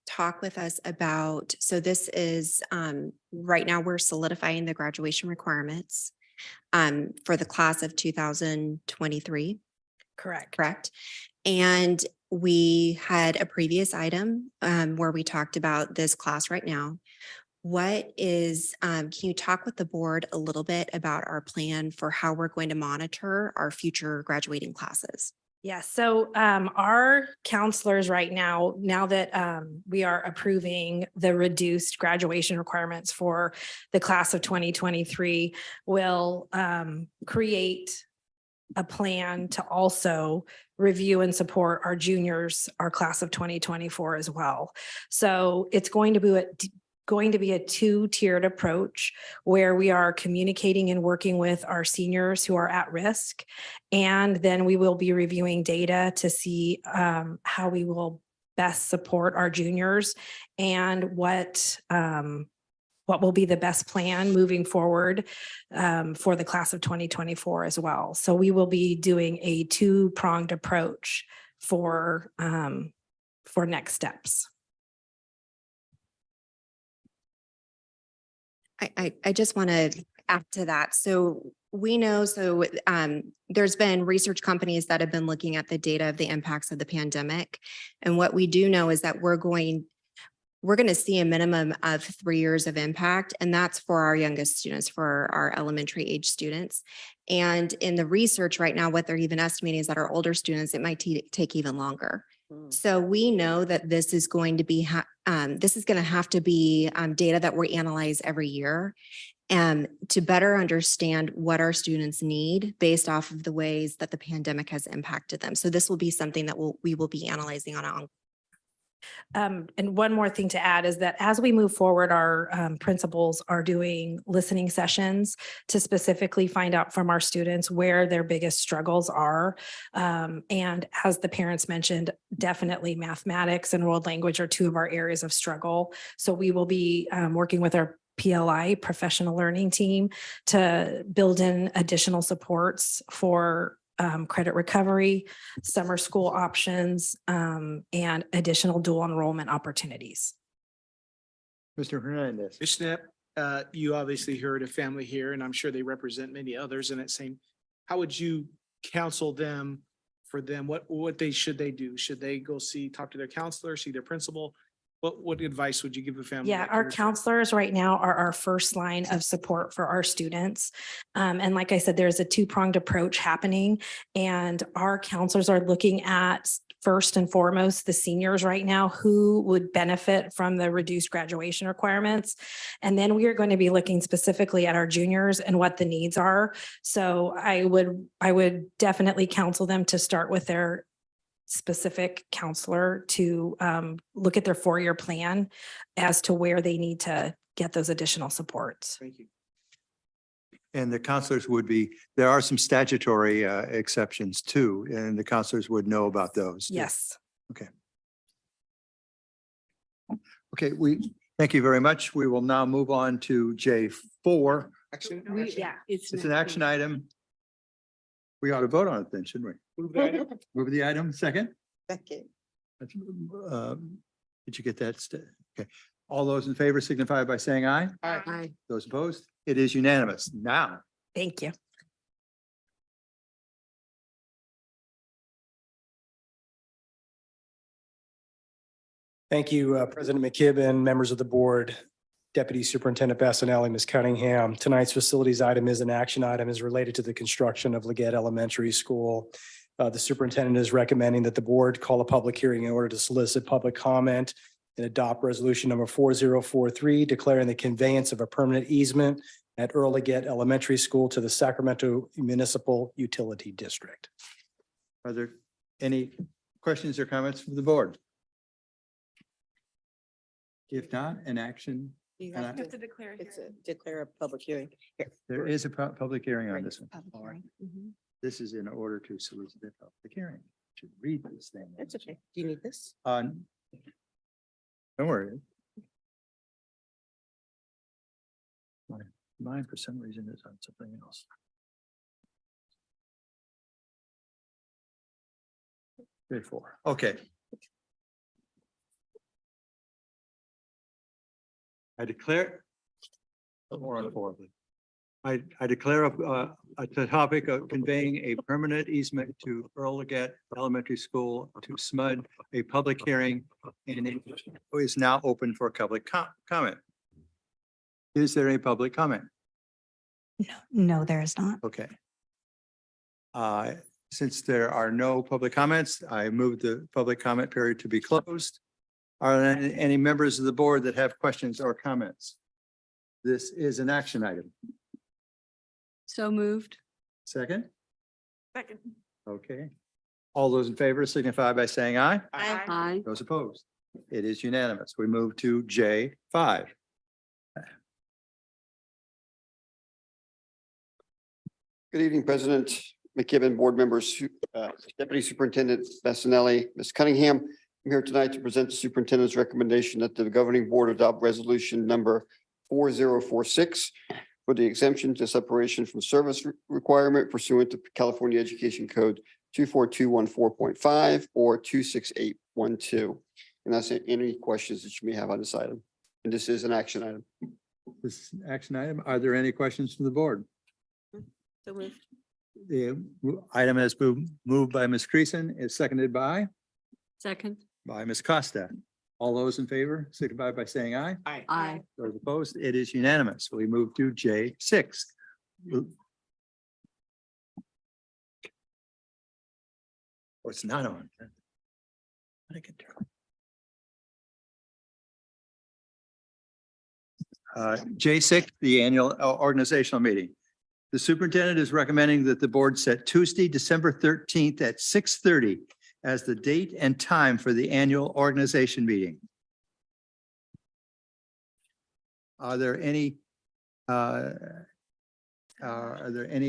talk with us about, so this is right now we're solidifying the graduation requirements for the class of 2023. Correct. Correct. And we had a previous item where we talked about this class right now. What is, can you talk with the board a little bit about our plan for how we're going to monitor our future graduating classes? Yes, so our counselors right now, that we are approving the reduced graduation requirements for the class of 2023, will create a plan to also review and support our juniors, our class of 2024 as well. So it's going to be a two-tiered approach where we are communicating and working with our seniors who are at risk. And then we will be reviewing data to see how we will best support our juniors and what will be the best plan moving forward for the class of 2024 as well. So we will be doing a two-pronged approach for next steps. I just want to add to that. So we know, there's been research companies that have been looking at the data of the impacts of the pandemic. And what we do know is that we're going to see a minimum of 3 years of impact, and that's for our youngest students, for our elementary age students. And in the research right now, what they're even estimating is that our older students, it might take even longer. So we know that this is going to be, this is going to have to be data that we analyze every year to better understand what our students need based off of the ways that the pandemic has impacted them. So this will be something that we will be analyzing on. And one more thing to add is that as we move forward, our principals are doing listening sessions to specifically find out from our students where their biggest struggles are. And as the parents mentioned, definitely mathematics and world language are two of our areas of struggle. So we will be working with our PLI, professional learning team, to build in additional supports for credit recovery, summer school options, and additional dual enrollment opportunities. Mr. Hernandez. Ms. Schnapp, you obviously heard a family here, and I'm sure they represent many others in that same. How would you counsel them for them? What should they do? Should they go talk to their counselor, see their principal? What advice would you give a family? Yeah, our counselors right now are our first line of support for our students. And like I said, there's a two-pronged approach happening, and our counselors are looking at first and foremost the seniors right now who would benefit from the reduced graduation requirements. And then we are going to be looking specifically at our juniors and what the needs are. So I would definitely counsel them to start with their specific counselor to look at their 4-year plan as to where they need to get those additional supports. Thank you. And the counselors there are some statutory exceptions too, and the counselors would know about those. Yes. Okay. Okay, thank you very much. We will now move on to J4. It's an action item. We ought to vote on it then, shouldn't we? Move the item, second. Second. Did you get that? Okay. All those in favor signify by saying aye. Aye. Those opposed? It is unanimous. Now, Thank you. Thank you, President McKibben, members of the board, Deputy Superintendent Bassanelli, Ms. Cunningham. Tonight's facilities item is an action item is related to the construction of Leggett Elementary School. The superintendent is recommending that the board call a public hearing in order to solicit public comment and adopt resolution number 4043, declaring the conveyance of a permanent easement at Earl Leggett Elementary School to the Sacramento Municipal Utility District. are there any questions or comments from the board? If not, an action. You And have I- to declare a public hearing. Here. There is a public hearing on this one. Public All right. hearing. This is in order to solicit a public hearing. Should read this thing. That's okay. Do you need this? Don't worry. Mine for some reason is on something else. Therefore, okay. I declare. More on four. I declare a topic of conveying a permanent easement to Earl Leggett Elementary School to SMUD, a public hearing, and it is now open for public comment. Is there any public comment? No, there is not. Okay. Since there are no public comments, I move the public comment period to be closed. Are there any members of the board that have questions or comments? This is an action item. So moved. Second? Second. Okay. All those in favor signify by saying aye. Aye. Those opposed? It is unanimous. We move to J5. Good evening, President McKibben, board members, Deputy Superintendent Bassanelli, Ms. Cunningham. I'm here tonight to present the superintendent's recommendation that the governing board adopt resolution number 4046 for the exemption to separation from service requirement pursuant to California Education Code 24214.5 or 26812. And that's any questions that you may have on this item. And this is an action item. This is an action item. Are there any questions from the board? So moved. The item has been moved by Ms. Creason, is seconded by Second. Ms. Costa. All those in favor signify by saying aye. Aye. Those opposed, it is unanimous. We move to J6. Oh, it's not on. I can turn. J6, the annual organizational meeting. The superintendent is recommending that the board set Tuesday, December 13th at 6:30 as the date and time for the annual organization meeting. Are there any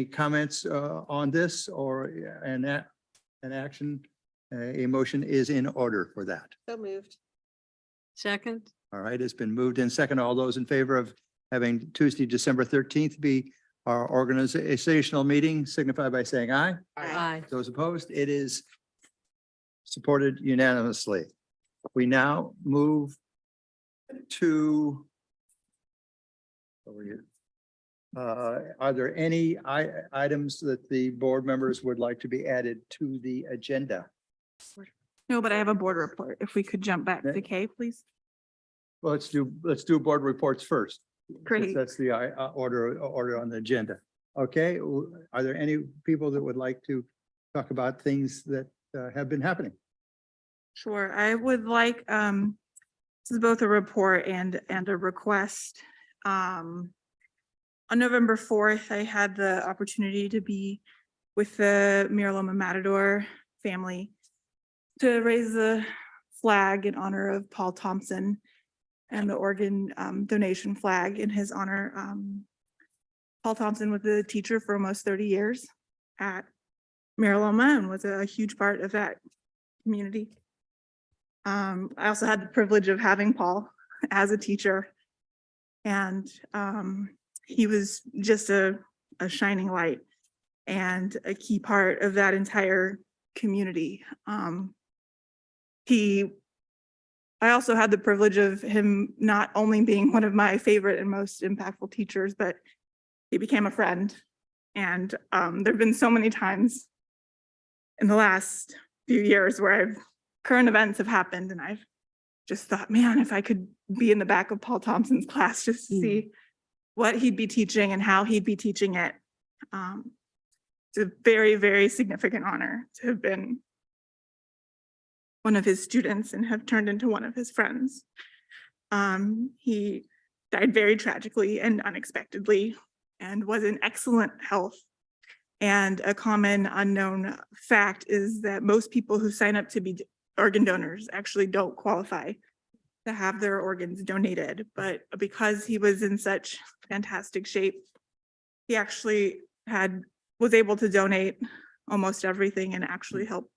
comments on this or an action? A motion is in order for that. So moved. Second. All right, it's been moved in second. All those in favor of having Tuesday, December 13th be our organizational meeting signify by saying aye. Aye. Those opposed, it is supported unanimously. We now move to over here. Are there any items that the board members would like to be added to the agenda? No, but I have a board report. If we could jump back to K, please. Well, let's do board reports first. since Great. That's the order on the agenda. Okay, are there any people that would like to talk about things that have been happening? Sure, I would like, this is both a report and a request. On November 4th, I had the opportunity to be with the Miraloma Matador family to raise the flag in honor of Paul Thompson and the organ donation flag in his honor. Paul Thompson was a teacher for almost 30 years at Miraloma and was a huge part of that community. I also had the privilege of having Paul as a teacher, and he was just a shining light and a key part of that entire community. He I also had the privilege of him not only being one of my favorite and most impactful teachers, but he became a friend. And there've been so many times in the last few years where current events have happened and I've just thought, man, if I could be in the back of Paul Thompson's class just to see what he'd be teaching and how he'd be teaching it. It's a very, very significant honor to have been one of his students and have turned into one of his friends. He died very tragically and unexpectedly and was in excellent health. And a common unknown fact is that most people who sign up to be organ donors actually don't qualify to have their organs donated. But because he was in such fantastic shape, he actually was able to donate almost everything and actually help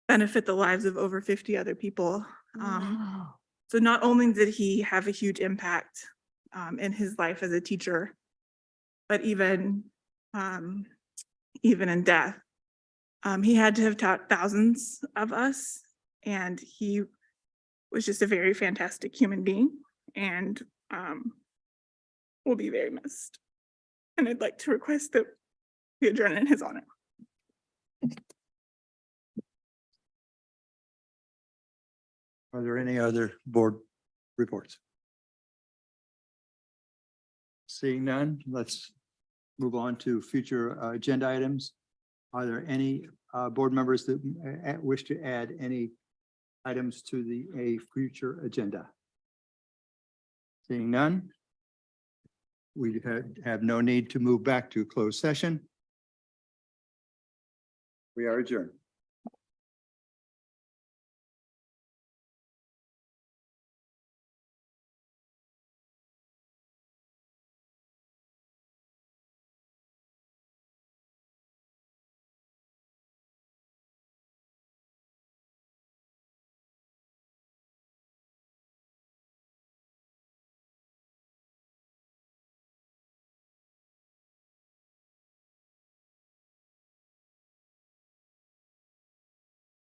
benefit the lives of over 50 other people. So not only did he have a huge impact in his life as a teacher, but even in death, he had to have taught thousands of us, and he was just a very fantastic human being and will be very missed. And I'd like to request that we adjourn in his honor. Are there any other board reports? Seeing none, let's move on to future agenda items. Are there any board members that wish to add any items to a future agenda? Seeing none, we have no need to move back to closed session. We are adjourned.